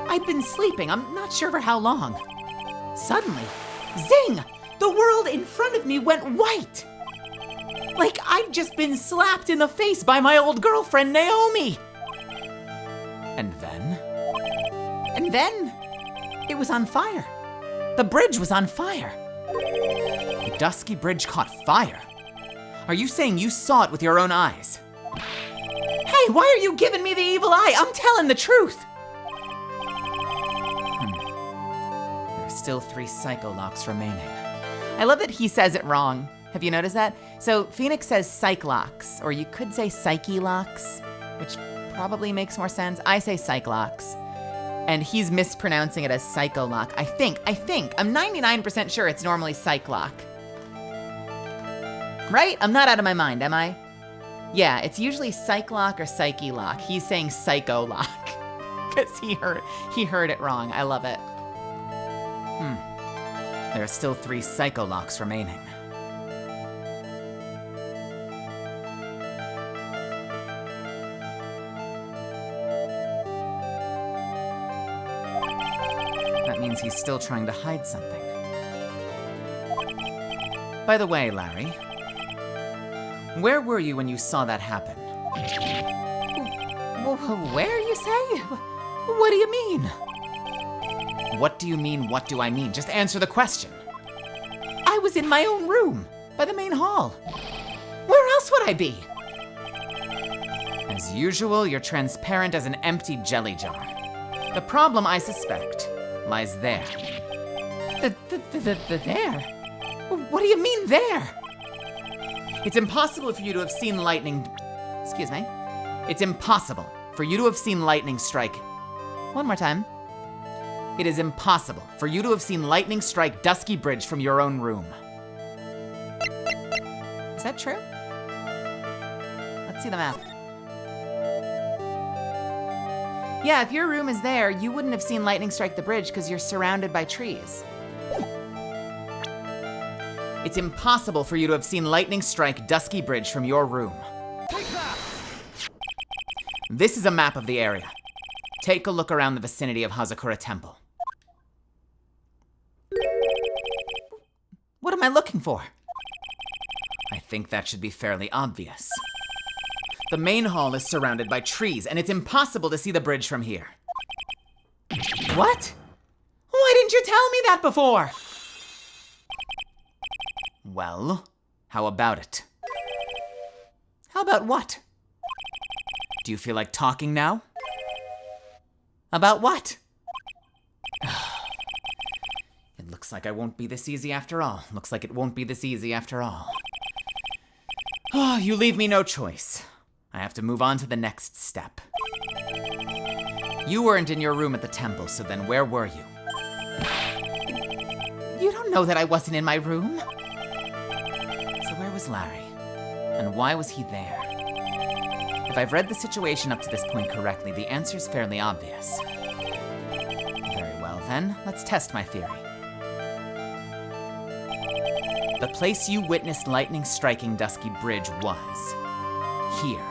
I'd been sleeping, I'm not sure for how long. Suddenly, zing! The world in front of me went white. Like I'd just been slapped in the face by my old girlfriend, Naomi. And then? It was on fire. The bridge was on fire. The Dusky Bridge caught fire? Are you saying you saw it with your own eyes? Hey, why are you giving me the evil eye? I'm telling the truth. There are still 3 psycho locks remaining. I love that he says it wrong. Have you noticed that? So Phoenix says psych locks, or you could say psyche locks, which probably makes more sense. I say psych locks. And he's mispronouncing it as psycho lock. I think. I'm 99% sure it's normally psych lock. Right? I'm not out of my mind, am I? Yeah, it's usually psych lock or psyche lock. He's saying psycho lock because he heard it wrong. I love it. There are still 3 psycho locks remaining. That means he's still trying to hide something. By the way, Larry, where were you when you saw that happen? Where, you say? What do you mean? What do you mean, what do I mean? Just answer the question. I was in my own room, by the main hall. Where else would I be? As usual, you're transparent as an empty jelly jar. The problem, I suspect, lies there. There? What do you mean there? It's impossible for you to have seen lightning... Excuse me. It's impossible for you to have seen lightning strike... One more time. It is impossible for you to have seen lightning strike Dusky Bridge from your own room. Is that true? Let's see the map. Yeah, if your room is there, you wouldn't have seen lightning strike the bridge because you're surrounded by trees. It's impossible for you to have seen lightning strike Dusky Bridge from your room. Take that! This is a map of the area. Take a look around the vicinity of Hazakura Temple. What am I looking for? I think that should be fairly obvious. The main hall is surrounded by trees, and it's impossible to see the bridge from here. What? Why didn't you tell me that before? Well, How about it? How about what? Do you feel like talking now? About what? It looks like I won't be this easy after all. Looks like it won't be this easy after all. Oh, you leave me no choice. I have to move on to the next step. You weren't in your room at the temple, so then where were you? You don't know that I wasn't in my room. So where was Larry? And why was he there? If I've read the situation up to this point correctly, the answer's fairly obvious. Very well then, let's test my theory. The place you witnessed lightning striking Dusky Bridge was here.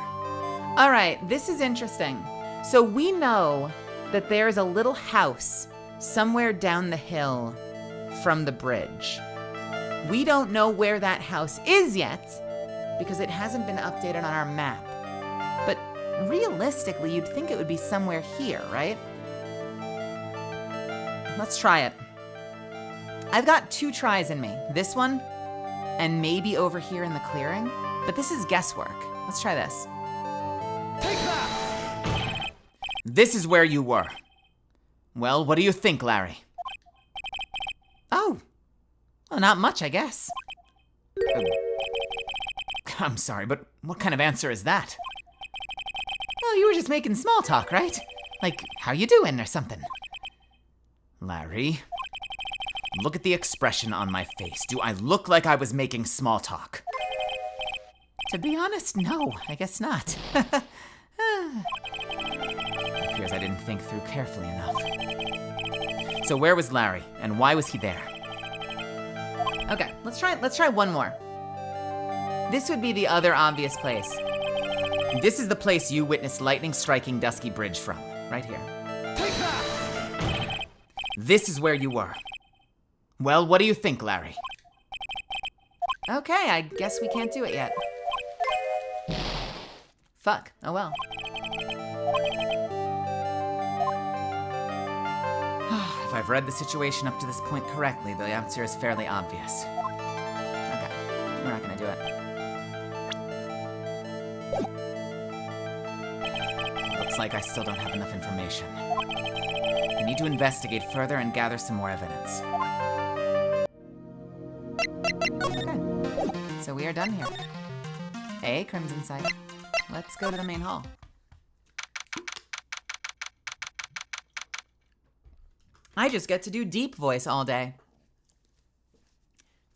All right, this is interesting. So we know that there's a little house somewhere down the hill from the bridge. We don't know where that house is yet because it hasn't been updated on our map. But realistically, you'd think it would be somewhere here, right? Let's try it. I've got 2 tries in me. This one, and maybe over here in the clearing. But this is guesswork. Let's try this. Take that! This is where you were. Well, what do you think, Larry? Oh, well, not much, I guess. I'm sorry, but what kind of answer is that? Well, you were just making small talk, right? Like, how you doing or something. Larry, look at the expression on my face. Do I look like I was making small talk? To be honest, no, I guess not. Appears I didn't think through carefully enough. So where was Larry, and why was he there? Okay, let's try one more. This would be the other obvious place. This is the place you witnessed lightning striking Dusky Bridge from, right here. Take that! This is where you were. Well, what do you think, Larry? Okay, I guess we can't do it yet. Fuck, oh well. If I've read the situation up to this point correctly, the answer is fairly obvious. Okay, we're not gonna do it. Looks like I still don't have enough information. I need to investigate further and gather some more evidence. Okay, so we are done here. Hey, Crimson Sight. Let's go to the main hall. I just get to do deep voice all day.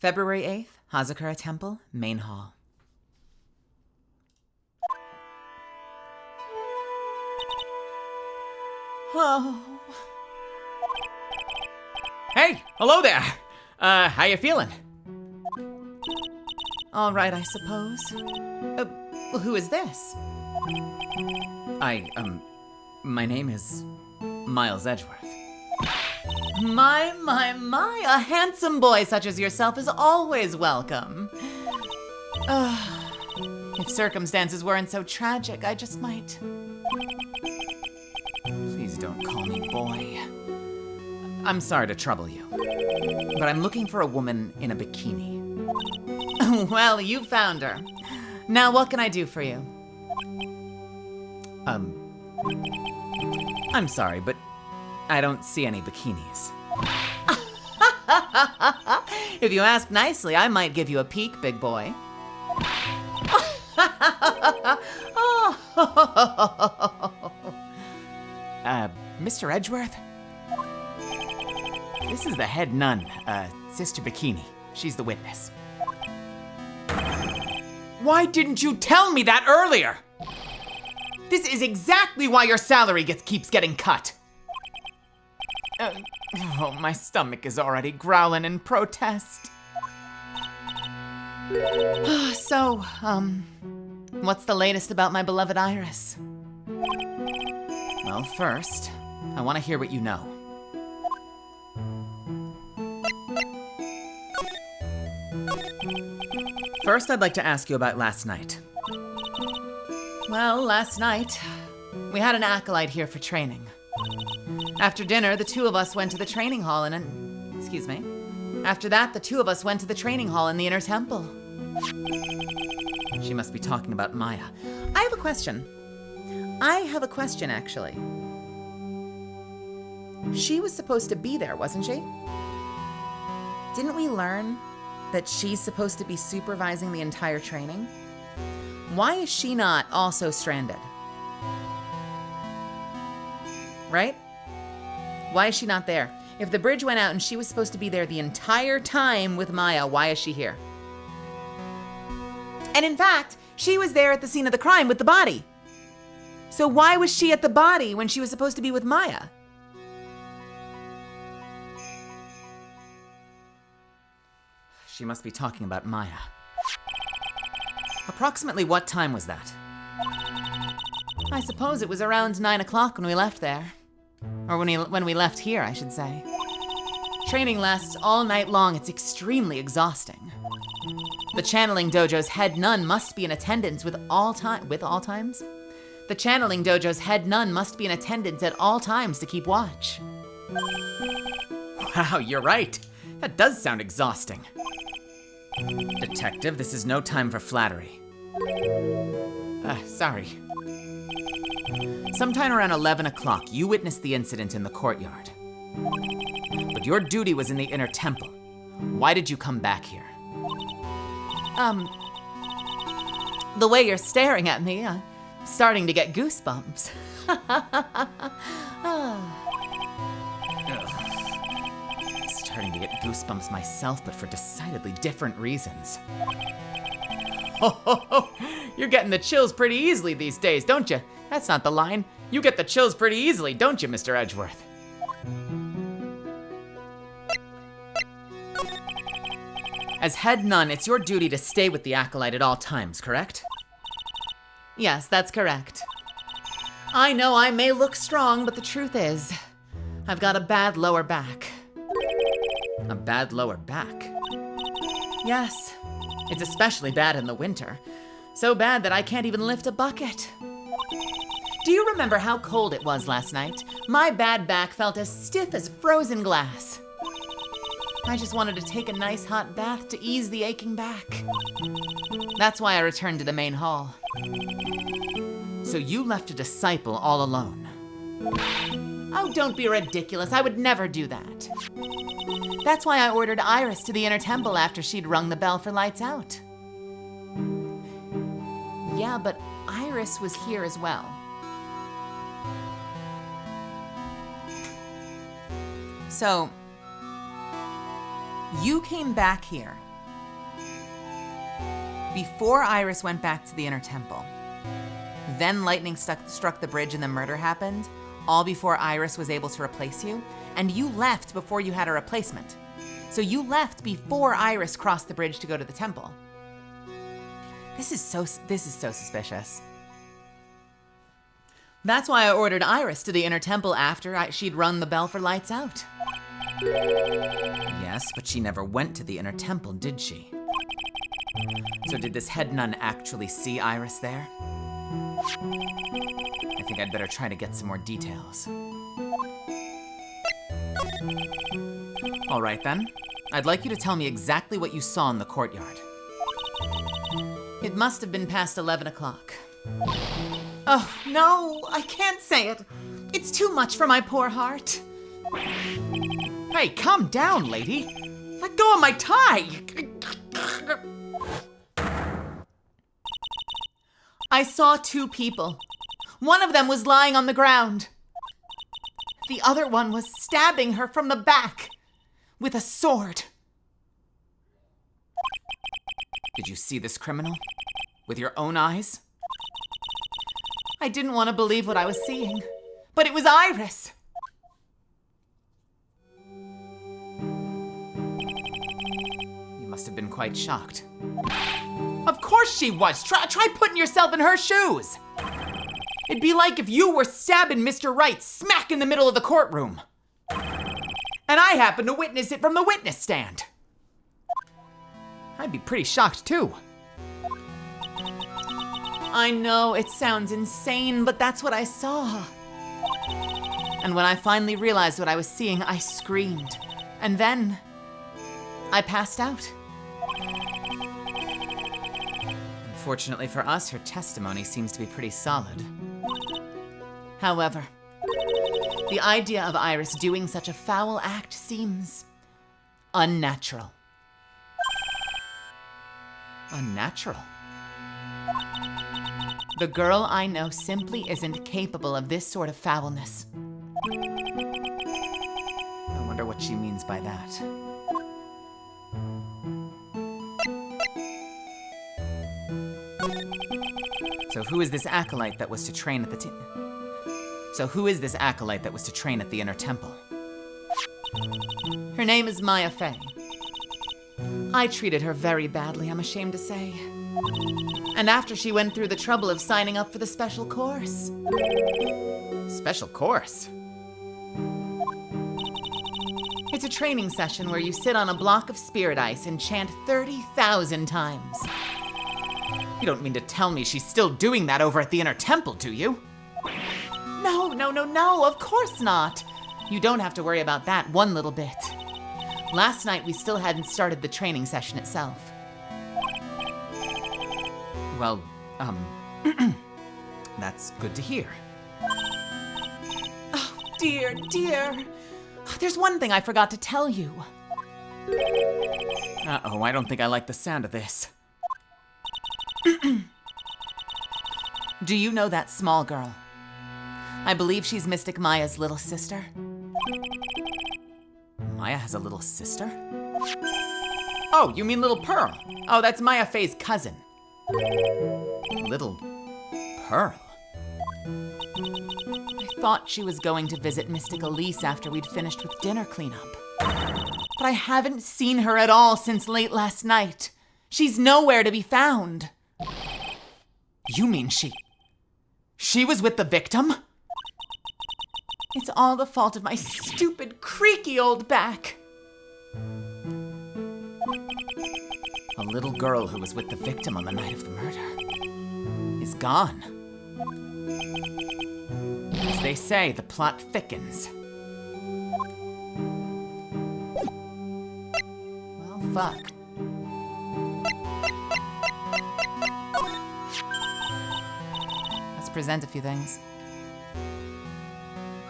February 8th, Hazakura Temple, main hall. Oh. Hey, hello there. How you feeling? All right, I suppose. Well, who is this? My name is Miles Edgeworth. My, a handsome boy such as yourself is always welcome. If circumstances weren't so tragic, I just might. Please don't call me boy. I'm sorry to trouble you, but I'm looking for a woman in a bikini. Well, you found her. Now, what can I do for you? I'm sorry, but I don't see any bikinis. If you ask nicely, I might give you a peek, big boy. Mr. Edgeworth? This is the head nun, Sister Bikini. She's the witness. Why didn't you tell me that earlier? This is exactly why your salary keeps getting cut. Oh, my stomach is already growling in protest. So, what's the latest about my beloved Iris? Well, first, I want to hear what you know. First, I'd like to ask you about last night. Well, last night, we had an acolyte here for training. After dinner, the two of us went to the training hall After that, the two of us went to the training hall in the inner temple. She must be talking about Maya. I have a question. Actually. She was supposed to be there, wasn't she? Didn't we learn that she's supposed to be supervising the entire training? Why is she not also stranded? Right? Why is she not there? If the bridge went out and she was supposed to be there the entire time with Maya, why is she here? And in fact, she was there at the scene of the crime with the body. So why was she at the body when she was supposed to be with Maya? She must be talking about Maya. Approximately what time was that? I suppose it was around 9 o'clock when we left there. Or when we left here, I should say. Training lasts all night long. It's extremely exhausting. The channeling dojo's head nun must be in attendance with all times? The channeling dojo's head nun must be in attendance at all times to keep watch. Wow, you're right. That does sound exhausting. Detective, this is no time for flattery. Sorry. Sometime around 11 o'clock, you witnessed the incident in the courtyard. But your duty was in the inner temple. Why did you come back here? The way you're staring at me, I'm starting to get goosebumps. Starting to get goosebumps myself, but for decidedly different reasons. Oh, you're getting the chills pretty easily these days, don't you? That's not the line. You get the chills pretty easily, don't you, Mr. Edgeworth? As head nun, it's your duty to stay with the acolyte at all times, correct? Yes, that's correct. I know I may look strong, but the truth is, I've got a bad lower back. A bad lower back? Yes, it's especially bad in the winter. So bad that I can't even lift a bucket. Do you remember how cold it was last night? My bad back felt as stiff as frozen glass. I just wanted to take a nice hot bath to ease the aching back. That's why I returned to the main hall. So you left a disciple all alone? Oh, don't be ridiculous. I would never do that. That's why I ordered Iris to the inner temple after she'd rung the bell for lights out. Yeah, but Iris was here as well. So, you came back here before Iris went back to the inner temple. Then lightning struck the bridge and the murder happened, all before Iris was able to replace you, and you left before you had a replacement. So you left before Iris crossed the bridge to go to the temple. This is so suspicious. That's why I ordered Iris to the inner temple after she'd rung the bell for lights out. Yes, but she never went to the inner temple, did she? So did this head nun actually see Iris there? I think I'd better try to get some more details. All right then. I'd like you to tell me exactly what you saw in the courtyard. It must have been past 11 o'clock. Oh, no, I can't say it. It's too much for my poor heart. Hey, calm down, lady. Let go of my tie. I saw two people. One of them was lying on the ground. The other one was stabbing her from the back with a sword. Did you see this criminal? With your own eyes? I didn't want to believe what I was seeing, but it was Iris. You must have been quite shocked. Of course she was. Try putting yourself in her shoes. It'd be like if you were stabbing Mr. Wright smack in the middle of the courtroom. And I happened to witness it from the witness stand. I'd be pretty shocked too. I know it sounds insane, but that's what I saw. And when I finally realized what I was seeing, I screamed. And then I passed out. Fortunately for us, her testimony seems to be pretty solid. However, the idea of Iris doing such a foul act seems unnatural. Unnatural? The girl I know simply isn't capable of this sort of foulness. I wonder what she means by that. So who is this acolyte that was to train at the inner temple? Her name is Maya Fey. I treated her very badly, I'm ashamed to say. And after she went through the trouble of signing up for the special course. Special course? It's a training session where you sit on a block of spirit ice and chant 30,000 times. You don't mean to tell me she's still doing that over at the inner temple, do you? No, of course not. You don't have to worry about that one little bit. Last night we still hadn't started the training session itself. Well, that's good to hear. Oh, dear. There's one thing I forgot to tell you. Uh-oh, I don't think I like the sound of this. Do you know that small girl? I believe she's Mystic Maya's little sister. Maya has a little sister? Oh, you mean Little Pearl? Oh, that's Maya Fey's cousin. Little Pearl? I thought she was going to visit Mystic Elise after we'd finished with dinner cleanup. But I haven't seen her at all since late last night. She's nowhere to be found. You mean she was with the victim? It's all the fault of my stupid, creaky old back. A little girl who was with the victim on the night of the murder is gone. As they say, the plot thickens. Well, fuck. Let's present a few things.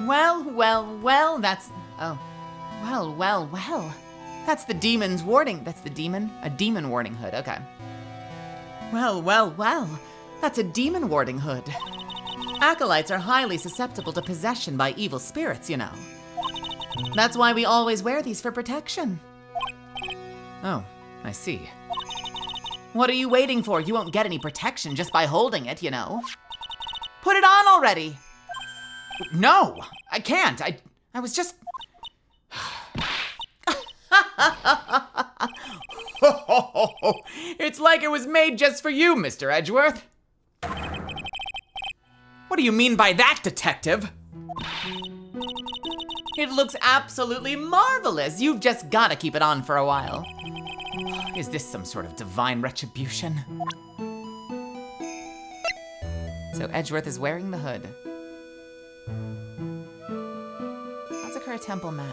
Well, that's... Oh. Well. That's the demon's warding... That's the demon? A demon warding hood, okay. Well. That's a demon warding hood. Acolytes are highly susceptible to possession by evil spirits, you know. That's why we always wear these for protection. Oh, I see. What are you waiting for? You won't get any protection just by holding it, you know. Put it on already! No, I can't. I was just... It's like it was made just for you, Mr. Edgeworth. What do you mean by that, detective? It looks absolutely marvelous. You've just got to keep it on for a while. Is this some sort of divine retribution? So Edgeworth is wearing the hood. Masakura Temple map.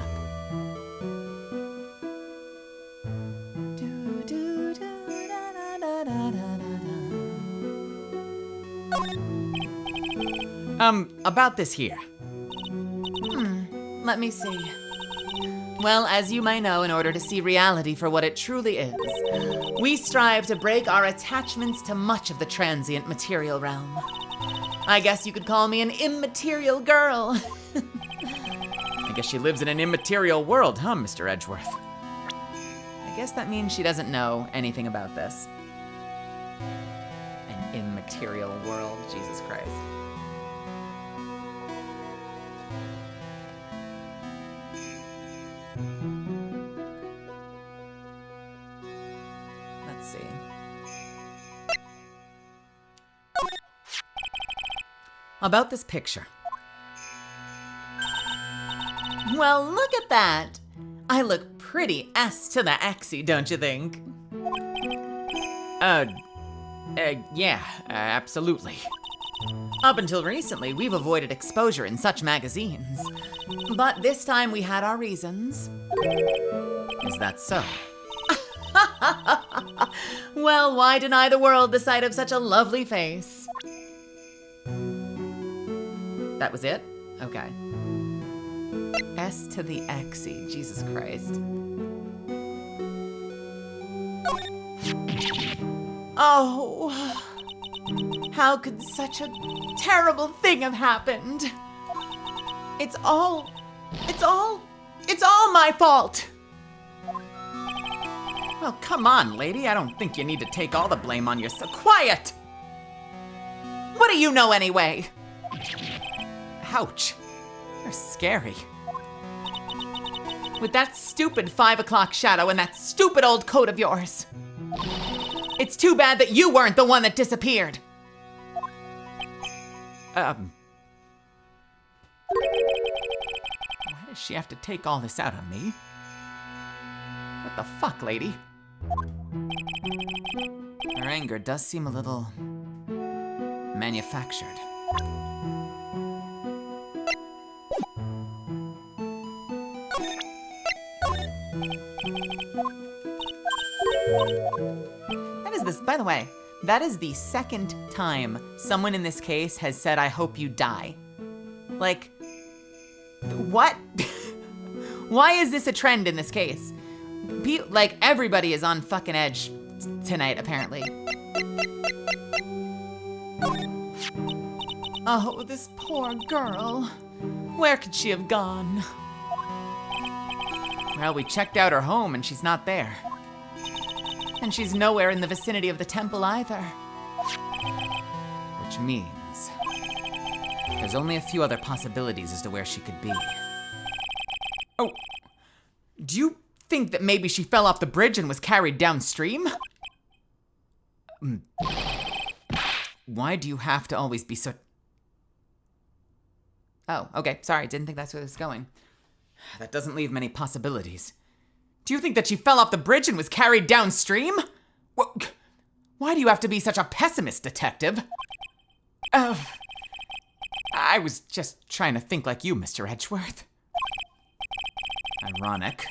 About this here. Let me see. Well, as you may know, in order to see reality for what it truly is, we strive to break our attachments to much of the transient material realm. I guess you could call me an immaterial girl. I guess she lives in an immaterial world, huh, Mr. Edgeworth? I guess that means she doesn't know anything about this. An immaterial world, Jesus Christ. Let's see. About this picture. Well, look at that. I look pretty S to the Axie, don't you think? Yeah, absolutely. Up until recently, we've avoided exposure in such magazines. But this time we had our reasons. Is that so? Well, why deny the world the sight of such a lovely face? That was it? Okay. S to the XE, Jesus Christ. Oh, how could such a terrible thing have happened? It's all my fault. Well, come on, lady. I don't think you need to take all the blame on yourself. Quiet! What do you know anyway? Ouch. You're scary. With that stupid 5 o'clock shadow and that stupid old coat of yours. It's too bad that you weren't the one that disappeared. Why does she have to take all this out on me? What the fuck, lady? Her anger does seem a little manufactured. By the way, that is the second time someone in this case has said, I hope you die. Like, what? Why is this a trend in this case? Like, everybody is on fucking edge tonight, apparently. Oh, this poor girl. Where could she have gone? Well, we checked out her home and she's not there. And she's nowhere in the vicinity of the temple either. Which means there's only a few other possibilities as to where she could be. Oh, do you think that maybe she fell off the bridge and was carried downstream? Why do you have to always be so... Oh, okay, sorry, didn't think that's where it was going. That doesn't leave many possibilities. Do you think that she fell off the bridge and was carried downstream? Why do you have to be such a pessimist, detective? I was just trying to think like you, Mr. Edgeworth. Ironic.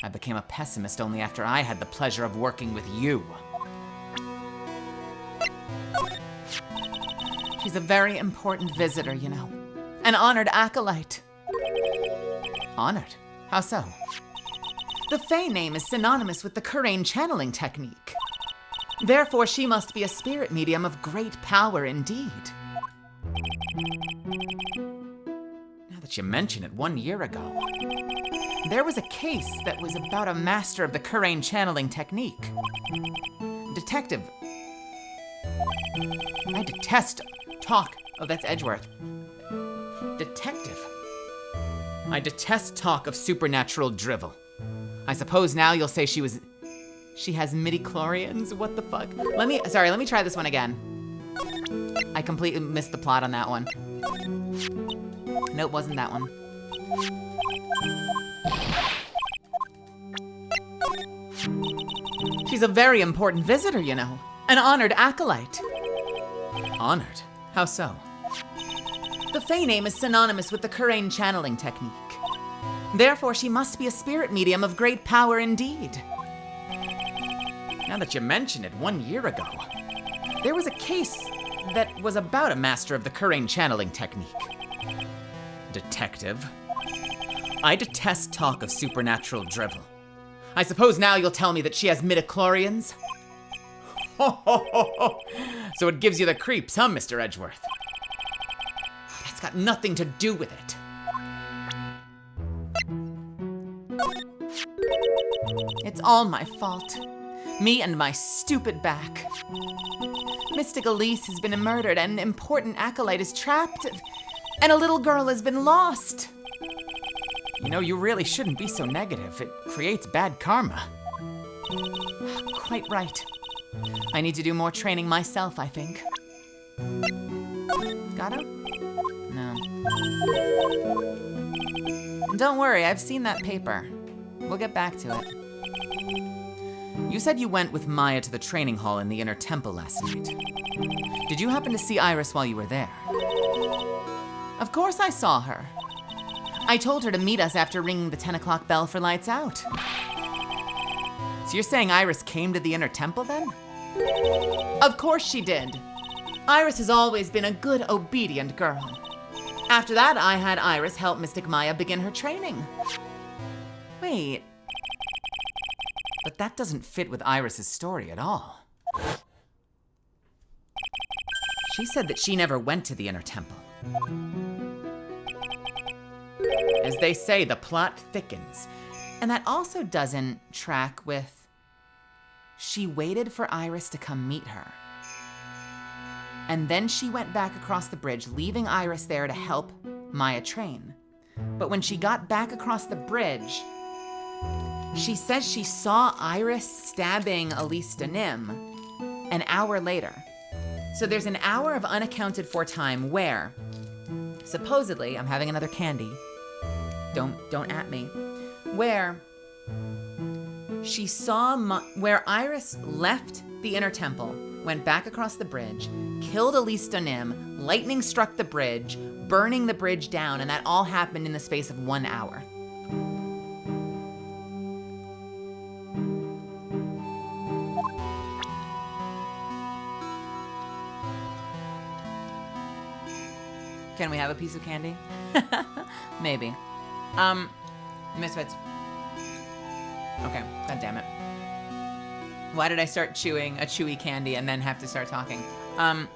I became a pessimist only after I had the pleasure of working with you. She's a very important visitor, you know. An honored acolyte. Honored? How so? The Fae name is synonymous with the Kurain channeling technique. Therefore, she must be a spirit medium of great power indeed. Now that you mention it, 1 year ago, there was a case that was about a master of the Kurain channeling technique. Detective. I detest talk. Oh, that's Edgeworth. Detective. I detest talk of supernatural drivel. I suppose now you'll say she has midi-chlorians? What the fuck? Let me try this one again. I completely missed the plot on that one. Nope, wasn't that one. She's a very important visitor, you know. An honored acolyte. Honored? How so? The Fae name is synonymous with the Kurain channeling technique. Therefore, she must be a spirit medium of great power indeed. Now that you mention it, 1 year ago, there was a case that was about a master of the Kurain channeling technique. Detective. I detest talk of supernatural drivel. I suppose now you'll tell me that she has midichlorians? So it gives you the creeps, huh, Mr. Edgeworth? That's got nothing to do with it. It's all my fault. Me and my stupid back. Mystic Elise has been murdered, and an important acolyte is trapped, and a little girl has been lost. You know, you really shouldn't be so negative. It creates bad karma. Quite right. I need to do more training myself, I think. Got him? No. Don't worry, I've seen that paper. We'll get back to it. You said you went with Maya to the training hall in the inner temple last night. Did you happen to see Iris while you were there? Of course I saw her. I told her to meet us after ringing the 10 o'clock bell for lights out. So you're saying Iris came to the inner temple then? Of course she did. Iris has always been a good, obedient girl. After that, I had Iris help Mystic Maya begin her training. Wait. But that doesn't fit with Iris's story at all. She said that she never went to the inner temple. As they say, the plot thickens. And that also doesn't track with... She waited for Iris to come meet her. And then she went back across the bridge, leaving Iris there to help Maya train. But when she got back across the bridge, she says she saw Iris stabbing Elise Nim an hour later. So there's an hour of unaccounted for time where, supposedly, I'm having another candy. Don't at me. Where she saw where Iris left the inner temple, went back across the bridge, killed Elise Nim, lightning struck the bridge, burning the bridge down, and that all happened in the space of 1 hour. Can we have a piece of candy? Maybe. Misfits. Okay, god damn it. Why did I start chewing a chewy candy and then have to start talking? I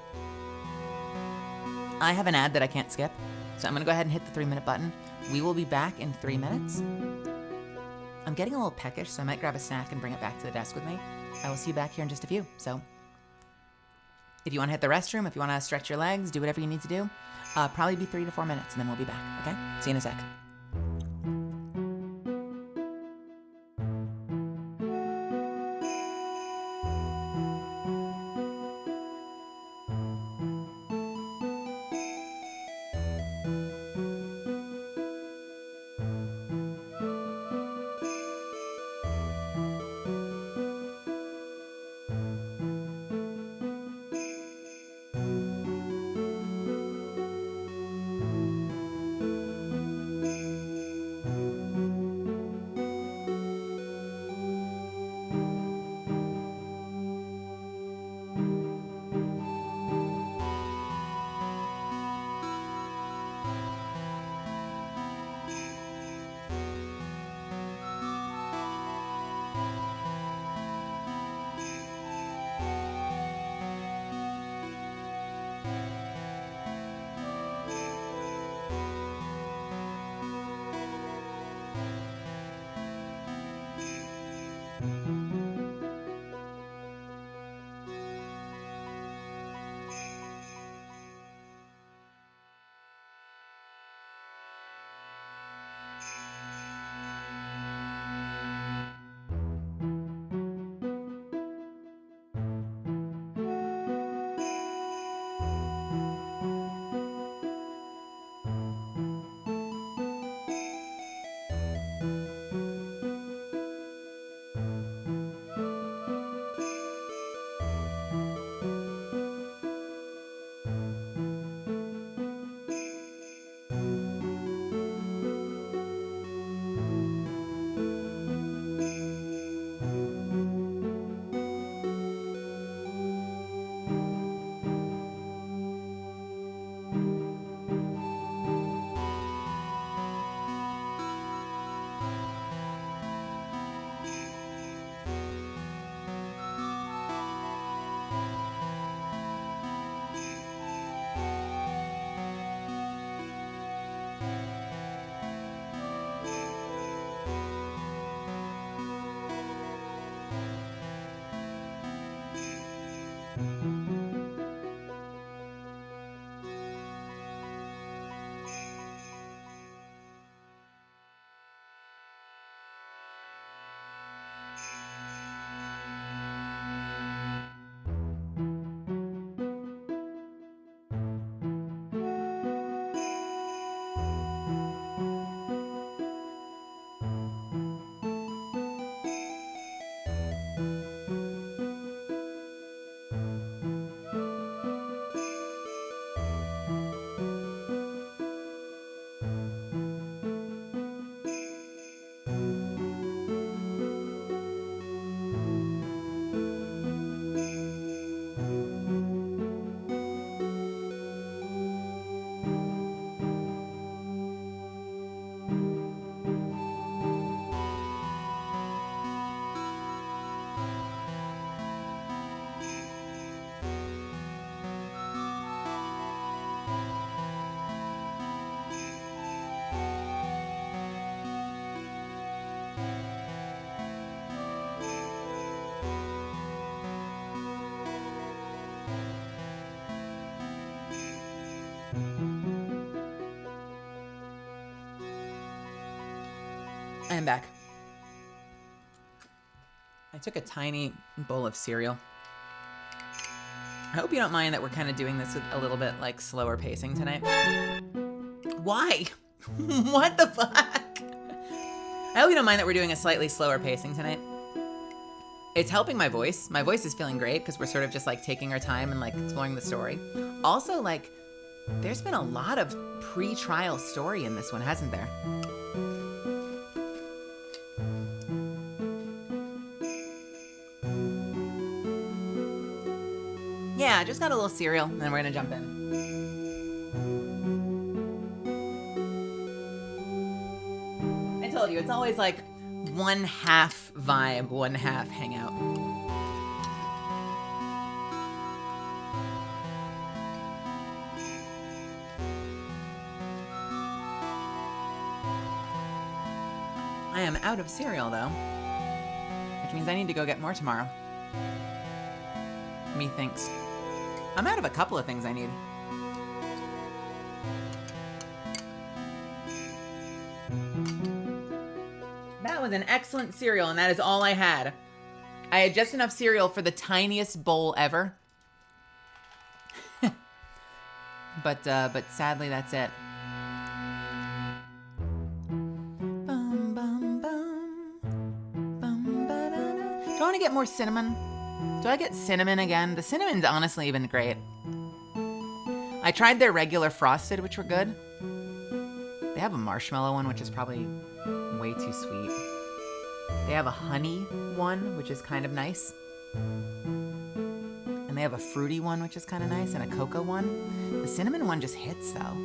have an ad that I can't skip, so I'm gonna go ahead and hit the 3-minute button. We will be back in 3 minutes. I'm getting a little peckish, so I might grab a snack and bring it back to the desk with me. I will see you back here in just a few, so if you wanna hit the restroom, if you wanna stretch your legs, do whatever you need to do, probably be 3 to 4 minutes, and then we'll be back, okay? See you in a sec. back. I took a tiny bowl of cereal. I hope you don't mind that we're kind of doing this with a little bit like slower pacing tonight. Why? What the fuck? I hope you don't mind that we're doing a slightly slower pacing tonight. It's helping my voice. My voice is feeling great because we're sort of just like taking our time and like exploring the story. Also, like, there's been a lot of pre-trial story in this one, hasn't there? Yeah, just got a little cereal, and then we're gonna jump in. I told you, it's always like one half vibe, one half hangout. I am out of cereal, though, which means I need to go get more tomorrow. Methinks. I'm out of a couple of things I need. That was an excellent cereal, and that is all I had. I had just enough cereal for the tiniest bowl ever. But sadly, that's it. Bum, bum, bum. Bum, ba-da-da. Do I want to get more cinnamon? Do I get cinnamon again? The cinnamon's honestly been great. I tried their regular frosted, which were good. They have a marshmallow one, which is probably way too sweet. They have a honey one, which is kind of nice. And they have a fruity one, which is kind of nice, and a cocoa one. The cinnamon one just hits, though.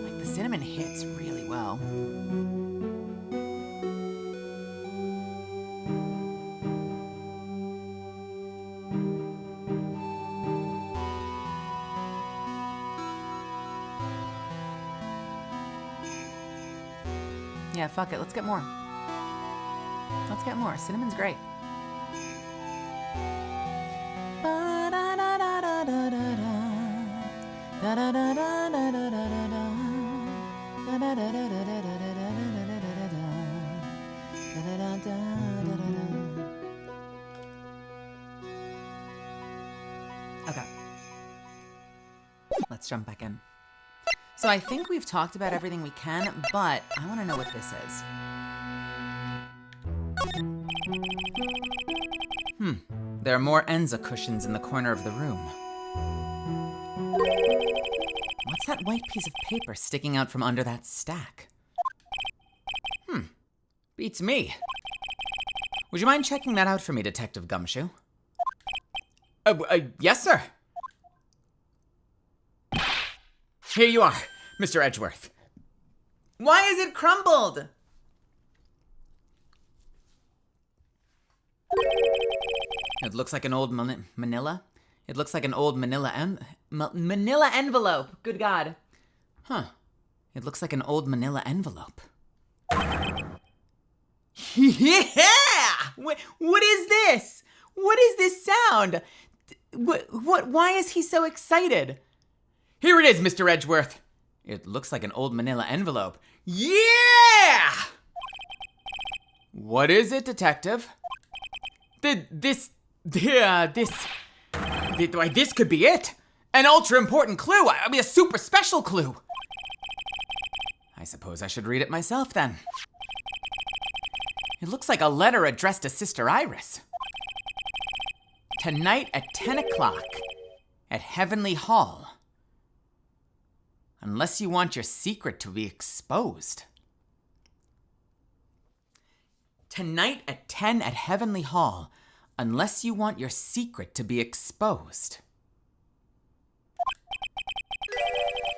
Like, the cinnamon hits really well. Yeah, fuck it. Let's get more. Let's get more. Cinnamon's great. Okay. Let's jump back in. So I think we've talked about everything we can, but I want to know what this is. There are more Enza cushions in the corner of the room. What's that white piece of paper sticking out from under that stack? Beats me. Would you mind checking that out for me, Detective Gumshoe? Yes, sir. Here you are, Mr. Edgeworth. Why is it crumbled? It looks like an old manila. It looks like an old manila envelope. Good God. Huh. It looks like an old manila envelope. Yeah! What is this? What is this sound? Why is he so excited? Here it is, Mr. Edgeworth. It looks like an old manila envelope. Yeah! What is it, Detective? This could be it. An ultra important clue. I mean, a super special clue. I suppose I should read it myself then. It looks like a letter addressed to Sister Iris. Tonight at 10 o'clock at Heavenly Hall. Unless you want your secret to be exposed. Tonight at 10 at Heavenly Hall. Unless you want your secret to be exposed.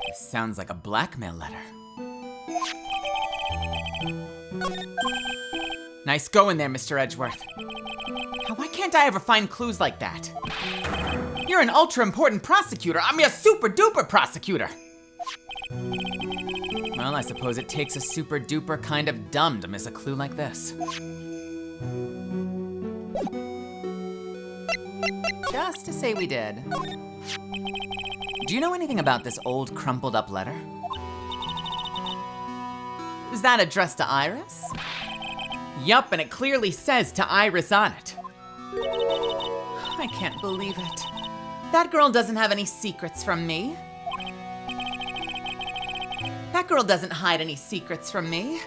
This sounds like a blackmail letter. Nice going there, Mr. Edgeworth. Why can't I ever find clues like that? You're an ultra-important prosecutor. I mean, a super-duper prosecutor. Well, I suppose it takes a super-duper kind of dumb to miss a clue like this. Just to say we did. Do you know anything about this old crumpled up letter? Is that addressed to Iris? Yup, and it clearly says to Iris on it. I can't believe it. That girl doesn't have any secrets from me. That girl doesn't hide any secrets from me.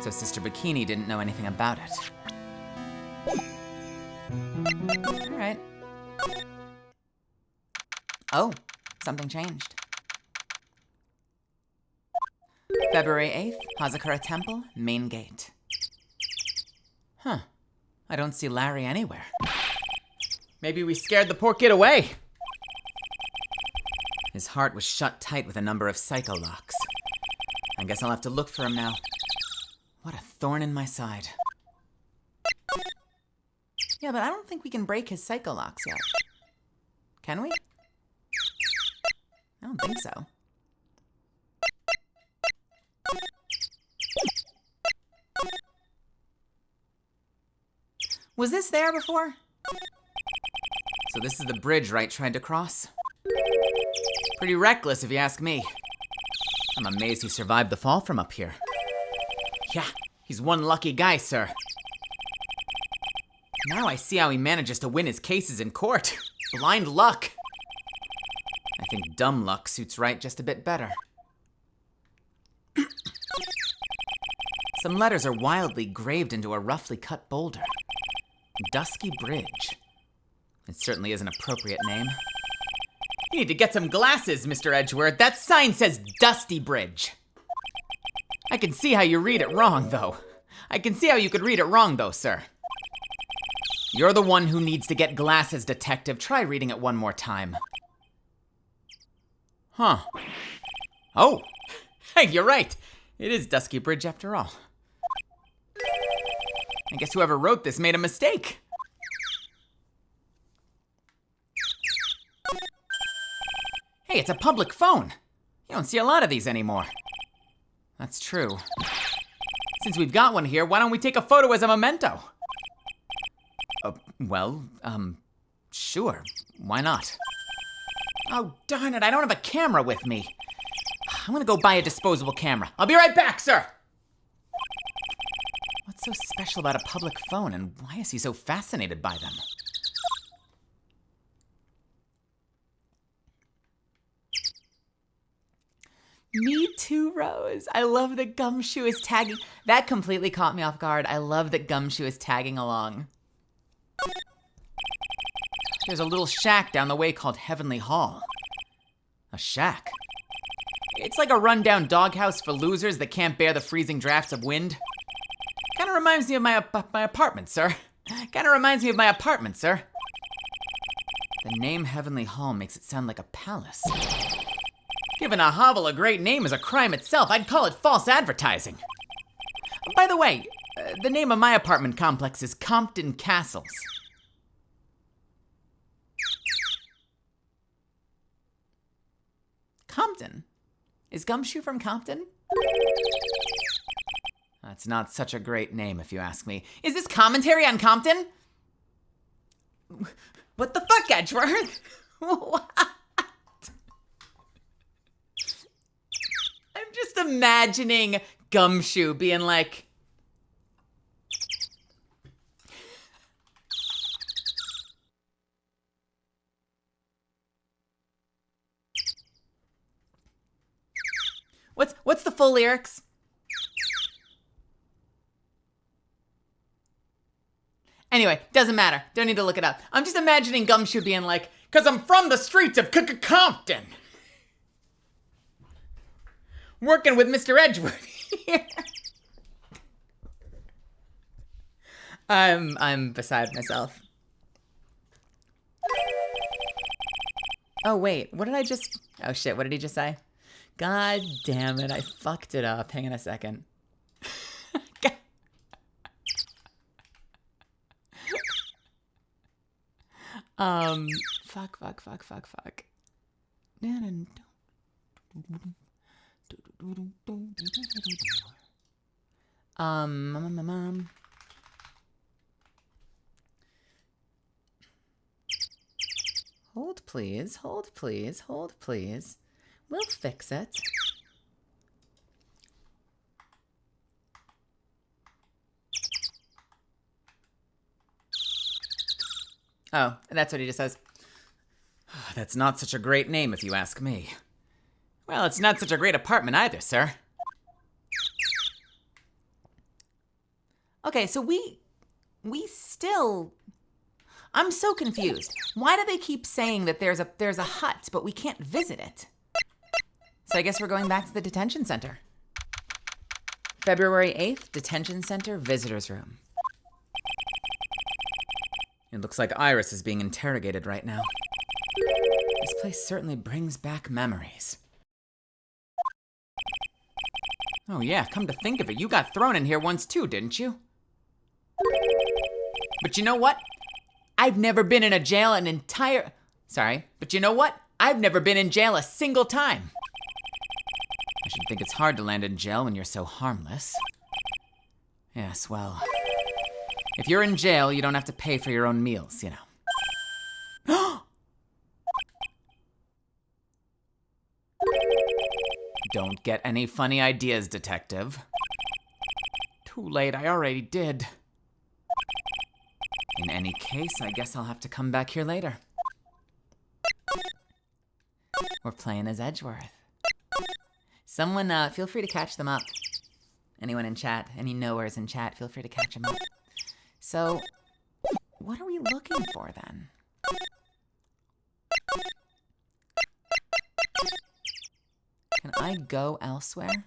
So Sister Bikini didn't know anything about it. All right. Oh, something changed. February 8th, Hazakura Temple, main gate. Huh. I don't see Larry anywhere. Maybe we scared the poor kid away. His heart was shut tight with a number of psycho locks. I guess I'll have to look for him now. What a thorn in my side. Yeah, but I don't think we can break his psycho locks yet. Can we? I don't think so. Was this there before? So this is the bridge Wright tried to cross? Pretty reckless if you ask me. I'm amazed he survived the fall from up here. Yeah, he's one lucky guy, sir. Now I see how he manages to win his cases in court. Blind luck. I think dumb luck suits Wright just a bit better. Some letters are wildly graved into a roughly cut boulder. Dusky Bridge. It certainly is an appropriate name. You need to get some glasses, Mr. Edgeworth. That sign says Dusty Bridge. I can see how you read it wrong, though. I can see how you could read it wrong, though, sir. You're the one who needs to get glasses, detective. Try reading it one more time. Huh. Oh. Hey, you're right. It is Dusky Bridge after all. I guess whoever wrote this made a mistake. Hey, it's a public phone. You don't see a lot of these anymore. That's true. Since we've got one here, why don't we take a photo as a memento? Sure. Why not? Oh, darn it, I don't have a camera with me. I'm gonna go buy a disposable camera. I'll be right back, sir! What's so special about a public phone, and why is he so fascinated by them? Me too, Rose. I love that Gumshoe is tagging. That completely caught me off guard. I love that Gumshoe is tagging along. There's a little shack down the way called Heavenly Hall. A shack? It's like a rundown doghouse for losers that can't bear the freezing drafts of wind. Kinda reminds me of my apartment, sir. Kinda reminds me of my apartment, sir. The name Heavenly Hall makes it sound like a palace. Giving a hovel a great name is a crime itself. I'd call it false advertising. By the way, the name of my apartment complex is Compton Castles. Compton? Is Gumshoe from Compton? That's not such a great name, if you ask me. Is this commentary on Compton? What the fuck, Edgeworth? What? I'm just imagining Gumshoe being like... What's the full lyrics? Anyway, doesn't matter. Don't need to look it up. I'm just imagining Gumshoe being like, "'Cause I'm from the streets of Compton. Working with Mr. Edgeworth here." I'm beside myself. Oh, wait. What did I just... Oh, shit. What did he just say? God damn it. I fucked it up. Hang on a second. Fuck. Hold please. We'll fix it. Oh, that's what he just says. That's not such a great name if you ask me. Well, it's not such a great apartment either, sir. Okay, so we still... I'm so confused. Why do they keep saying that there's a hut, but we can't visit it? So I guess we're going back to the detention center. February 8th, detention center visitors room. It looks like Iris is being interrogated right now. This place certainly brings back memories. Oh yeah, come to think of it, you got thrown in here once too, didn't you? But you know what? I've never been in a jail an entire... Sorry, but you know what? I've never been in jail a single time. I should think it's hard to land in jail when you're so harmless. Yes, well... If you're in jail, you don't have to pay for your own meals, you know. Don't get any funny ideas, detective. Too late, I already did. In any case, I guess I'll have to come back here later. We're playing as Edgeworth. Someone, feel free to catch them up. Anyone in chat, any knowers in chat, feel free to catch them up. So, what are we looking for then? Can I go elsewhere?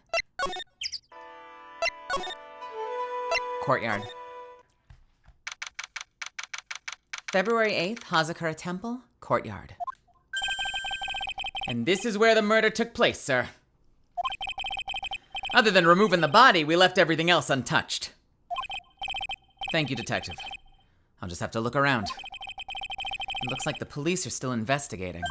Courtyard. February 8th, Hazakura Temple, courtyard. And this is where the murder took place, sir. Other than removing the body, we left everything else untouched. Thank you, detective. I'll just have to look around. It looks like the police are still investigating.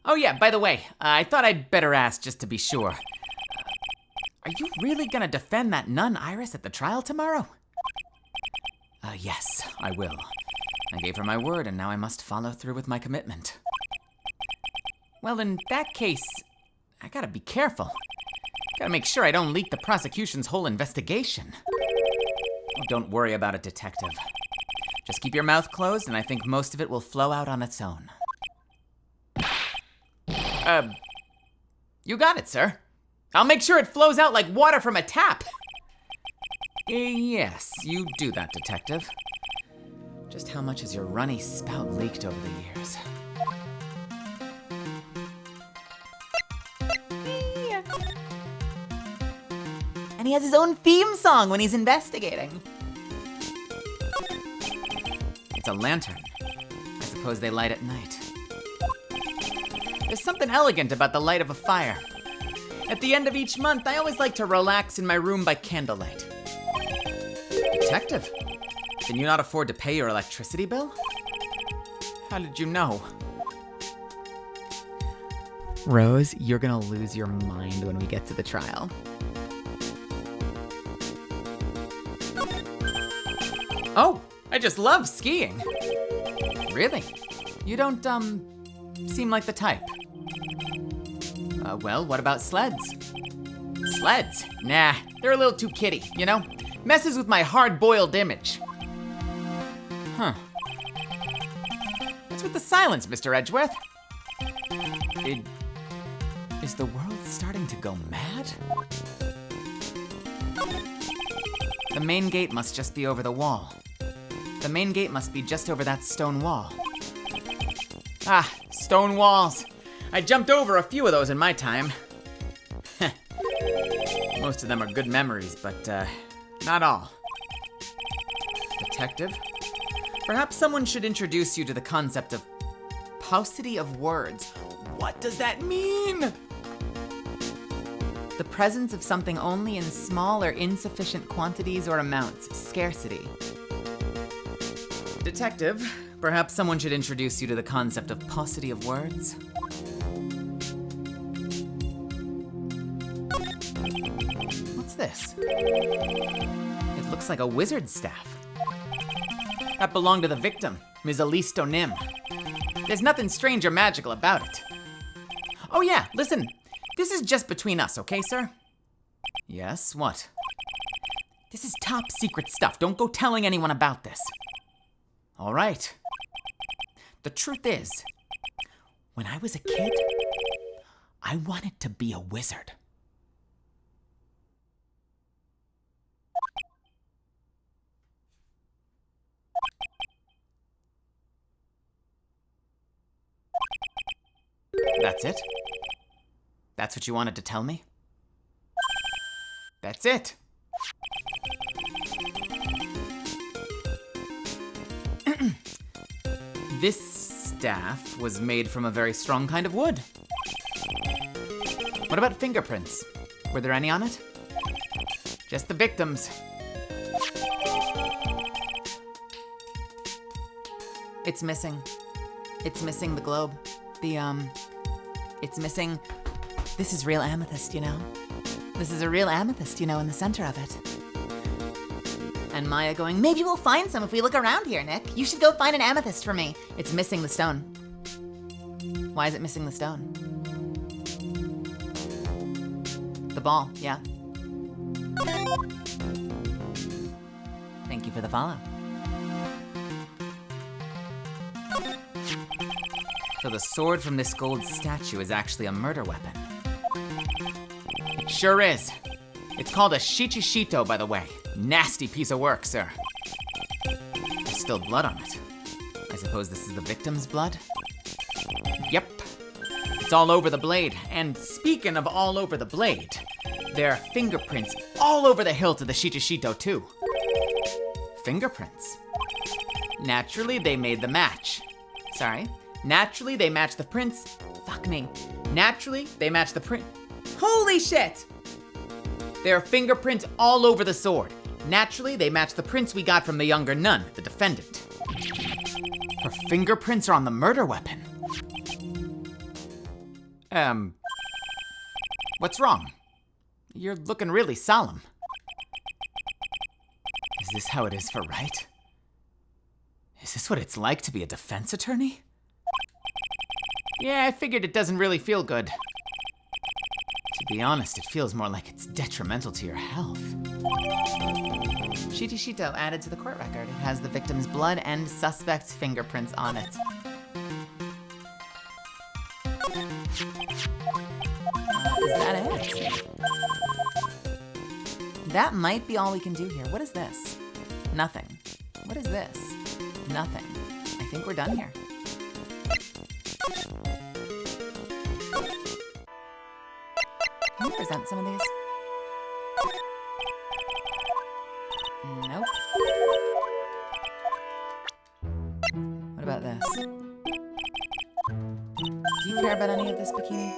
Oh yeah, by the way, I thought I'd better ask just to be sure. Are you really gonna defend that nun Iris at the trial tomorrow? Yes, I will. I gave her my word and now I must follow through with my commitment. Well, in that case, I gotta be careful. Gotta make sure I don't leak the prosecution's whole investigation. Oh, don't worry about it, detective. Just keep your mouth closed and I think most of it will flow out on its own. You got it, sir. I'll make sure it flows out like water from a tap. Yes, you do that, detective. Just how much has your runny spout leaked over the years? And he has his own theme song when he's investigating. It's a lantern. I suppose they light at night. There's something elegant about the light of a fire. At the end of each month, I always like to relax in my room by candlelight. Detective, can you not afford to pay your electricity bill? How did you know? Rose, you're gonna lose your mind when we get to the trial. Oh, I just love skiing. Really? You don't, seem like the type. Well, what about sleds? Sleds? Nah, they're a little too kiddie, you know? Messes with my hard-boiled image. Huh. What's with the silence, Mr. Edgeworth? Is the world starting to go mad? The main gate must just be over the wall. The main gate must be just over that stone wall. Ah, stone walls. I jumped over a few of those in my time. Most of them are good memories, but not all. Detective, perhaps someone should introduce you to the concept of paucity of words. What does that mean? The presence of something only in small or insufficient quantities or amounts, scarcity. Detective, perhaps someone should introduce you to the concept of paucity of words. What's this? It looks like a wizard's staff. That belonged to the victim, Ms. Elise Donim. There's nothing strange or magical about it. Oh yeah, listen, this is just between us, okay, sir? Yes, what? This is top secret stuff. Don't go telling anyone about this. All right. The truth is, when I was a kid, I wanted to be a wizard. That's it? That's what you wanted to tell me? That's it. This staff was made from a very strong kind of wood. What about fingerprints? Were there any on it? Just the victims. It's missing. It's missing the globe. It's missing. This is real amethyst, you know? This is a real amethyst, you know, in the center of it. And Maya going, maybe we'll find some if we look around here, Nick. You should go find an amethyst for me. It's missing the stone. Why is it missing the stone? The ball, yeah. Thank you for the follow. So the sword from this gold statue is actually a murder weapon. It sure is. It's called a shichishito, by the way. Nasty piece of work, sir. There's still blood on it. I suppose this is the victim's blood? Yep. It's all over the blade. And speaking of all over the blade, there are fingerprints all over the hilt of the shichishito, too. Fingerprints. Naturally, they made the match. Sorry. Naturally, they match the prints. Fuck me. Naturally, they match the print. Holy shit! There are fingerprints all over the sword. Naturally, they match the prints we got from the younger nun, the defendant. Her fingerprints are on the murder weapon. What's wrong? You're looking really solemn. Is this how it is for right? Is this what it's like to be a defense attorney? Yeah, I figured it doesn't really feel good. To be honest, it feels more like it's detrimental to your health. Shitishito added to the court record. It has the victim's blood and suspect's fingerprints on it. Is that it? That might be all we can do here. What is this? Nothing. What is this? Nothing. I think we're done here. Can you present some of these? Nope. What about this? Do you care about any of this bikini?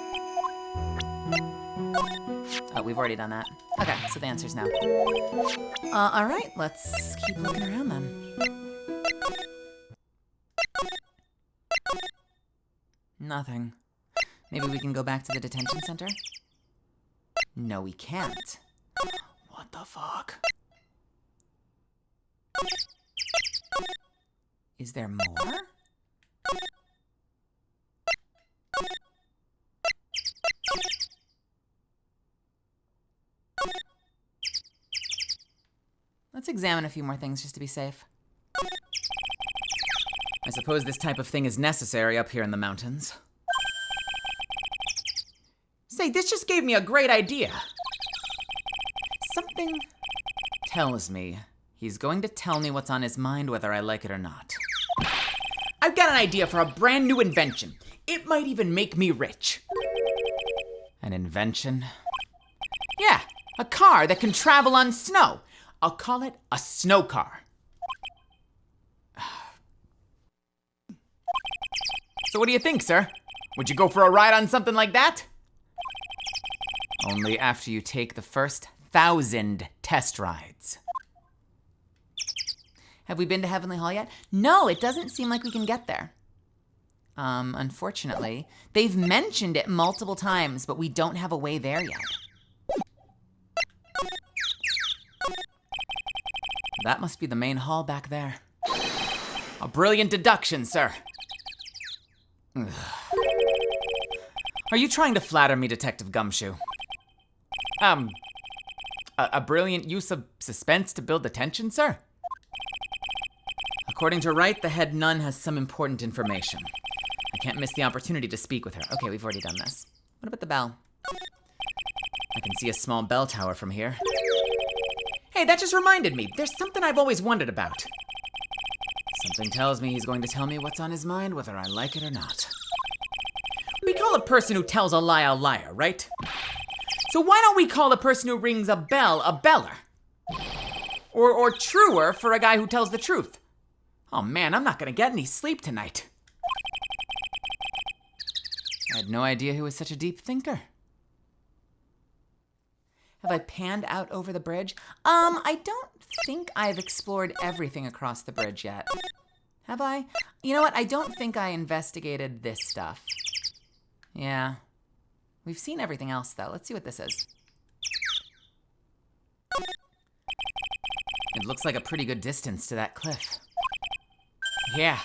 Oh, we've already done that. Okay, so the answer's no. All right, let's keep looking around then. Nothing. Maybe we can go back to the detention center? No, we can't. What the fuck? Is there more? Let's examine a few more things just to be safe. I suppose this type of thing is necessary up here in the mountains. Say, this just gave me a great idea. Something tells me he's going to tell me what's on his mind whether I like it or not. I've got an idea for a brand new invention. It might even make me rich. An invention? Yeah, a car that can travel on snow. I'll call it a snow car. So what do you think, sir? Would you go for a ride on something like that? Only after you take the first 1,000 test rides. Have we been to Heavenly Hall yet? No, it doesn't seem like we can get there. Unfortunately, they've mentioned it multiple times, but we don't have a way there yet. That must be the main hall back there. A brilliant deduction, sir. Ugh. Are you trying to flatter me, Detective Gumshoe? A brilliant use of suspense to build the tension, sir? According to Wright, the head nun has some important information. I can't miss the opportunity to speak with her. Okay, we've already done this. What about the bell? I can see a small bell tower from here. Hey, that just reminded me. There's something I've always wondered about. Something tells me he's going to tell me what's on his mind, whether I like it or not. We call a person who tells a liar, right? So why don't we call a person who rings a bell a beller? Or truer, for a guy who tells the truth. Oh man, I'm not gonna get any sleep tonight. I had no idea he was such a deep thinker. Have I panned out over the bridge? I don't think I've explored everything across the bridge yet. Have I? You know what? I don't think I investigated this stuff. Yeah. We've seen everything else, though. Let's see what this is. It looks like a pretty good distance to that cliff. Yeah.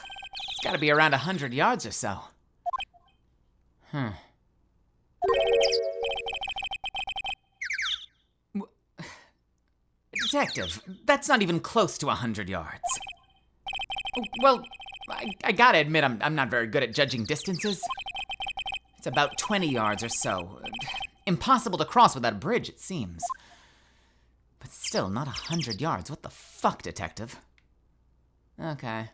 It's gotta be around 100 yards or so. Detective, that's not even close to 100 yards. Well, I gotta admit, I'm not very good at judging distances. It's about 20 yards or so. Impossible to cross without a bridge, it seems. But still, not 100 yards. What the fuck, detective? Okay.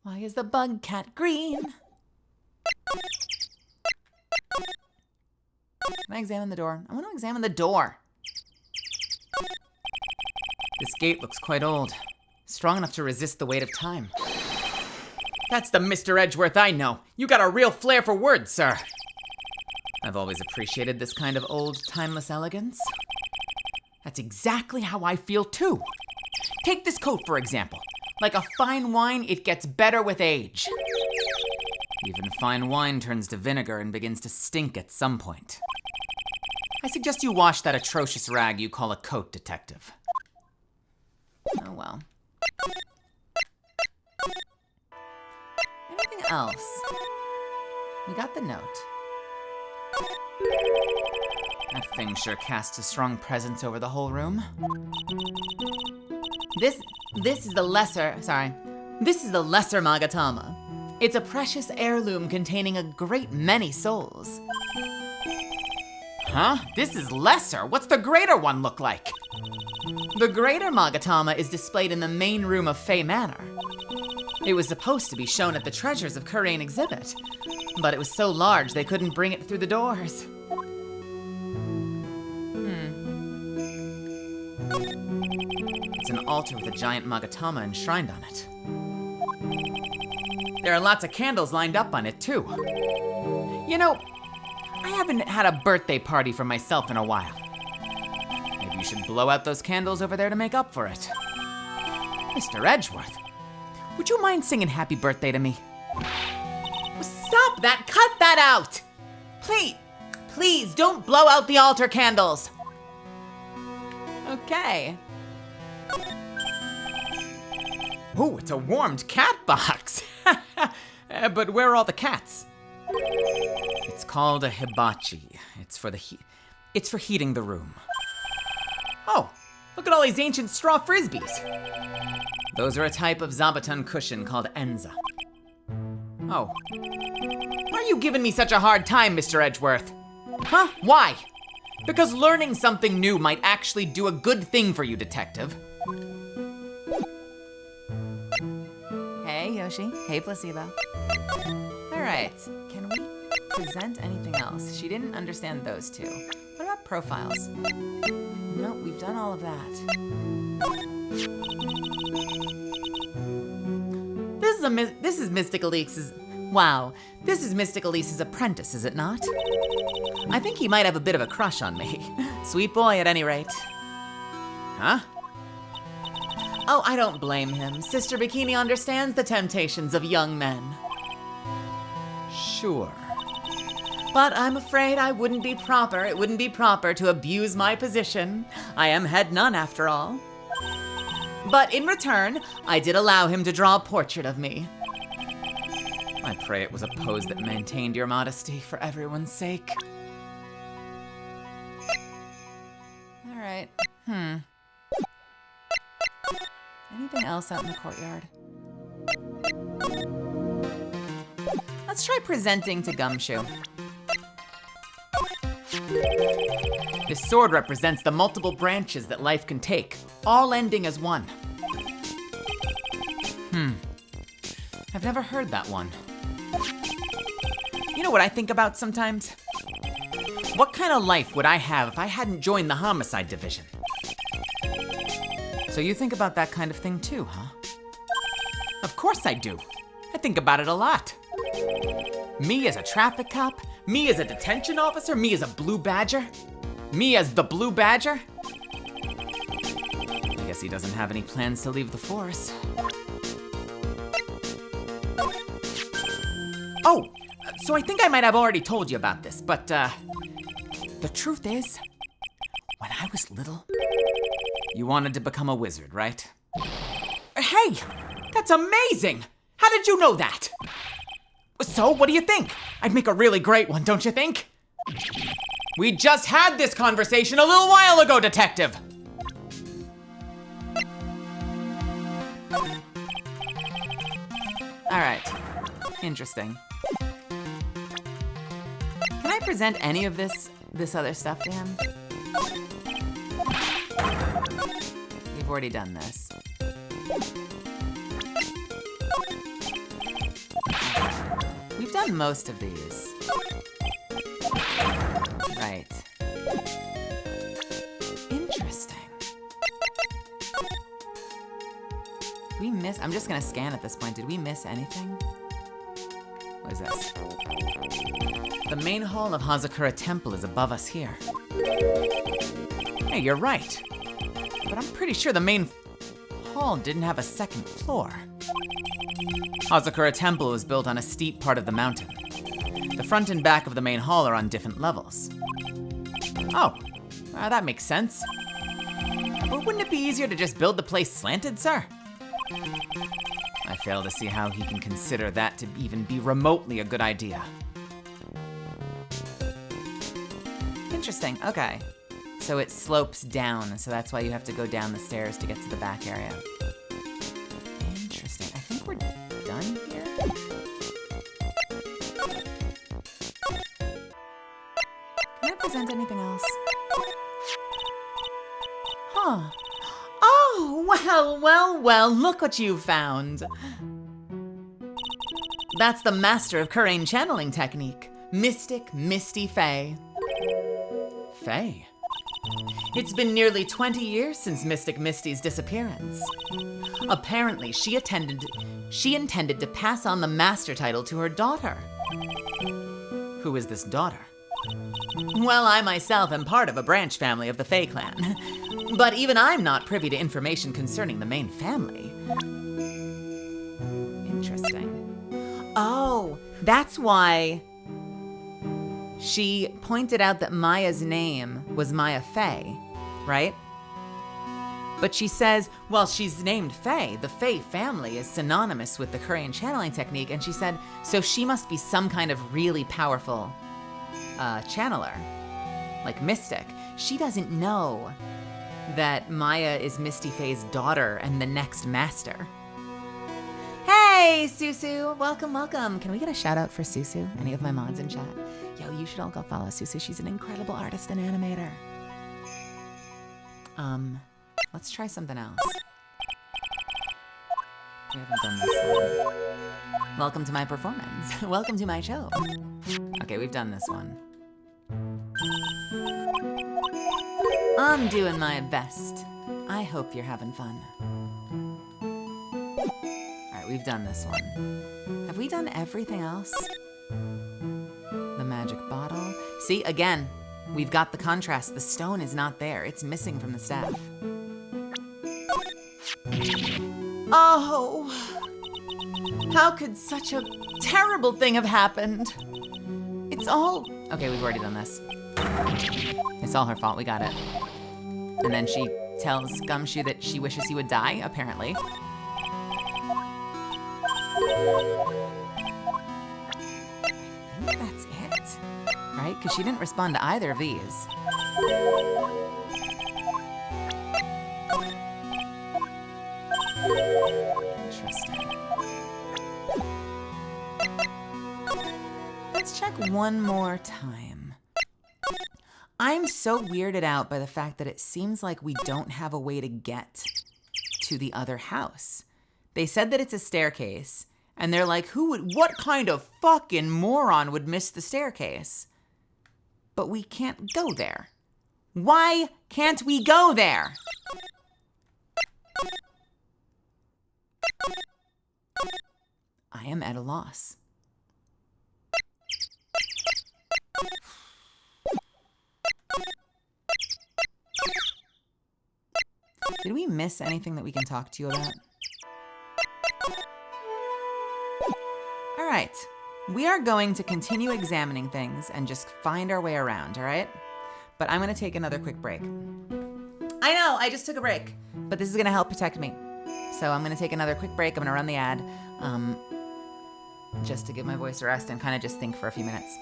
Why is the bug cat green? Can I examine the door? I want to examine the door. This gate looks quite old. Strong enough to resist the weight of time. That's the Mr. Edgeworth I know. You got a real flair for words, sir. I've always appreciated this kind of old, timeless elegance. That's exactly how I feel, too. Take this coat, for example. Like a fine wine, it gets better with age. Even fine wine turns to vinegar and begins to stink at some point. I suggest you wash that atrocious rag you call a coat, detective. Oh well. Anything else? We got the note. That thing sure casts a strong presence over the whole room. This is the lesser Magatama. It's a precious heirloom containing a great many souls. Huh? This is lesser? What's the greater one look like? The greater Magatama is displayed in the main room of Fey Manor. It was supposed to be shown at the Treasures of Kurain exhibit, but it was so large they couldn't bring it through the doors. It's an altar with a giant Magatama enshrined on it. There are lots of candles lined up on it, too. You know, I haven't had a birthday party for myself in a while. Maybe you should blow out those candles over there to make up for it. Mr. Edgeworth, would you mind singing happy birthday to me? Stop that! Cut that out! Please don't blow out the altar candles. Okay. Oh, it's a warmed cat box. But where are all the cats? It's called a hibachi. It's for heating the room. Oh, look at all these ancient straw frisbees. Those are a type of zabuton cushion called enza. Oh. Why are you giving me such a hard time, Mr. Edgeworth? Huh? Why? Because learning something new might actually do a good thing for you, detective. Hey, Yoshi. Hey, Placebo. All right. Can we present anything else? She didn't understand those two. What about profiles? No, we've done all of that. This is Mystic Elise's. Wow, this is Mystic Elise's apprentice, is it not? I think he might have a bit of a crush on me. Sweet boy, at any rate. Huh? Oh, I don't blame him. Sister Bikini understands the temptations of young men. Sure. But I'm afraid it wouldn't be proper to abuse my position. I am head nun after all. But in return, I did allow him to draw a portrait of me. I pray it was a pose that maintained your modesty for everyone's sake. All right. Anything else out in the courtyard? Let's try presenting to Gumshoe. This sword represents the multiple branches that life can take, all ending as one. I've never heard that one. You know what I think about sometimes? What kind of life would I have if I hadn't joined the homicide division? So you think about that kind of thing too, huh? Of course I do. I think about it a lot. Me as a traffic cop, me as a detention officer, me as a blue badger, me as the blue badger. I guess he doesn't have any plans to leave the force. Oh, so I think I might have already told you about this, but the truth is, when I was little, you wanted to become a wizard, right? Hey, that's amazing! How did you know that? So, what do you think? I'd make a really great one, don't you think? We just had this conversation a little while ago, Detective! Alright. Interesting. Can I present any of this other stuff to him? We've already done this. We've done most of these. Right. Interesting. We miss. I'm just gonna scan at this point. Did we miss anything? What is this? The main hall of Hazakura Temple is above us here. Hey, you're right. But I'm pretty sure the main hall didn't have a second floor. Hazakura Temple was built on a steep part of the mountain. The front and back of the main hall are on different levels. Oh, that makes sense. But wouldn't it be easier to just build the place slanted, sir? I fail to see how he can consider that to even be remotely a good idea. Interesting, okay. So it slopes down, so that's why you have to go down the stairs to get to the back area. Interesting, I think we're done here. Can I present anything else? Huh. Oh, well, look what you found. That's the master of Kurain channeling technique, Mystic Misty Fae. Fae? It's been nearly 20 years since Mystic Misty's disappearance. Apparently, she intended to pass on the master title to her daughter. Who is this daughter? Well, I myself am part of a branch family of the Fae clan, but even I'm not privy to information concerning the main family. Interesting. Oh, that's why she pointed out that Maya's name was Maya Fae, right? But she says, well, she's named Fae. The Fae family is synonymous with the Kurain channeling technique, and she said, so she must be some kind of really powerful channeler, like mystic. She doesn't know that Maya is Misty Fae's daughter and the next master. Hey, Susu! Welcome, welcome. Can we get a shout out for Susu? Any of my mods in chat? Yo, you should all go follow Susu. She's an incredible artist and animator. Let's try something else. We haven't done this one. Welcome to my performance. Welcome to my show. Okay, we've done this one. I'm doing my best. I hope you're having fun. Alright, we've done this one. Have we done everything else? The magic bottle. See, again, we've got the contrast. The stone is not there. It's missing from the staff. Oh, how could such a terrible thing have happened? It's all... Okay, we've already done this. It's all her fault, we got it. And then she tells Gumshoe that she wishes he would die, apparently. I think that's it, right? Because she didn't respond to either of these. one more time. I'm so weirded out by the fact that it seems like we don't have a way to get to the other house. They said that it's a staircase, and they're like, what kind of fucking moron would miss the staircase? But we can't go there. Why can't we go there? I am at a loss. Did we miss anything that we can talk to you about? All right. We are going to continue examining things and just find our way around, all right? But I'm going to take another quick break. I know, I just took a break, but this is going to help protect me. So I'm going to take another quick break. I'm going to run the ad just to give my voice a rest and kind of just think for a few minutes.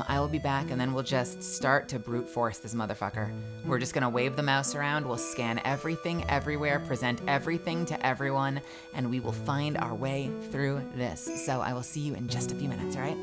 I will be back, and then we'll just start to brute force this motherfucker. We're just gonna wave the mouse around, we'll scan everything everywhere, present everything to everyone, and we will find our way through this. So I will see you in just a few minutes, all right?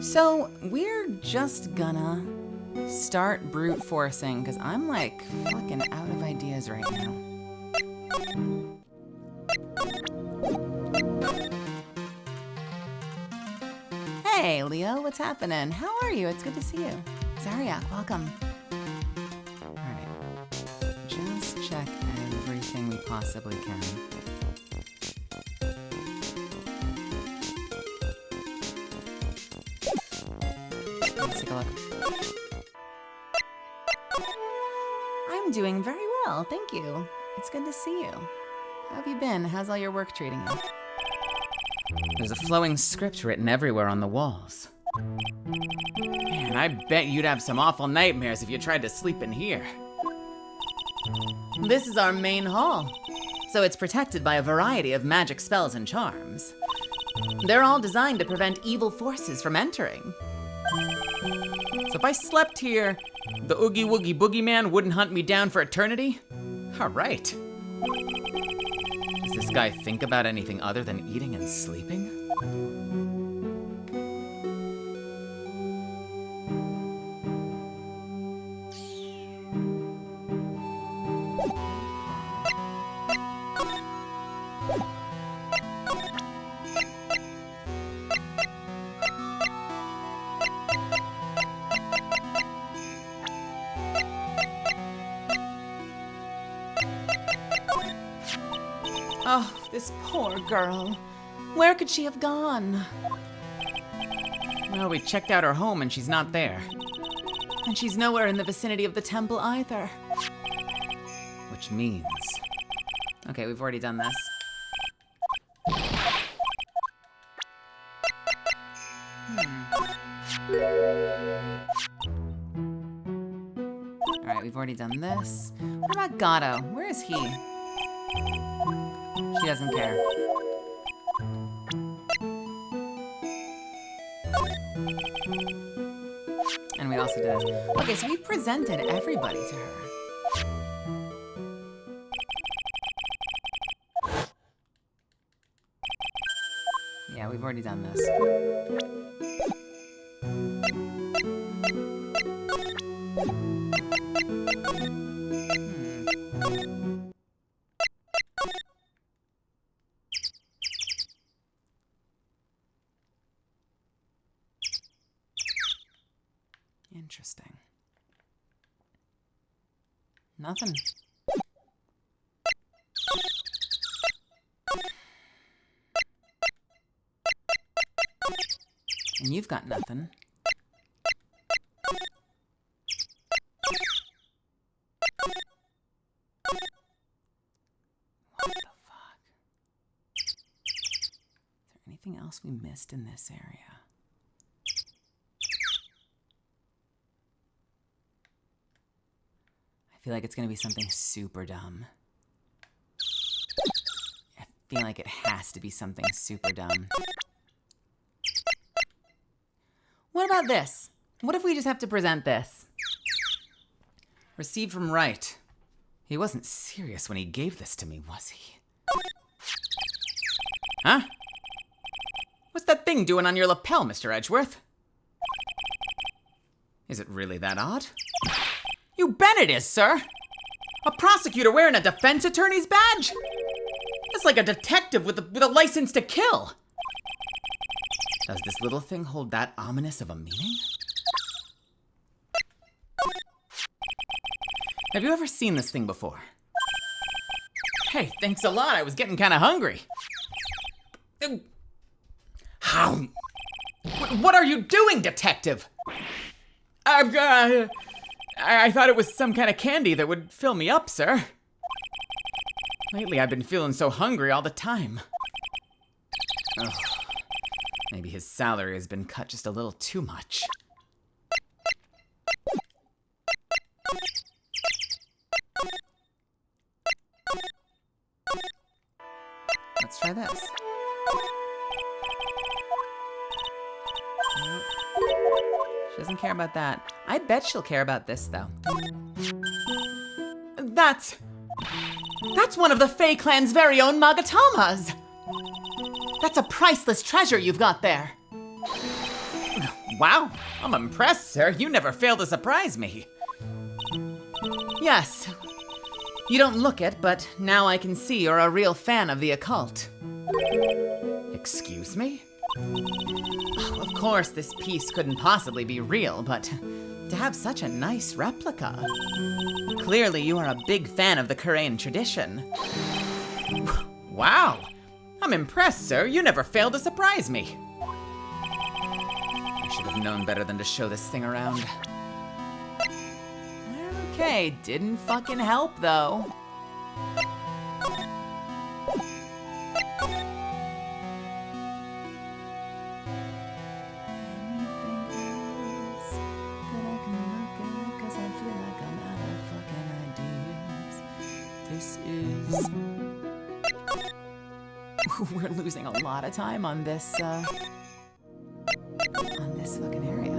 So we're just gonna start brute forcing, because I'm like fucking out of ideas right now. Hey, Leo, what's happening? How are you? It's good to see you. Zaryak, welcome. Alright. Just check everything we possibly can. Let's take a look. I'm doing very well, thank you. It's good to see you. How have you been? How's all your work treating you? There's a flowing script written everywhere on the walls. Man, I bet you'd have some awful nightmares if you tried to sleep in here. This is our main hall, so it's protected by a variety of magic spells and charms. They're all designed to prevent evil forces from entering. So if I slept here, the Oogie Woogie Boogeyman wouldn't hunt me down for eternity? All right. Does this guy think about anything other than eating and sleeping? Oh, this poor girl. Where could she have gone? Well, we checked out her home and she's not there. And she's nowhere in the vicinity of the temple either. Which means... Okay, we've already done this. Alright, we've already done this. What about Gato? Where is he? She doesn't care. And we also did this. Okay, so we've presented everybody to her. Yeah, we've already done this. Interesting. Nothing. And you've got nothing. What the fuck? Is there anything else we missed in this area? I feel like it's gonna be something super dumb. I feel like it has to be something super dumb. What about this? What if we just have to present this? Received from Wright. He wasn't serious when he gave this to me, was he? Huh? What's that thing doing on your lapel, Mr. Edgeworth? Is it really that odd? You bet it is, sir! A prosecutor wearing a defense attorney's badge? That's like a detective with a license to kill! Does this little thing hold that ominous of a meaning? Have you ever seen this thing before? Hey, thanks a lot. I was getting kind of hungry. How? What are you doing, detective? I thought it was some kind of candy that would fill me up, sir. Lately, I've been feeling so hungry all the time. Ugh. Maybe his salary has been cut just a little too much. Let's try this. Nope. She doesn't care about that. I bet she'll care about this, though. That's one of the Fae Clan's very own Magatamas! That's a priceless treasure you've got there. Wow, I'm impressed, sir. You never fail to surprise me. Yes. You don't look it, but now I can see you're a real fan of the occult. Excuse me? Of course, this piece couldn't possibly be real, but to have such a nice replica. Clearly, you are a big fan of the Korean tradition. Wow, I'm impressed, sir. You never fail to surprise me. I should have known better than to show this thing around. Okay, didn't fucking help though. We're losing a lot of time on this fucking area.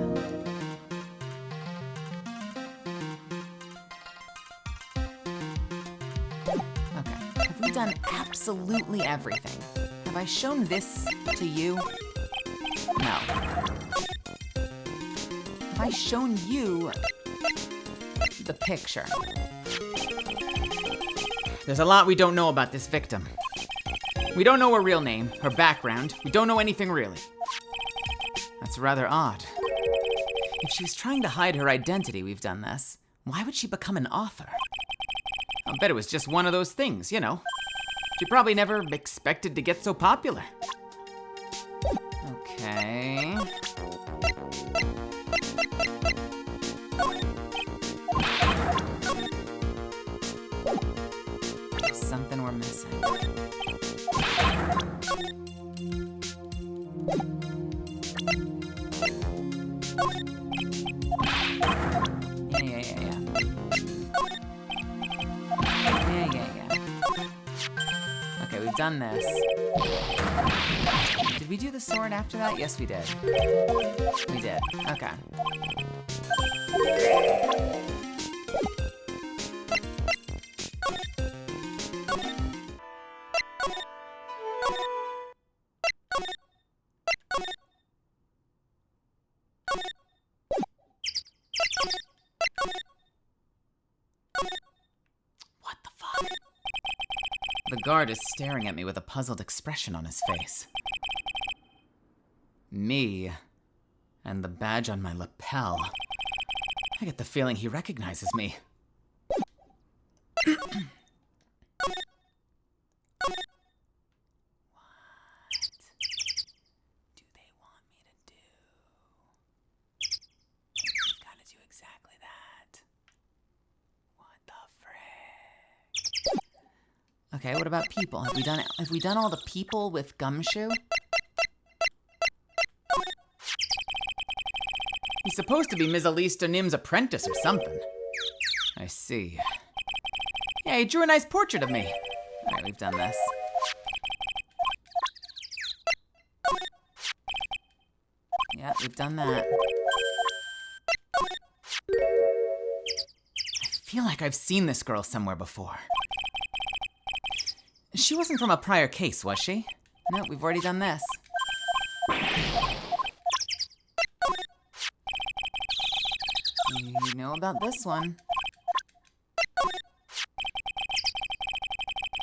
Okay, have we done absolutely everything? Have I shown this to you? No. Have I shown you the picture? There's a lot we don't know about this victim. We don't know her real name, her background. We don't know anything really. That's rather odd. If she was trying to hide her identity, we've done this. Why would she become an author? I'll bet it was just one of those things, you know. She probably never expected to get so popular. Okay. There's something we're missing. Okay, we've done this. Did we do the sword after that? Yes, we did. We did. Okay. What the fuck? The guard is staring at me with a puzzled expression on his face. Me and the badge on my lapel. I get the feeling he recognizes me. What do they want me to do? I've got to do exactly that. What the frick? Okay, what about people? Have we done all the people with Gumshoe? He's supposed to be Ms. Elise Nim's apprentice or something. I see. Yeah, he drew a nice portrait of me. Alright, we've done this. Yeah, we've done that. I feel like I've seen this girl somewhere before. She wasn't from a prior case, was she? No, we've already done this. You know about this one.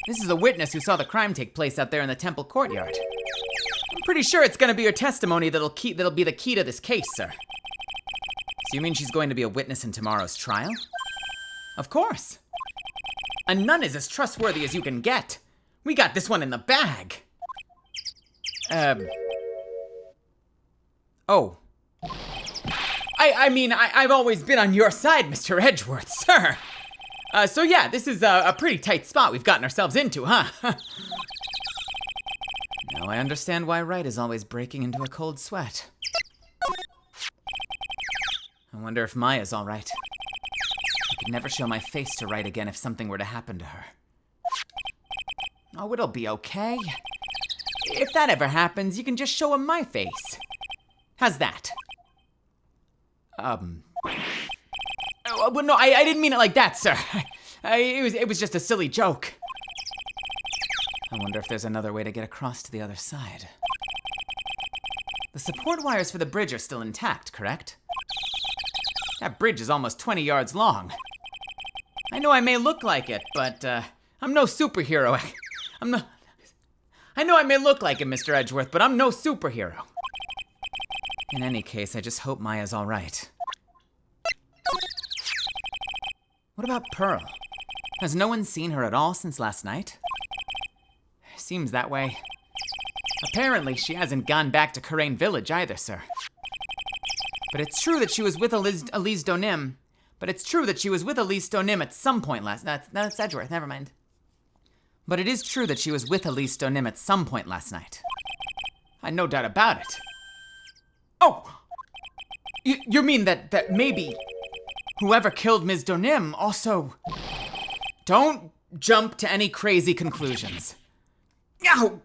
This is a witness who saw the crime take place out there in the temple courtyard. I'm pretty sure it's gonna be her testimony that'll be the key to this case, sir. So you mean she's going to be a witness in tomorrow's trial? Of course. A nun is as trustworthy as you can get. We got this one in the bag. Oh. I mean, I've always been on your side, Mr. Edgeworth, sir. So yeah, this is a pretty tight spot we've gotten ourselves into, huh? Now I understand why Wright is always breaking into a cold sweat. I wonder if Maya's all right. I could never show my face to Wright again if something were to happen to her. Oh, it'll be okay. If that ever happens, you can just show him my face. How's that? Well, no, I didn't mean it like that, sir. It was just a silly joke. I wonder if there's another way to get across to the other side. The support wires for the bridge are still intact, correct? That bridge is almost 20 yards long. I know I may look like it, but I'm no superhero. I know I may look like it, Mr. Edgeworth, but I'm no superhero. In any case, I just hope Maya's all right. What about Pearl? Has no one seen her at all since last night? Seems that way. Apparently, she hasn't gone back to Karain Village either, sir. But it's true that she was with Elise Donim. At some point last night. That's Edgeworth, never mind. But it is true that she was with Elise Donim at some point last night. I had no doubt about it. Oh! You mean that maybe whoever killed Ms. Donim also... Don't jump to any crazy conclusions. Ow!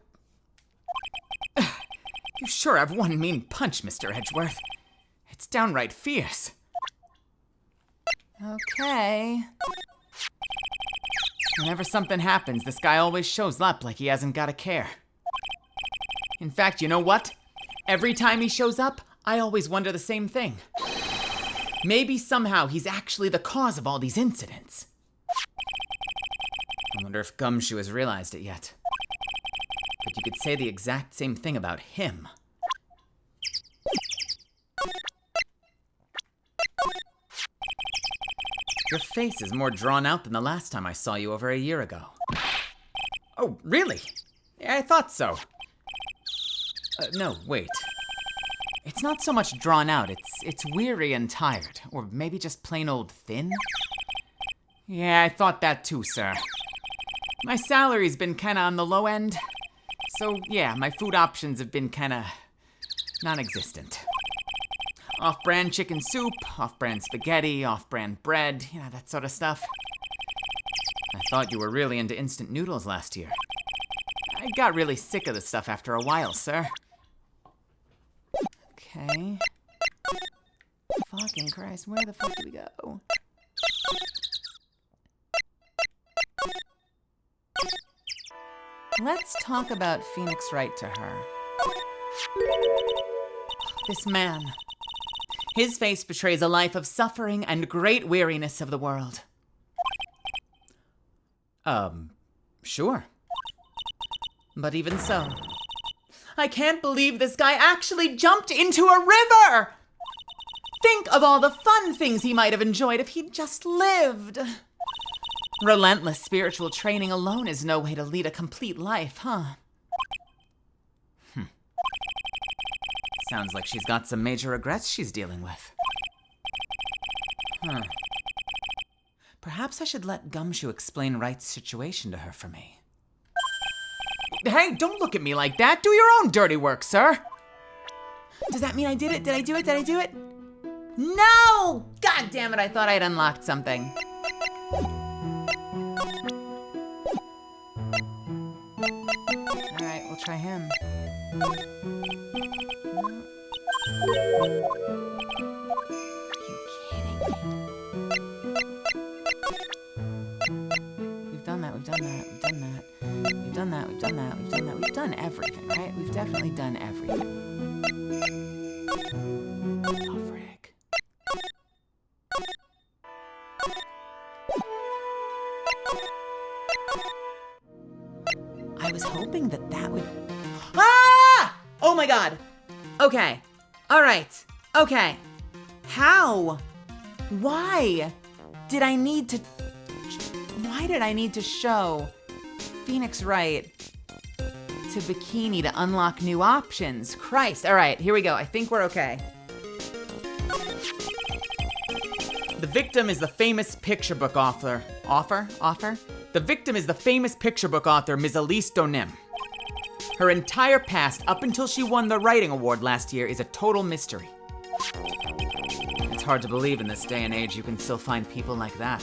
You sure have one mean punch, Mr. Edgeworth. It's downright fierce. Okay. Whenever something happens, this guy always shows up like he hasn't got a care. In fact, you know what? Every time he shows up, I always wonder the same thing. Maybe somehow he's actually the cause of all these incidents. I wonder if Gumshoe has realized it yet. But you could say the exact same thing about him. Your face is more drawn out than the last time I saw you over a year ago. Oh, really? Yeah, I thought so. No, wait. It's not so much drawn out, it's weary and tired. Or maybe just plain old thin? Yeah, I thought that too, sir. My salary's been kinda on the low end. So, yeah, my food options have been kinda non-existent. Off-brand chicken soup, off-brand spaghetti, off-brand bread, you know, that sort of stuff. I thought you were really into instant noodles last year. I got really sick of the stuff after a while, sir. Okay. Fucking Christ, where the fuck do we go? Let's talk about Phoenix Wright to her. This man. His face betrays a life of suffering and great weariness of the world. Sure. But even so, I can't believe this guy actually jumped into a river! Think of all the fun things he might have enjoyed if he'd just lived. Relentless spiritual training alone is no way to lead a complete life, huh? Sounds like she's got some major regrets she's dealing with. Perhaps I should let Gumshoe explain Wright's situation to her for me. Hey, don't look at me like that. Do your own dirty work, sir. Does that mean I did it? Did I do it? Did I do it? No! God damn it, I thought I'd unlocked something. All right, we'll try him. We've done everything, right? We've definitely done everything. Oh, frick. I was hoping that would... Ah! Oh my god. Okay. All right. Okay. How? Why did I need to show Phoenix Wright to Bikini to unlock new options? Christ. All right, here we go. I think we're okay. The victim is the famous picture book author. The victim is the famous picture book author, Ms. Elise Donim. Her entire past, up until she won the writing award last year, is a total mystery. It's hard to believe in this day and age you can still find people like that.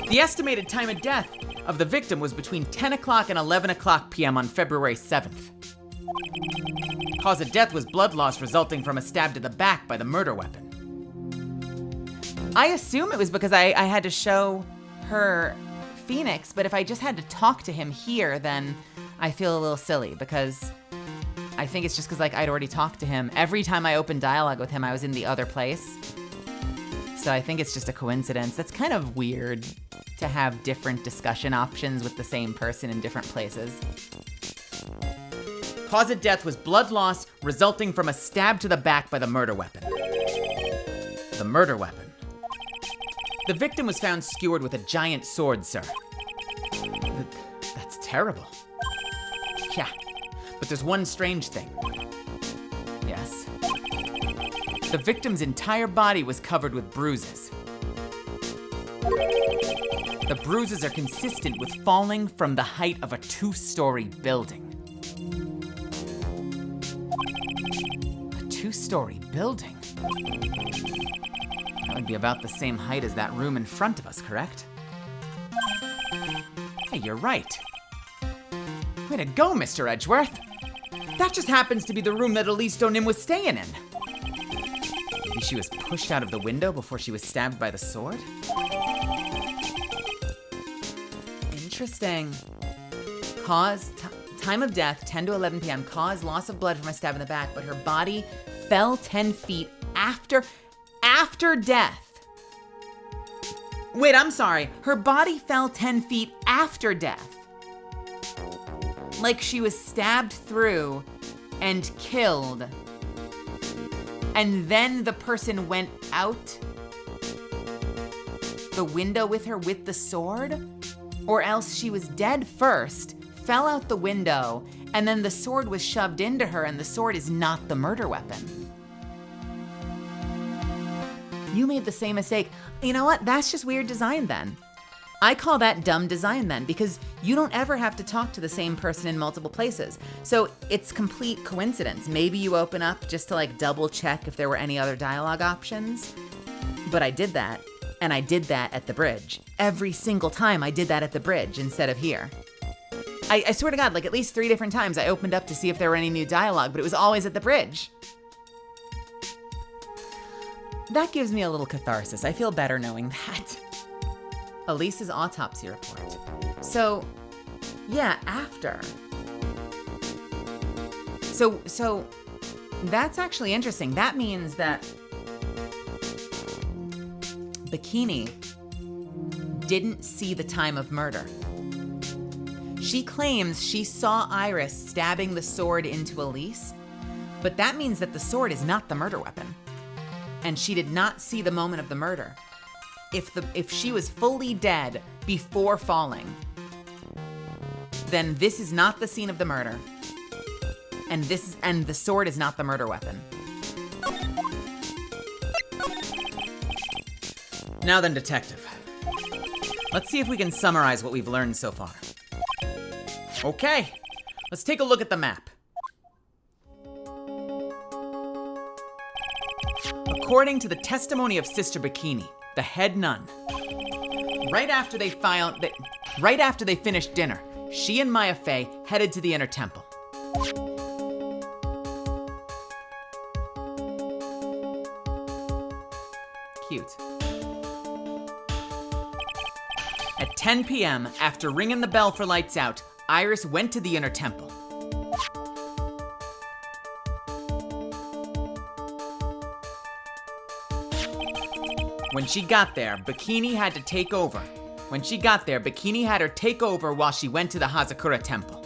The estimated time of death of the victim was between 10 o'clock and 11 o'clock p.m. on February 7th. Cause of death was blood loss resulting from a stab to the back by the murder weapon. I assume it was because I had to show her Phoenix, but if I just had to talk to him here, then I feel a little silly because I think it's just because like I'd already talked to him. Every time I opened dialogue with him, I was in the other place. So I think it's just a coincidence. That's kind of weird to have different discussion options with the same person in different places. Cause of death was blood loss resulting from a stab to the back by the murder weapon. The murder weapon. The victim was found skewered with a giant sword, sir. That's terrible. Yeah, but there's one strange thing. Yes. The victim's entire body was covered with bruises. The bruises are consistent with falling from the height of a 2-story building. A 2-story building? That would be about the same height as that room in front of us, correct? Hey, you're right. Way to go, Mr. Edgeworth. That just happens to be the room that Elise Donim was staying in. Maybe she was pushed out of the window before she was stabbed by the sword? Interesting. Cause, time of death, 10 to 11 p.m. Cause, loss of blood from a stab in the back, but her body fell 10 feet after death. Wait, I'm sorry. Her body fell 10 feet after death. Like she was stabbed through and killed. And then the person went out the window with her with the sword? Or else she was dead first, fell out the window, and then the sword was shoved into her, and the sword is not the murder weapon. You made the same mistake. You know what? That's just weird design then. I call that dumb design then, because you don't ever have to talk to the same person in multiple places. So it's complete coincidence. Maybe you open up just to like double check if there were any other dialogue options. But I did that, and I did that at the bridge. Every single time I did that at the bridge instead of here. I swear to God, like at least 3 different times I opened up to see if there were any new dialogue, but it was always at the bridge. That gives me a little catharsis. I feel better knowing that. Elise's autopsy report. So, yeah, after. So that's actually interesting. That means that Bikini didn't see the time of murder. She claims she saw Iris stabbing the sword into Elise, but that means that the sword is not the murder weapon. And she did not see the moment of the murder. If she was fully dead before falling, then this is not the scene of the murder. And the sword is not the murder weapon. Now then, detective. Let's see if we can summarize what we've learned so far. Okay, let's take a look at the map. According to the testimony of Sister Bikini, the head nun, right after they finished dinner, she and Maya Fey headed to the inner temple. Cute. At 10 p.m., after ringing the bell for lights out, Iris went to the inner temple. When she got there, Bikini had to take over. Bikini had her take over while she went to the Hazakura temple.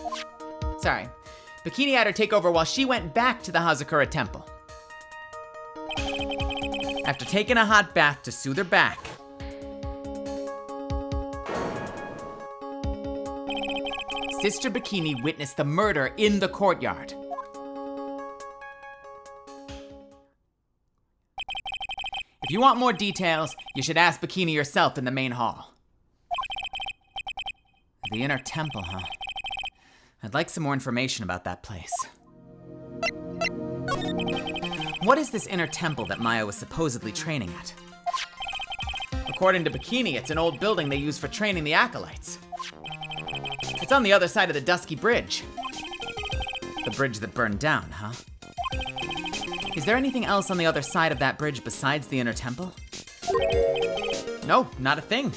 Sorry. Bikini had her take over while she went back to the Hazakura temple. After taking a hot bath to soothe her back, Sister Bikini witnessed the murder in the courtyard. If you want more details, you should ask Bikini yourself in the main hall. The inner temple, huh? I'd like some more information about that place. What is this inner temple that Maya was supposedly training at? According to Bikini, it's an old building they use for training the acolytes. It's on the other side of the Dusky Bridge. The bridge that burned down, huh? Is there anything else on the other side of that bridge besides the inner temple? No, not a thing.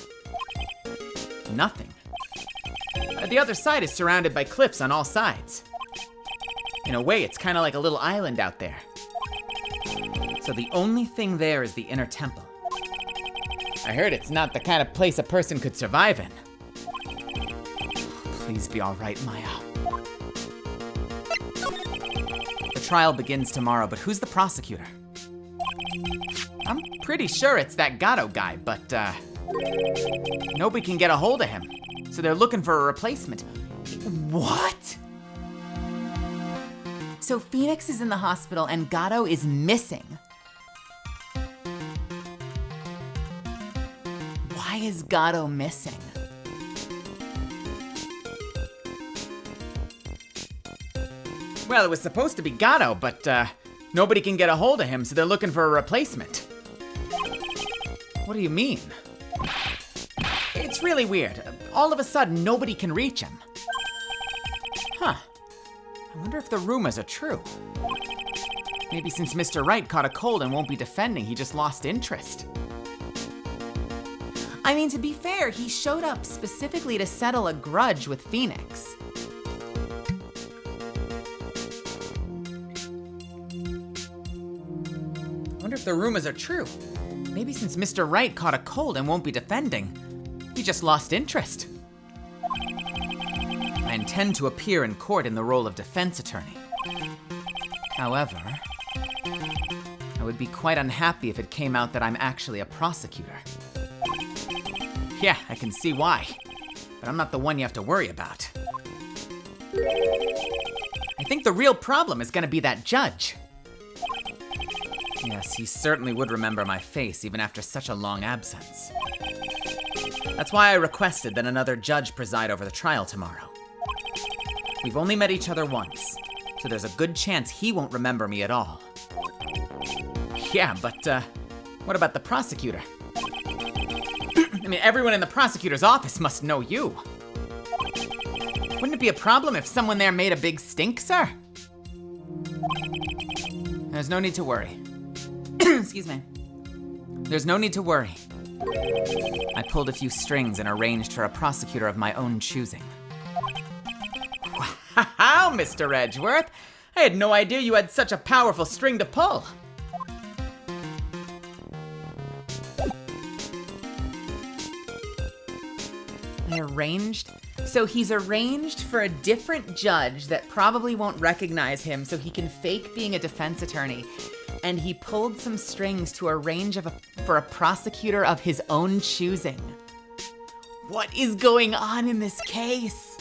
nothing. The other side is surrounded by cliffs on all sides. In a way, it's kind of like a little island out there. So the only thing there is the inner temple. I heard it's not the kind of place a person could survive in. Please be all right, Maya. The trial begins tomorrow, but who's the prosecutor? I'm pretty sure it's that Gato guy, but nobody can get a hold of him. So they're looking for a replacement. What? So Phoenix is in the hospital and Gato is missing. Why is Gato missing? Well, it was supposed to be Gato, but nobody can get a hold of him, so they're looking for a replacement. What do you mean? It's really weird. All of a sudden, nobody can reach him. Huh. I wonder if the rumors are true. Maybe since Mr. Wright caught a cold and won't be defending, he just lost interest. I mean, to be fair, he showed up specifically to settle a grudge with Phoenix. I wonder if the rumors are true. Maybe since Mr. Wright caught a cold and won't be defending, he just lost interest. I intend to appear in court in the role of defense attorney. However, I would be quite unhappy if it came out that I'm actually a prosecutor. Yeah, I can see why, but I'm not the one you have to worry about. I think the real problem is gonna be that judge. Yes, he certainly would remember my face even after such a long absence. That's why I requested that another judge preside over the trial tomorrow. We've only met each other once, so there's a good chance he won't remember me at all. Yeah, but what about the prosecutor? I mean, everyone in the prosecutor's office must know you. Wouldn't it be a problem if someone there made a big stink, sir? There's no need to worry. Excuse me. There's no need to worry. I pulled a few strings and arranged for a prosecutor of my own choosing. Wow, Mr. Edgeworth! I had no idea you had such a powerful string to pull. So he's arranged for a different judge that probably won't recognize him so he can fake being a defense attorney. And he pulled some strings to arrange for a prosecutor of his own choosing. What is going on in this case?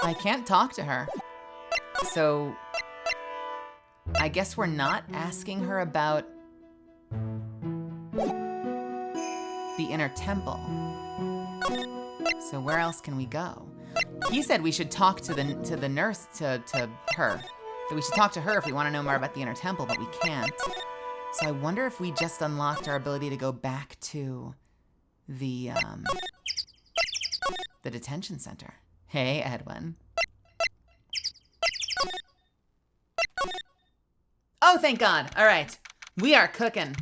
I can't talk to her. So I guess we're not asking her about the inner temple. So where else can we go? He said we should talk to the nurse, to her. That we should talk to her if we want to know more about the inner temple, but we can't. So I wonder if we just unlocked our ability to go back to the detention center. Hey, Edwin. Oh, thank God. All right. We are cooking.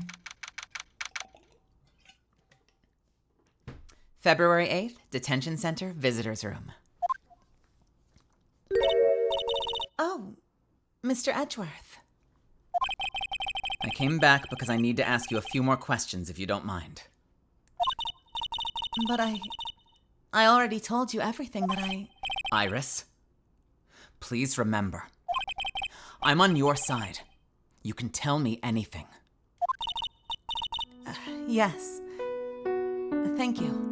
February 8th, detention center, visitor's room. Oh, Mr. Edgeworth. I came back because I need to ask you a few more questions, if you don't mind. But I already told you everything that Iris, please remember, I'm on your side. You can tell me anything. Yes. Thank you.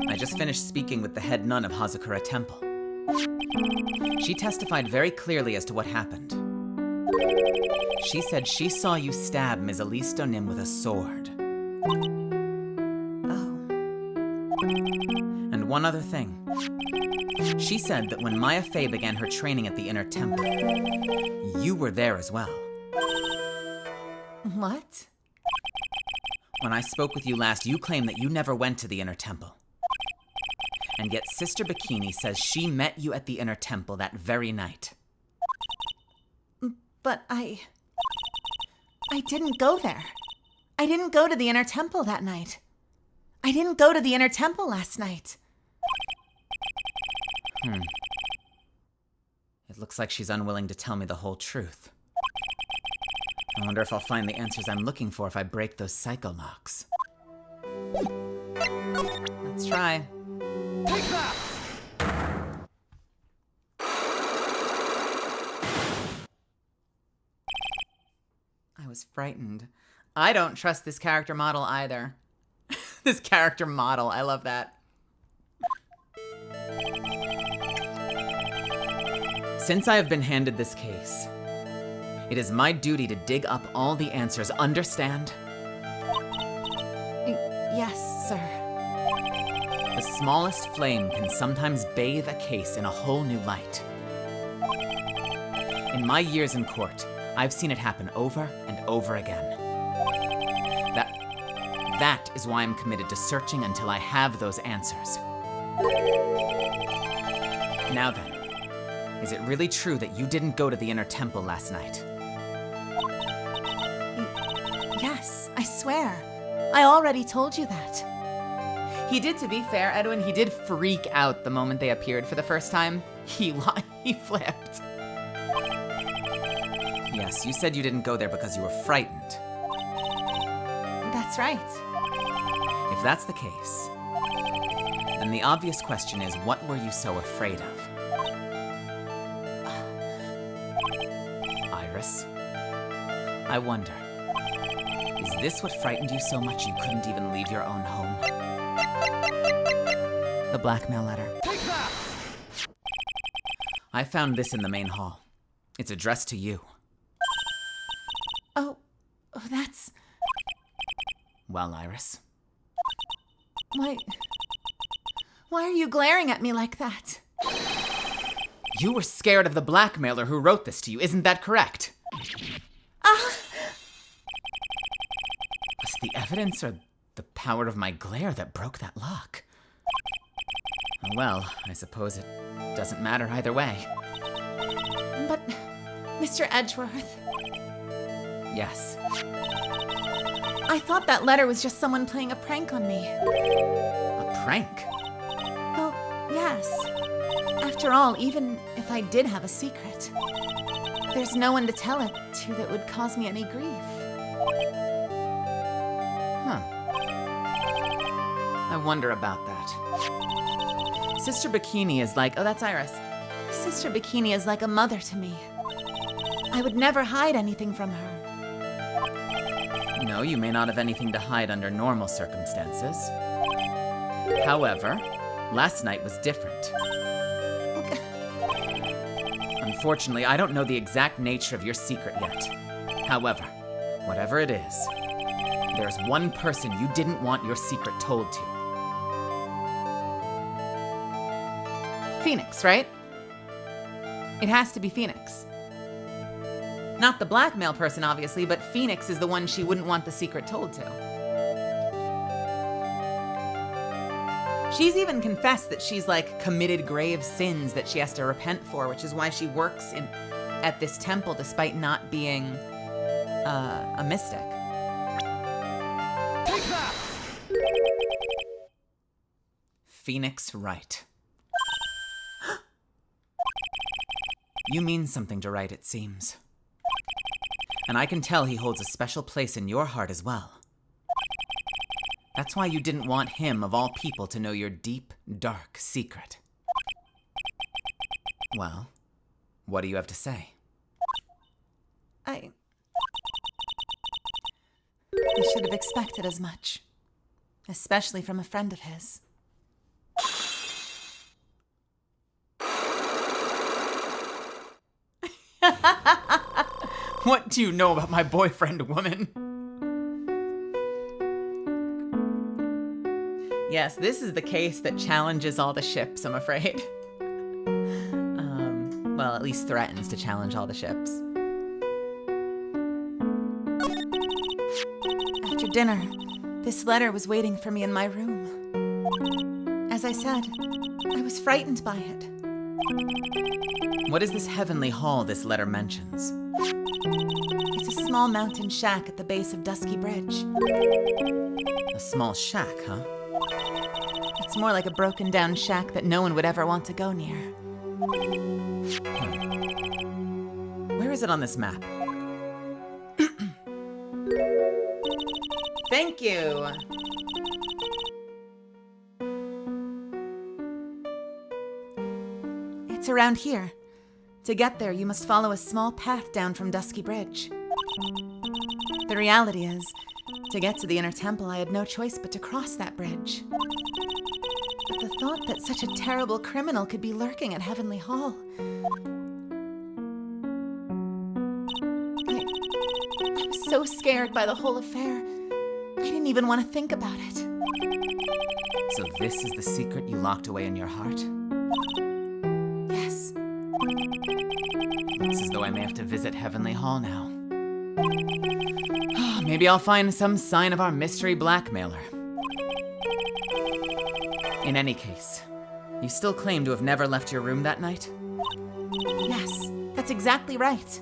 I just finished speaking with the head nun of Hazakura Temple. She testified very clearly as to what happened. She said she saw you stab Ms. Elise Donim with a sword. Oh. And one other thing. She said that when Maya Fey began her training at the Inner Temple, you were there as well. What? When I spoke with you last, you claimed that you never went to the Inner Temple. And yet Sister Bikini says she met you at the Inner Temple that very night. But I didn't go there. I didn't go to the Inner Temple that night. I didn't go to the Inner Temple last night. It looks like she's unwilling to tell me the whole truth. I wonder if I'll find the answers I'm looking for if I break those psycho locks. Let's try. Take that! I was frightened. I don't trust this character model either. This character model, I love that. Since I have been handed this case, it is my duty to dig up all the answers, understand? Yes, sir. The smallest flame can sometimes bathe a case in a whole new light. In my years in court, I've seen it happen over and over again. That is why I'm committed to searching until I have those answers. Now then, is it really true that you didn't go to the Inner Temple last night? Yes, I swear. I already told you that. He did, to be fair, Edwin, he did freak out the moment they appeared for the first time. He flipped. Yes, you said you didn't go there because you were frightened. That's right. If that's the case, then the obvious question is, what were you so afraid of? Iris, I wonder, is this what frightened you so much you couldn't even leave your own home? The blackmail letter. Take that! I found this in the main hall. It's addressed to you. Oh, that's... Well, Iris, Why are you glaring at me like that? you were scared of the blackmailer who wrote this to you, isn't that correct? Ah! Was it the evidence or the power of my glare that broke that lock? Well, I suppose it doesn't matter either way. But, Mr. Edgeworth, Yes. I thought that letter was just someone playing a prank on me. A prank? Well, yes. After all, even if I did have a secret, there's no one to tell it to that would cause me any grief. Huh. I wonder about that. Sister Bikini is like, Oh, that's Iris. Sister Bikini is like a mother to me. I would never hide anything from her. no, you may not have anything to hide under normal circumstances. However, last night was different. Unfortunately, I don't know the exact nature of your secret yet. However, whatever it is, there's one person you didn't want your secret told to. Phoenix, right? It has to be Phoenix. Not the blackmail person, obviously, but Phoenix is the one she wouldn't want the secret told to. She's even confessed that she's like committed grave sins that she has to repent for, which is why she works at this temple despite not being a mystic. Take that! Phoenix Wright. You mean something to Wright, it seems. And I can tell he holds a special place in your heart as well. That's why you didn't want him, of all people, to know your deep, dark secret. Well, what do you have to say? I should have expected as much, especially from a friend of his. What do you know about my boyfriend, woman? Yes, this is the case that challenges all the ships, I'm afraid. Well, at least threatens to challenge all the ships. After dinner, this letter was waiting for me in my room. As I said, I was frightened by it. What is this heavenly hall this letter mentions? It's a small mountain shack at the base of Dusky Bridge. A small shack, huh? It's more like a broken down shack that no one would ever want to go near. Where is it on this map? Thank you! It's around here. To get there, you must follow a small path down from Dusky Bridge. The reality is, to get to the inner temple, I had no choice but to cross that bridge. But the thought that such a terrible criminal could be lurking at Heavenly Hall. I was so scared by the whole affair. I didn't even want to think about it. So this is the secret you locked away in your heart? Yes. It's as though I may have to visit Heavenly Hall now. Maybe I'll find some sign of our mystery blackmailer. In any case, you still claim to have never left your room that night? Yes, that's exactly right.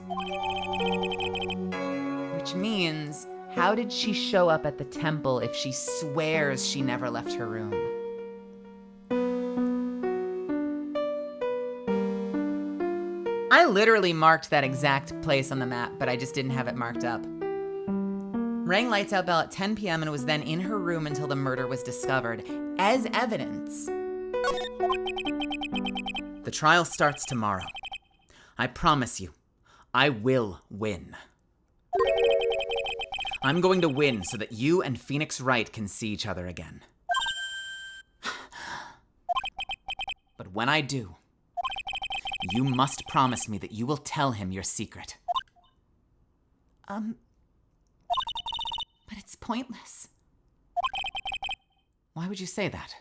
Which means, how did she show up at the temple if she swears she never left her room? I literally marked that exact place on the map, but I just didn't have it marked up. Rang lights out bell at 10 p.m. and was then in her room until the murder was discovered. As evidence. The trial starts tomorrow. I promise you, I will win. I'm going to win so that you and Phoenix Wright can see each other again. But when I do, you must promise me that you will tell him your secret. But it's pointless. Why would you say that?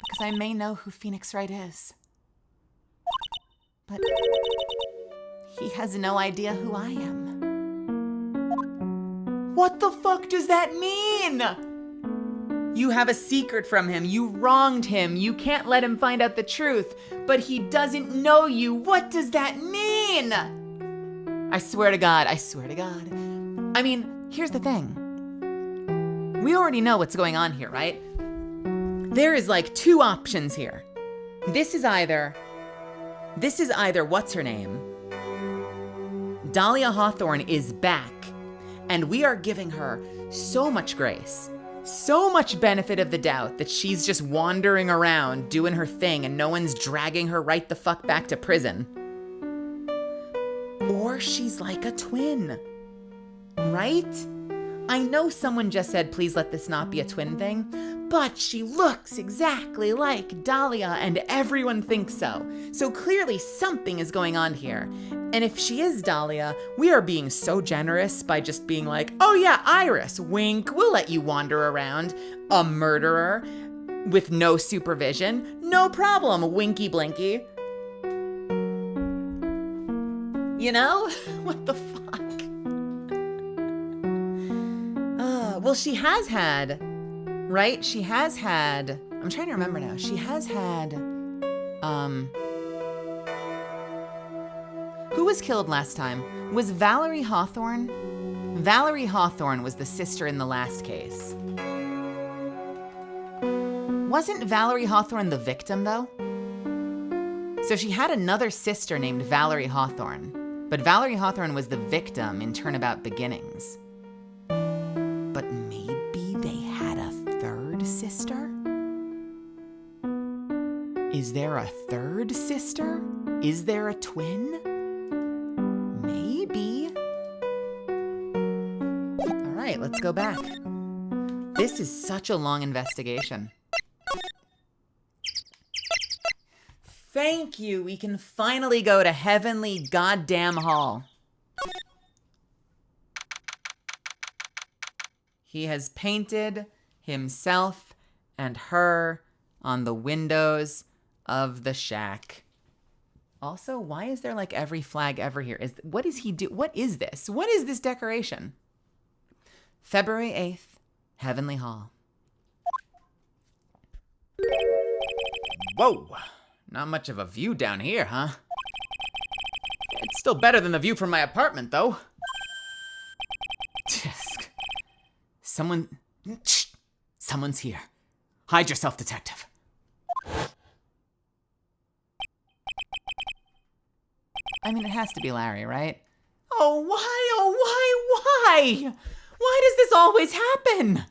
Because I may know who Phoenix Wright is. But he has no idea who I am. What the fuck does that mean? You have a secret from him. You wronged him. You can't let him find out the truth. But he doesn't know you. What does that mean? I swear to God. I swear to God. I mean, here's the thing. We already know what's going on here, right? There is like two options here. This is either what's her name? Dahlia Hawthorne is back, and we are giving her so much grace, so much benefit of the doubt that she's just wandering around doing her thing and no one's dragging her right the fuck back to prison. Or she's like a twin, right? I know someone just said, please let this not be a twin thing, but she looks exactly like Dahlia and everyone thinks so. So clearly something is going on here. And if she is Dahlia, we are being so generous by just being like, oh yeah, Iris, wink, we'll let you wander around. A murderer with no supervision, no problem, winky blinky. You know? What the fuck? Well, she has had, right? She has had, I'm trying to remember now. She has had, who was killed last time? Was Valerie Hawthorne? Valerie Hawthorne was the sister in the last case. Wasn't Valerie Hawthorne the victim, though? So she had another sister named Valerie Hawthorne, but Valerie Hawthorne was the victim in Turnabout Beginnings. But maybe they had a third sister? Is there a third sister? Is there a twin? Maybe. All right, let's go back. This is such a long investigation. Thank you. We can finally go to Heavenly Goddamn Hall. He has painted himself and her on the windows of the shack. Also, why is there like every flag ever here? What does he do? What is this? What is this decoration? February 8th, Heavenly Hall. Whoa, not much of a view down here, huh? It's still better than the view from my apartment, though. Tisk. Someone's here. Hide yourself, detective. I mean, it has to be Larry, right? Oh, why? Oh, why? Why does this always happen?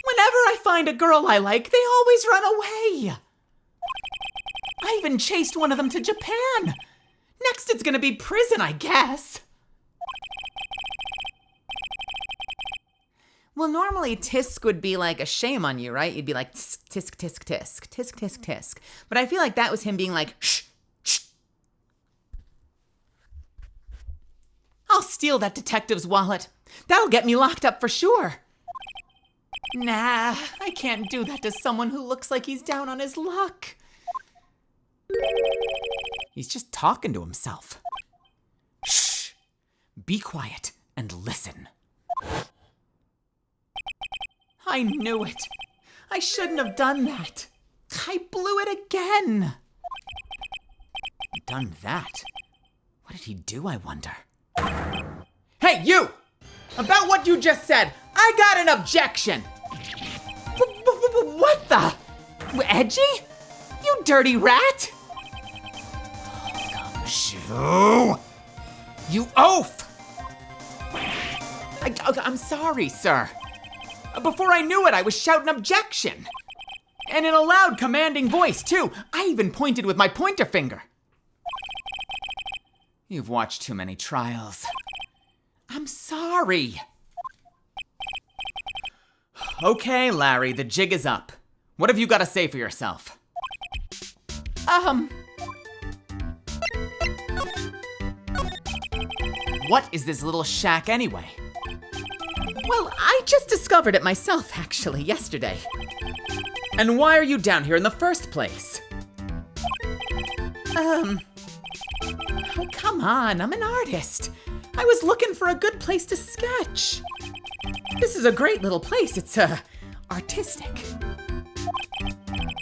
Whenever I find a girl I like, they always run away. I even chased one of them to Japan. Next it's gonna be prison, I guess. Well, normally tisk would be like a shame on you, right? You'd be like tisk, tisk, tisk, tisk, tisk, tisk, tisk. But I feel like that was him being like, shh, shh. I'll steal that detective's wallet. That'll get me locked up for sure. Nah, I can't do that to someone who looks like he's down on his luck. He's just talking to himself. Shh. Be quiet and listen. I knew it. I shouldn't have done that. I blew it again. Done that? What did he do, I wonder? Hey, you! About what you just said, I got an objection. What the? Edgy? You dirty rat! Gumshoe! You oaf! I'm sorry, sir. Before I knew it, I was shouting objection. And in a loud, commanding voice, too. I even pointed with my pointer finger. You've watched too many trials. I'm sorry. Okay, Larry, the jig is up. What have you got to say for yourself? What is this little shack anyway? Well, I just discovered it myself, actually, yesterday. And why are you down here in the first place? Oh, come on, I'm an artist. I was looking for a good place to sketch. This is a great little place. It's, artistic.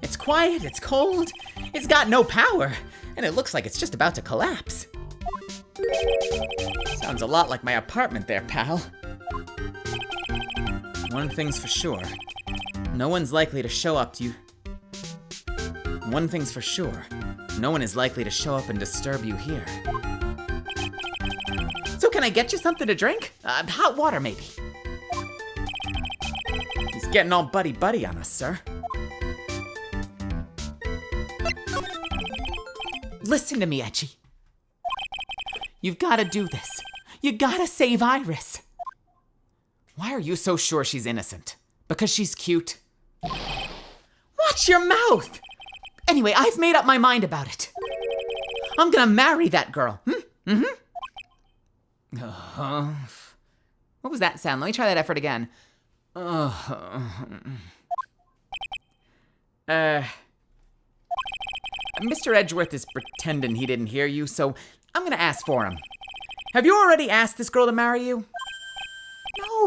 It's quiet, it's cold, it's got no power, and it looks like it's just about to collapse. Sounds a lot like my apartment there, pal. One thing's for sure. No one's likely to show up to you. One thing's for sure. No one is likely to show up and disturb you here. So can I get you something to drink? Hot water, maybe. He's getting all buddy-buddy on us, sir. Listen to me, Edgy. You've got to do this. You gotta save Iris. Why are you so sure she's innocent? Because she's cute? Watch your mouth! Anyway, I've made up my mind about it. I'm gonna marry that girl. What was that sound? Let me try that effort again. Mr. Edgeworth is pretending he didn't hear you, so I'm gonna ask for him. Have you already asked this girl to marry you?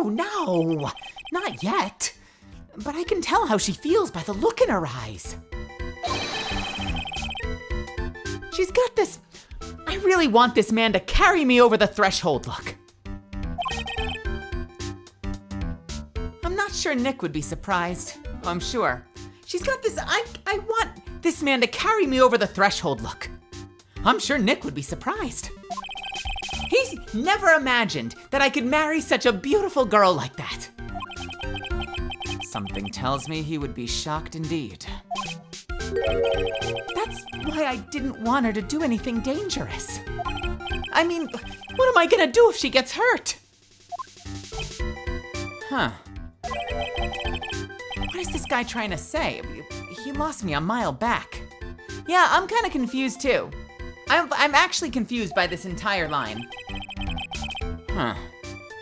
No, not yet. But I can tell how she feels by the look in her eyes. She's got this, I really want this man to carry me over the threshold look. I'm not sure Nick would be surprised. Oh, I'm sure. She's got this, I want this man to carry me over the threshold look. I'm sure Nick would be surprised. He's never imagined that I could marry such a beautiful girl like that. Something tells me he would be shocked indeed. That's why I didn't want her to do anything dangerous. I mean, what am I gonna do if she gets hurt? Huh. What is this guy trying to say? He lost me a mile back. Yeah, I'm kind of confused too. I'm actually confused by this entire line. Huh.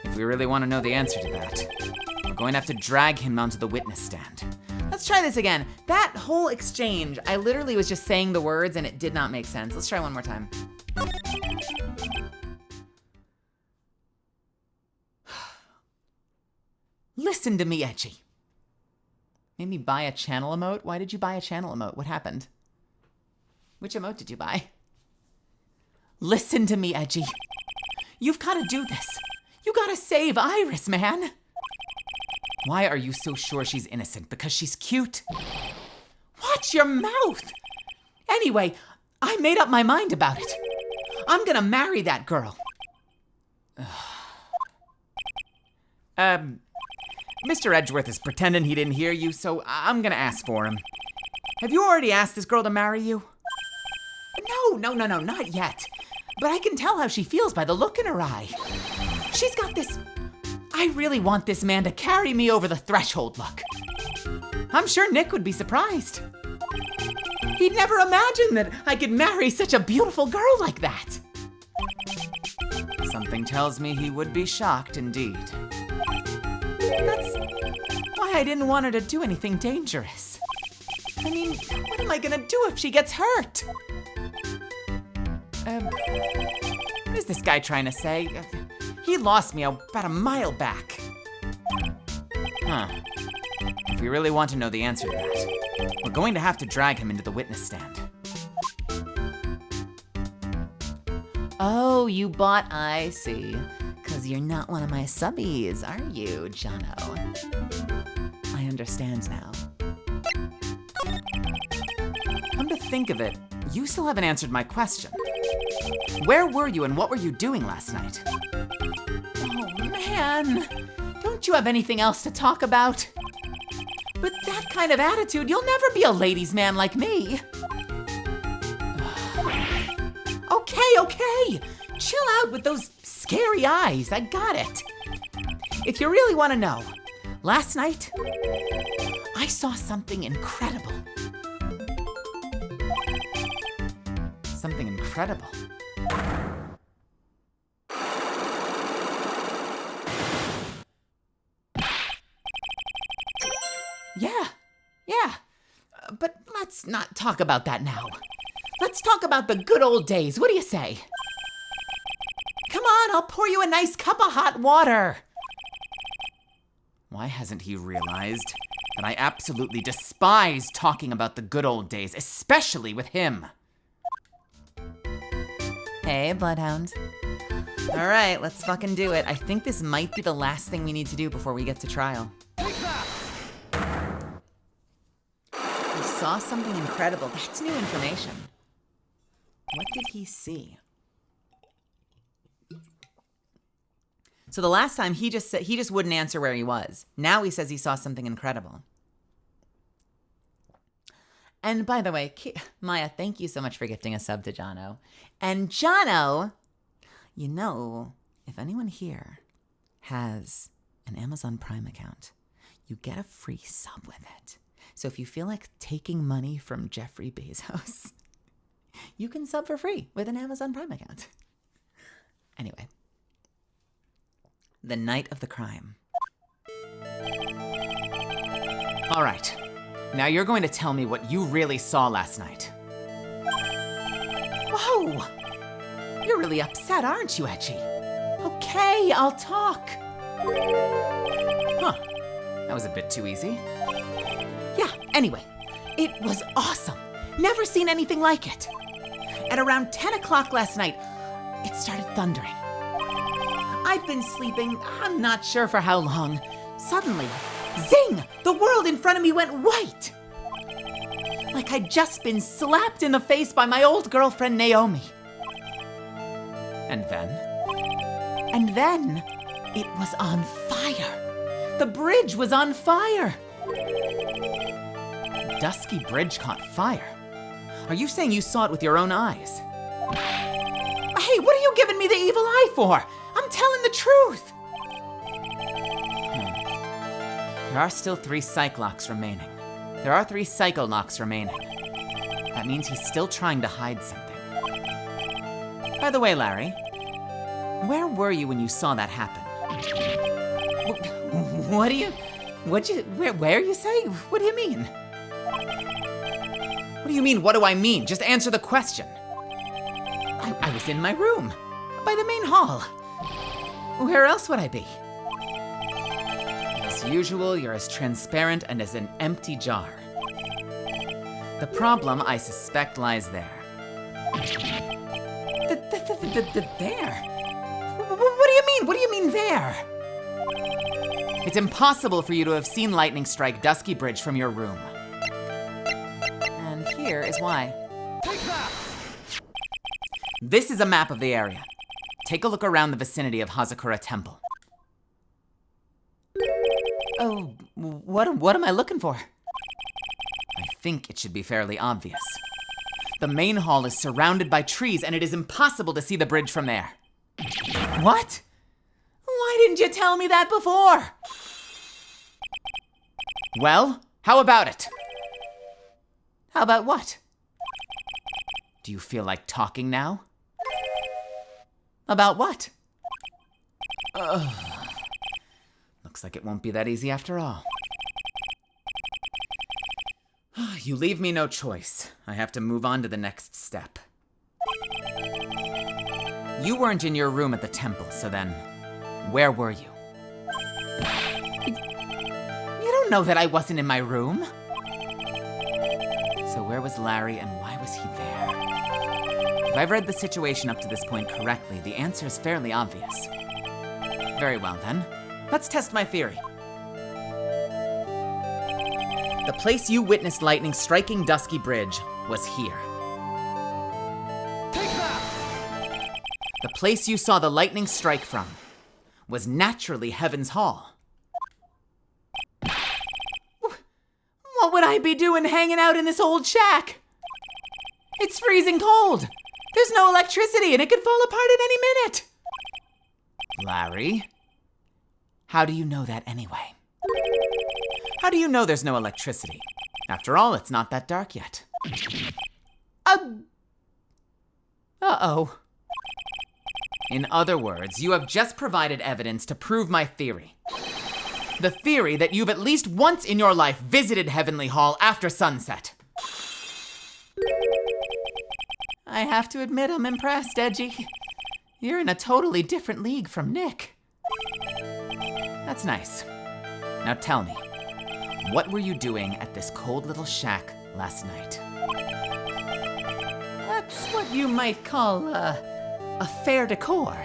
If we really want to know the answer to that, we're going to have to drag him onto the witness stand. Let's try this again. That whole exchange, I literally was just saying the words and it did not make sense. Let's try one more time. Listen to me, Edgy. Made me buy a channel emote? Why did you buy a channel emote? What happened? Which emote did you buy? Listen to me, Edgy. You've got to do this. You gotta save Iris, man. Why are you so sure she's innocent? Because she's cute? Watch your mouth! Anyway, I made up my mind about it. I'm gonna marry that girl. Mr. Edgeworth is pretending he didn't hear you, so I'm gonna ask for him. Have you already asked this girl to marry you? No, not yet. But I can tell how she feels by the look in her eye. She's got this, I really want this man to carry me over the threshold look. I'm sure Nick would be surprised. He'd never imagined that I could marry such a beautiful girl like that. Something tells me he would be shocked indeed. That's why I didn't want her to do anything dangerous. I mean, what am I gonna do if she gets hurt? What is this guy trying to say? He lost me about a mile back. Huh. If we really want to know the answer to that, we're going to have to drag him into the witness stand. Oh, you bought, I see. 'Cause you're not one of my subbies, are you, Jono? I understand now. Come to think of it, you still haven't answered my question. Where were you and what were you doing last night? Oh man, don't you have anything else to talk about? With that kind of attitude, you'll never be a ladies' man like me. Okay, chill out with those scary eyes, I got it. If you really want to know, last night, I saw something incredible. Something incredible. Yeah. But let's not talk about that now. Let's talk about the good old days. What do you say? Come on, I'll pour you a nice cup of hot water. Why hasn't he realized that I absolutely despise talking about the good old days, especially with him? Hey, Bloodhound. All right, let's fucking do it. I think this might be the last thing we need to do before we get to trial. He saw something incredible. That's new information. What did he see? So the last time he just wouldn't answer where he was. Now he says he saw something incredible. And by the way, Maya, thank you so much for gifting a sub to Jono. And Jono, you know, if anyone here has an Amazon Prime account, you get a free sub with it. So if you feel like taking money from Jeffrey Bezos, you can sub for free with an Amazon Prime account. Anyway, the night of the crime. All right, now you're going to tell me what you really saw last night. Whoa, you're really upset, aren't you, Etchy? Okay, I'll talk. Huh, that was a bit too easy. Yeah, anyway, it was awesome. Never seen anything like it. At around 10 o'clock last night, it started thundering. I'd been sleeping, I'm not sure for how long. Suddenly, zing! The world in front of me went white. Like I'd just been slapped in the face by my old girlfriend Naomi. And then, it was on fire. The bridge was on fire. The dusky bridge caught fire. Are you saying you saw it with your own eyes? Hey, what are you giving me the evil eye for? I'm telling the truth. There are still 3 Cyclocks remaining. There are 3 Psychonauts remaining. That means he's still trying to hide something. By the way, Larry, where were you when you saw that happen? Where you say? What do you mean? What do you mean, what do I mean? Just answer the question. I was in my room, by the main hall. Where else would I be? As As usual, you're as transparent and as an empty jar. The problem, I suspect, lies there. There? What do you mean? What do you mean there? It's impossible for you to have seen lightning strike Dusky Bridge from your room. And here is why. Take that! This is a map of the area. Take a look around the vicinity of Hazakura Temple. Oh, what am I looking for? I think it should be fairly obvious. The main hall is surrounded by trees, and it is impossible to see the bridge from there. What? Why didn't you tell me that before? Well, how about it? How about what? Do you feel like talking now? About what? Looks like it won't be that easy after all. You leave me no choice. I have to move on to the next step. You weren't in your room at the temple, so then, where were you? You don't know that I wasn't in my room. So where was Larry and why was he there? If I've read the situation up to this point correctly, the answer is fairly obvious. Very well then, let's test my theory. The place you witnessed lightning striking Dusky Bridge was here. Take that! The place you saw the lightning strike from was naturally Heaven's Hall. What would I be doing hanging out in this old shack? It's freezing cold. There's no electricity and it could fall apart at any minute. Larry, how do you know that anyway? How do you know there's no electricity? After all, it's not that dark yet. Uh-oh. In other words, you have just provided evidence to prove my theory. The theory that you've at least once in your life visited Heavenly Hall after sunset. I have to admit I'm impressed, Edgy. You're in a totally different league from Nick. That's nice. Now tell me, what were you doing at this cold little shack last night? That's what you might call, a fair decor.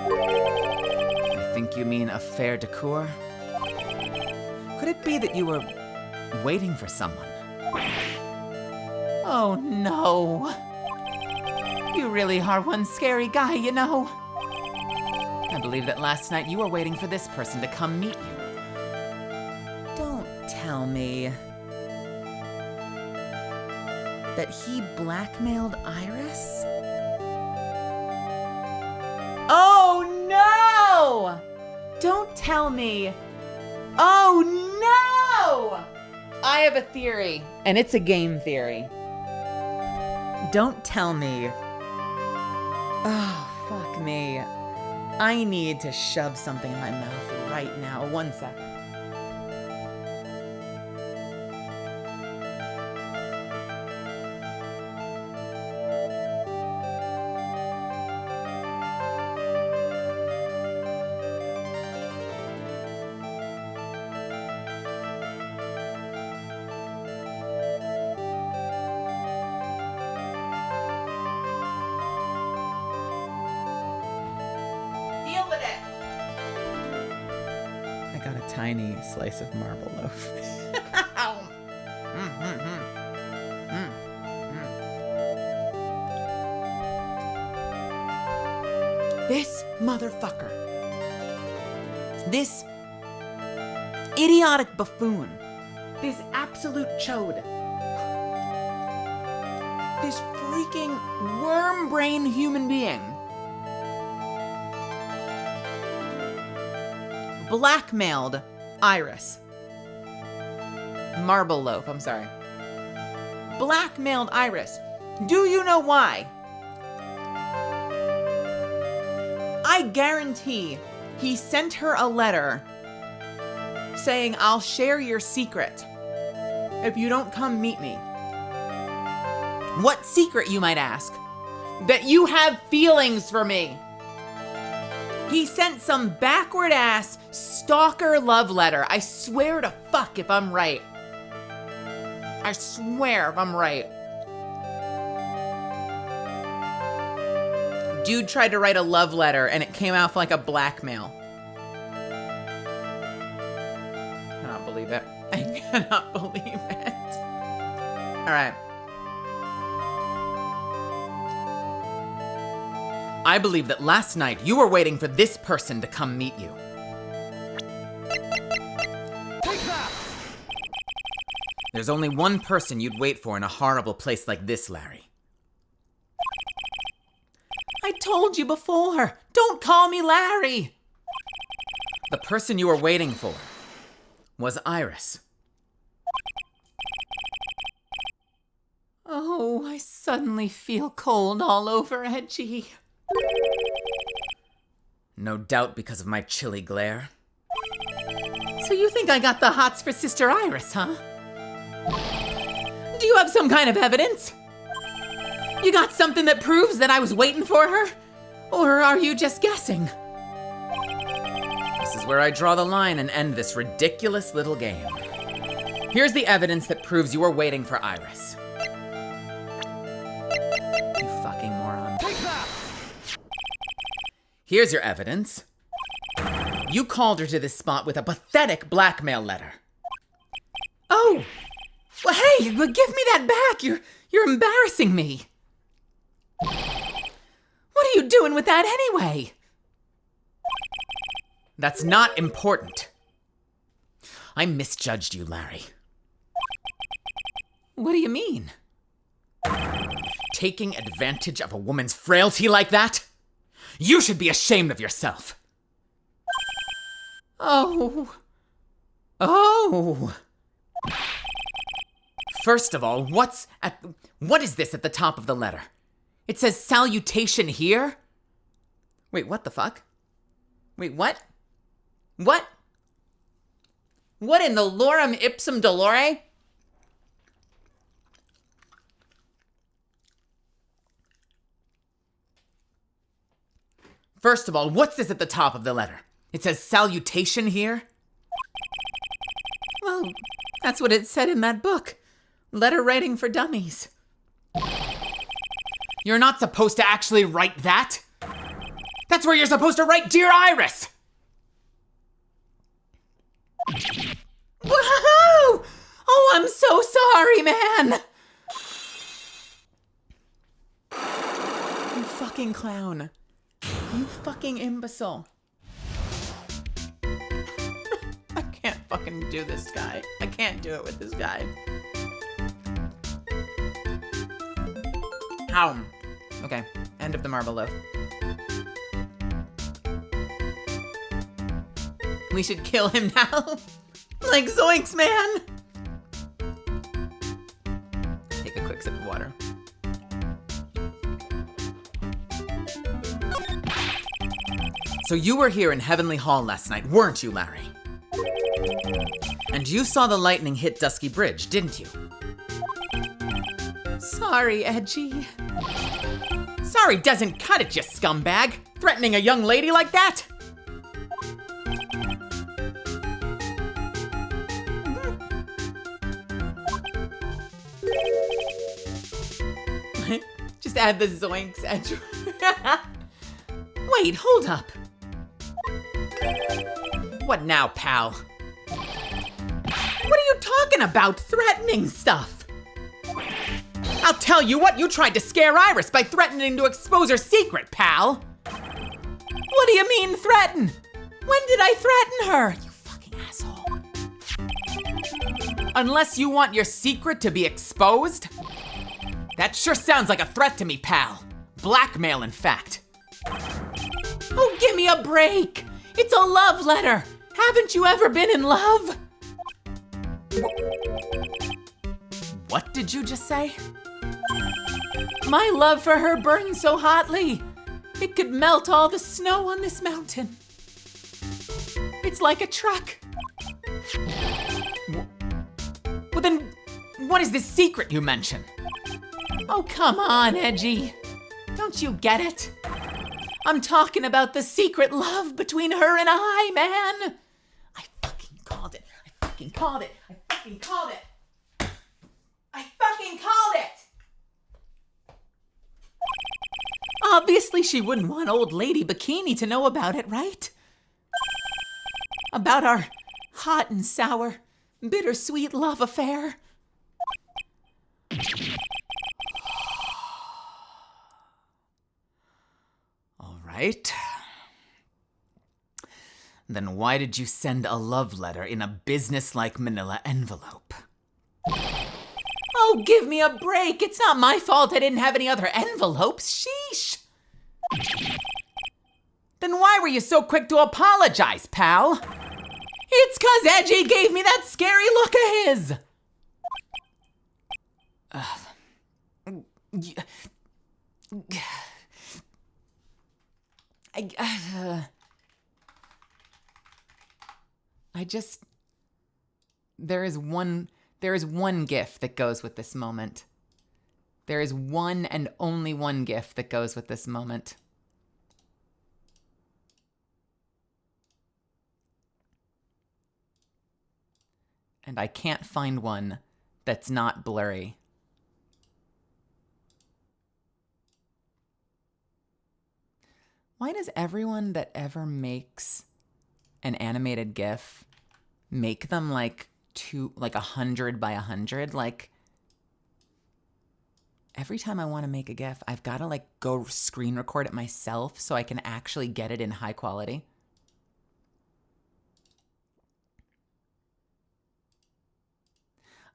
I think you mean a fair decor? Could it be that you were waiting for someone? Oh no. You really are one scary guy, you know. I believe that last night you were waiting for this person to come meet you. Don't tell me that he blackmailed Iris? Oh no! Don't tell me. Oh no! I have a theory, and it's a game theory. Don't tell me. Oh, fuck me. I need to shove something in my mouth right now. 1 second. Deal with it. I got a tiny slice of marble loaf. This motherfucker. This idiotic buffoon. This absolute chode. This freaking worm brain human being. Blackmailed Iris. Marble loaf, I'm sorry. Blackmailed Iris. Do you know why? I guarantee he sent her a letter saying, I'll share your secret if you don't come meet me. What secret, you might ask? That you have feelings for me. He sent some backward ass stalker love letter. I swear to fuck if I'm right. I swear if I'm right. Dude tried to write a love letter and it came out like a blackmail. I cannot believe it. I cannot believe it. All right. I believe that last night you were waiting for this person to come meet you. Take that! There's only one person you'd wait for in a horrible place like this, Larry. I told you before, don't call me Larry. The person you were waiting for was Iris. Oh, I suddenly feel cold all over, Edgy. No doubt because of my chilly glare. So you think I got the hots for Sister Iris, huh? Do you have some kind of evidence? You got something that proves that I was waiting for her? Or are you just guessing? This is where I draw the line and end this ridiculous little game. Here's the evidence that proves you were waiting for Iris. You fucking moron. Take that! Here's your evidence. You called her to this spot with a pathetic blackmail letter. Oh! Well, hey, give me that back. You're embarrassing me. What are you doing with that anyway? That's not important. I misjudged you, Larry. What do you mean? Taking advantage of a woman's frailty like that? You should be ashamed of yourself. Oh. First of all, what is this at the top of the letter? It says salutation here? Wait, what the fuck? Wait, what? What? What in the lorem ipsum dolore? First of all, what's this at the top of the letter? It says salutation here? Well, that's what it said in that book. Letter writing for dummies. You're not supposed to actually write that. That's where you're supposed to write Dear Iris. Whoa! Oh, I'm so sorry, man. You fucking clown. You fucking imbecile. I can't fucking do this guy. I can't do it with this guy. How? Okay, end of the marble loaf. We should kill him now. Like zoinks, man. Take a quick sip of water. So you were here in Heavenly Hall last night, weren't you, Larry? And you saw the lightning hit Dusky Bridge, didn't you? Sorry, Edgy. Sorry doesn't cut it, you scumbag. Threatening a young lady like that? Just add the zoinks, Edgy. Wait, hold up. What now, pal? What are you talking about, threatening stuff? I'll tell you what, you tried to scare Iris by threatening to expose her secret, pal. What do you mean, threaten? When did I threaten her, you fucking asshole? Unless you want your secret to be exposed? That sure sounds like a threat to me, pal. Blackmail, in fact. Oh, give me a break. It's a love letter. Haven't you ever been in love? What did you just say? My love for her burns so hotly, it could melt all the snow on this mountain. It's like a truck. Well then, what is this secret you mention? Oh, come on, Edgy. Don't you get it? I'm talking about the secret love between her and I, man. I fucking called it. I fucking called it. I fucking called it. I fucking called it. Obviously, she wouldn't want old lady Bikini to know about it, right? About our hot and sour, bittersweet love affair. All right. Then why did you send a love letter in a business-like manila envelope? Oh, give me a break. It's not my fault I didn't have any other envelopes. Sheesh. Then why were you so quick to apologize, pal? It's 'cause Edgy gave me that scary look of his. There is one gift that goes with this moment. There is one and only one gift that goes with this moment. And I can't find one that's not blurry. Why does everyone that ever makes an animated GIF make them like 100 by 100? Like, every time I want to make a GIF, I've got to like go screen record it myself so I can actually get it in high quality.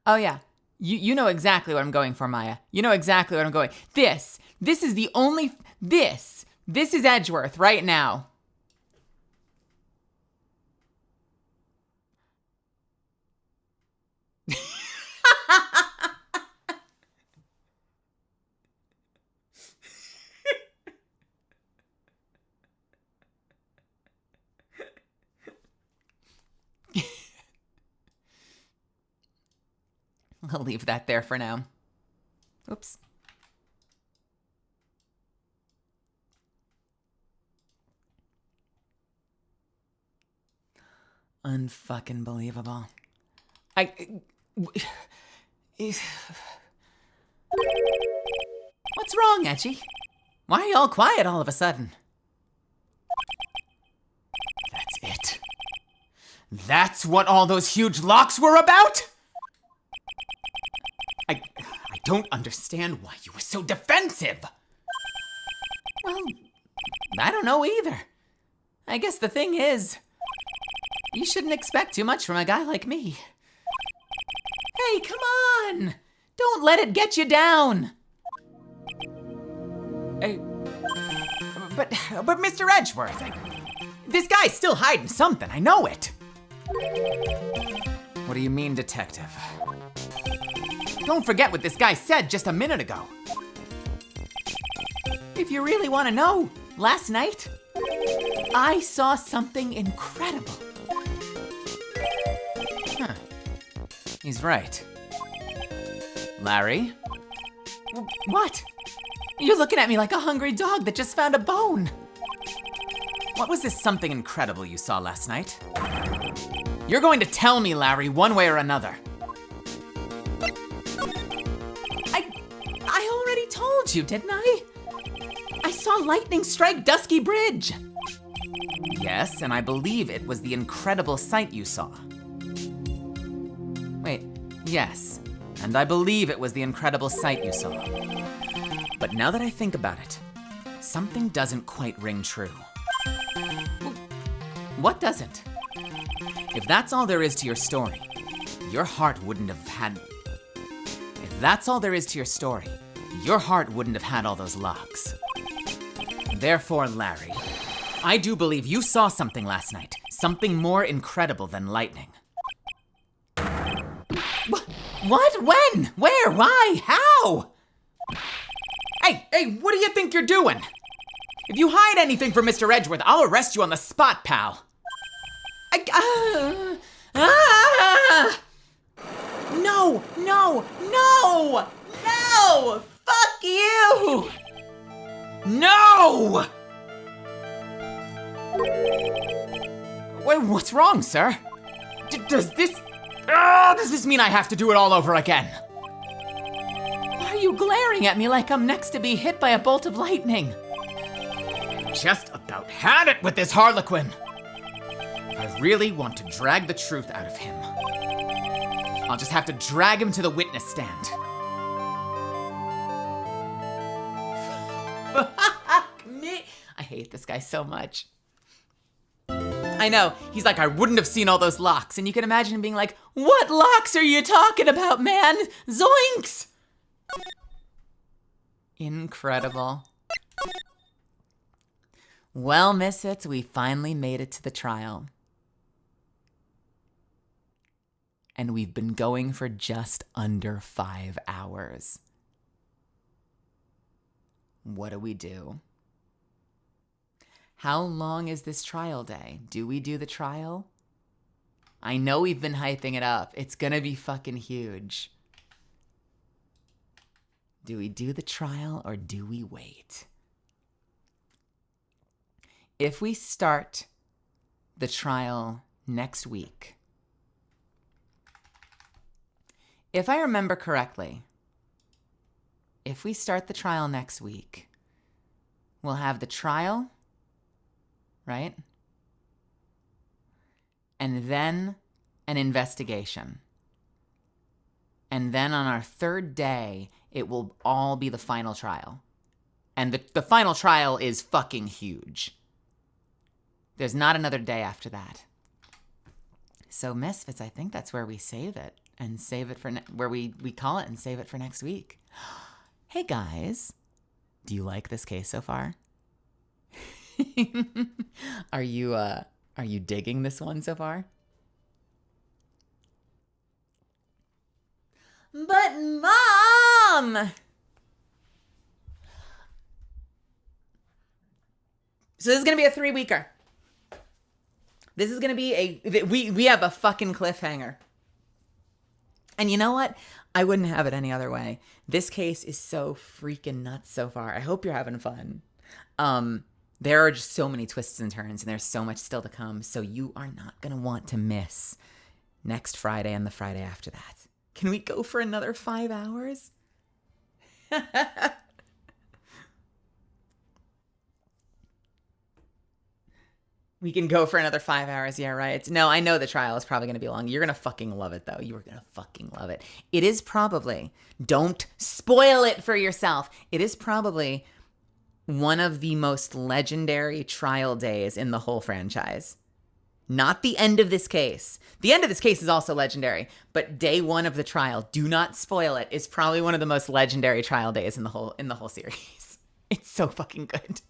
Oh yeah, you know exactly what I'm going for, Maya. You know exactly what I'm going. This is the only, this is Edgeworth right now. I'll leave that there for now. Oops. Unfucking believable. What's wrong, Edgy? Why are you all quiet all of a sudden? That's it. That's what all those huge locks were about? I don't understand why you were so defensive. Well, I don't know either. I guess the thing is, you shouldn't expect too much from a guy like me. Hey, come on! Don't let it get you down! Hey, but Mr. Edgeworth, this guy's still hiding something, I know it. What do you mean, detective? Don't forget what this guy said just a minute ago. If you really want to know, last night, I saw something incredible. Huh. He's right. Larry? What? You're looking at me like a hungry dog that just found a bone. What was this something incredible you saw last night? You're going to tell me, Larry, one way or another. I already told you, didn't I? I saw lightning strike Dusky Bridge. Yes, and I believe it was the incredible sight you saw. Wait, yes, and I believe it was the incredible sight you saw. But now that I think about it, something doesn't quite ring true. What doesn't? If that's all there is to your story, your heart wouldn't have had... If that's all there is to your story, your heart wouldn't have had all those locks. Therefore, Larry, I do believe you saw something last night, something more incredible than lightning. What? When? Where? Why? How? Hey, what do you think you're doing? If you hide anything from Mr. Edgeworth, I'll arrest you on the spot, pal. No! Fuck you! No! Wait, what's wrong, sir? Does this mean I have to do it all over again? Why are you glaring at me like I'm next to be hit by a bolt of lightning? I've just about had it with this Harlequin. If I really want to drag the truth out of him, I'll just have to drag him to the witness stand. Fuck me. I hate this guy so much. I know, he's like, I wouldn't have seen all those locks. And you can imagine him being like, what locks are you talking about, man? Zoinks! Incredible. Well, Misfits, we finally made it to the trial. And we've been going for just under 5 hours. What do we do? How long is this trial day? Do we do the trial? I know we've been hyping it up. It's gonna be fucking huge. Do we do the trial or do we wait? If we start the trial next week, if I remember correctly, if we start the trial next week, we'll have the trial, right? And then an investigation. And then on our third day, it will all be the final trial. And the final trial is fucking huge. There's not another day after that. So Misfits, I think that's where we save it. And save it for, where we call it and save it for next week. Hey guys, do you like this case so far? Are you digging this one so far? But Mom! So this is gonna be a 3-weeker. This is gonna be we have a fucking cliffhanger. And you know what? I wouldn't have it any other way. This case is so freaking nuts so far. I hope you're having fun. There are just so many twists and turns, and there's so much still to come. So you are not going to want to miss next Friday and the Friday after that. Can we go for another 5 hours? We can go for another 5 hours. Yeah, right. No, I know the trial is probably going to be long. You're going to fucking love it, though. You are going to fucking love it. It is probably, don't spoil it for yourself. It is probably one of the most legendary trial days in the whole franchise. Not the end of this case. The end of this case is also legendary, but day one of the trial, do not spoil it, is probably one of the most legendary trial days in the whole series. It's so fucking good.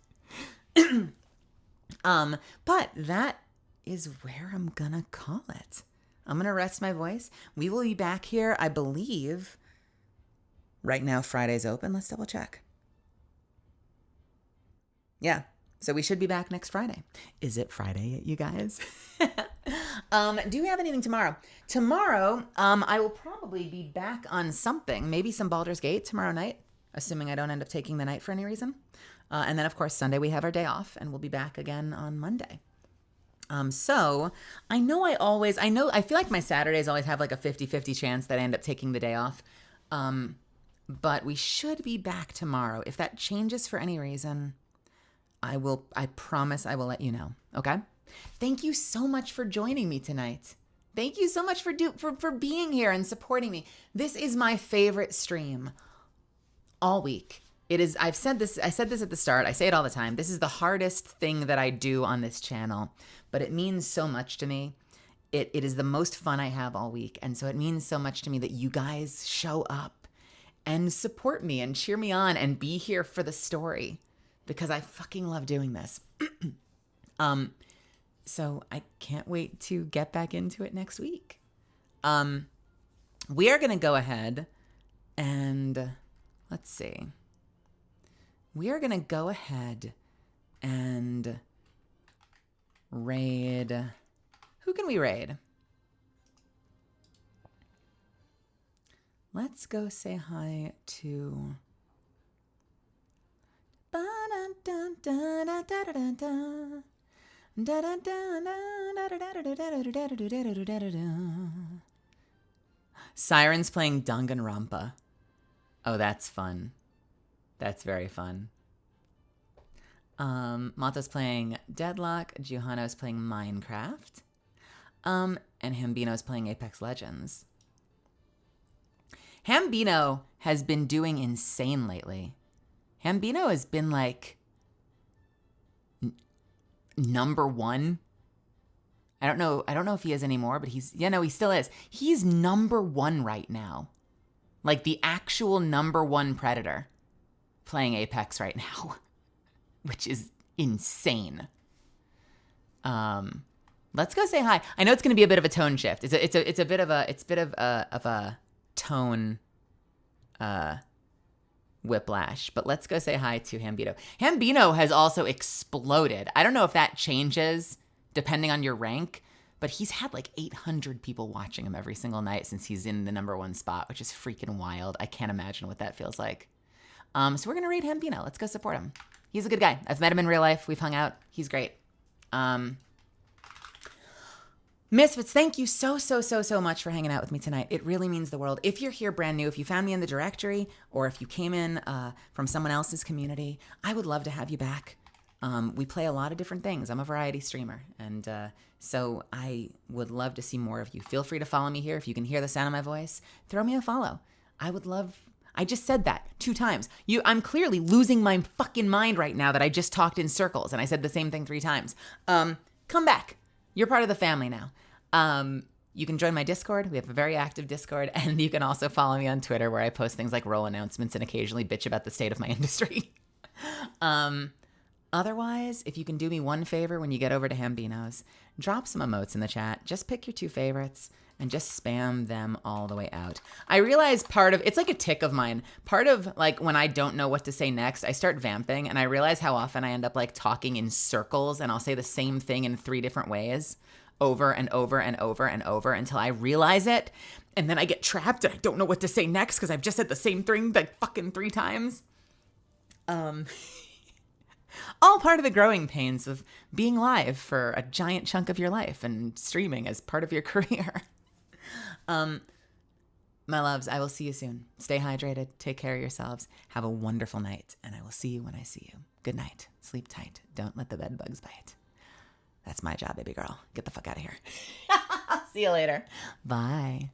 But that is where I'm gonna call it. I'm gonna rest my voice. We will be back here, I believe. Right now, Friday's open. Let's double check. Yeah, so we should be back next Friday. Is it Friday yet, you guys? Do we have anything tomorrow? Tomorrow, I will probably be back on something. Maybe some Baldur's Gate tomorrow night, assuming I don't end up taking the night for any reason. And then, of course, Sunday we have our day off, and we'll be back again on Monday. So I feel like my Saturdays always have like a 50-50 chance that I end up taking the day off. But we should be back tomorrow. If that changes for any reason, I promise I will let you know. Okay? Thank you so much for joining me tonight. Thank you so much for being here and supporting me. This is my favorite stream all week. It is, I said this at the start, I say it all the time. This is the hardest thing that I do on this channel, but it means so much to me. It is the most fun I have all week. And so it means so much to me that you guys show up and support me and cheer me on and be here for the story, because I fucking love doing this. So I can't wait to get back into it next week. We are going to go ahead and let's see. We are going to go ahead and raid. Who can we raid? Let's go say hi to. Siren's playing Danganronpa. Oh, that's fun. That's very fun. Mato's playing Deadlock. Juhano's playing Minecraft. And Hambino's playing Apex Legends. Hambino has been doing insane lately. Hambino has been like number one. I don't know if he is anymore, but he still is. He's number one right now. Like the actual number one predator playing Apex right now, which is insane. Let's go say hi. I know it's going to be a bit of a tone shift. It's a bit of a tone whiplash, but let's go say hi to Hambino. Hambino has also exploded. I don't know if that changes depending on your rank, but he's had like 800 people watching him every single night since he's in the number one spot, which is freaking wild. I can't imagine what that feels like. So we're going to raid Hambino. Let's go support him. He's a good guy. I've met him in real life. We've hung out. He's great. Misfits, thank you so much for hanging out with me tonight. It really means the world. If you're here brand new, if you found me in the directory, or if you came in from someone else's community, I would love to have you back. We play a lot of different things. I'm a variety streamer, and so I would love to see more of you. Feel free to follow me here. If you can hear the sound of my voice, throw me a follow. I just said that 2 times. I'm clearly losing my fucking mind right now that I just talked in circles, and I said the same thing 3 times. Come back. You're part of the family now. You can join my Discord. We have a very active Discord, and you can also follow me on Twitter where I post things like role announcements and occasionally bitch about the state of my industry. Otherwise, if you can do me one favor when you get over to Hambino's, drop some emotes in the chat. Just pick your 2 favorites and just spam them all the way out. I realize it's like a tick of mine. Part of like when I don't know what to say next, I start vamping, and I realize how often I end up like talking in circles, and I'll say the same thing in 3 different ways over and over and over and over until I realize it. And then I get trapped and I don't know what to say next because I've just said the same thing like fucking 3 times. All part of the growing pains of being live for a giant chunk of your life and streaming as part of your career. My loves, I will see you soon. Stay hydrated. Take care of yourselves. Have a wonderful night, and I will see you when I see you. Good night. Sleep tight. Don't let the bed bugs bite. That's my job, baby girl. Get the fuck out of here. See you later. Bye.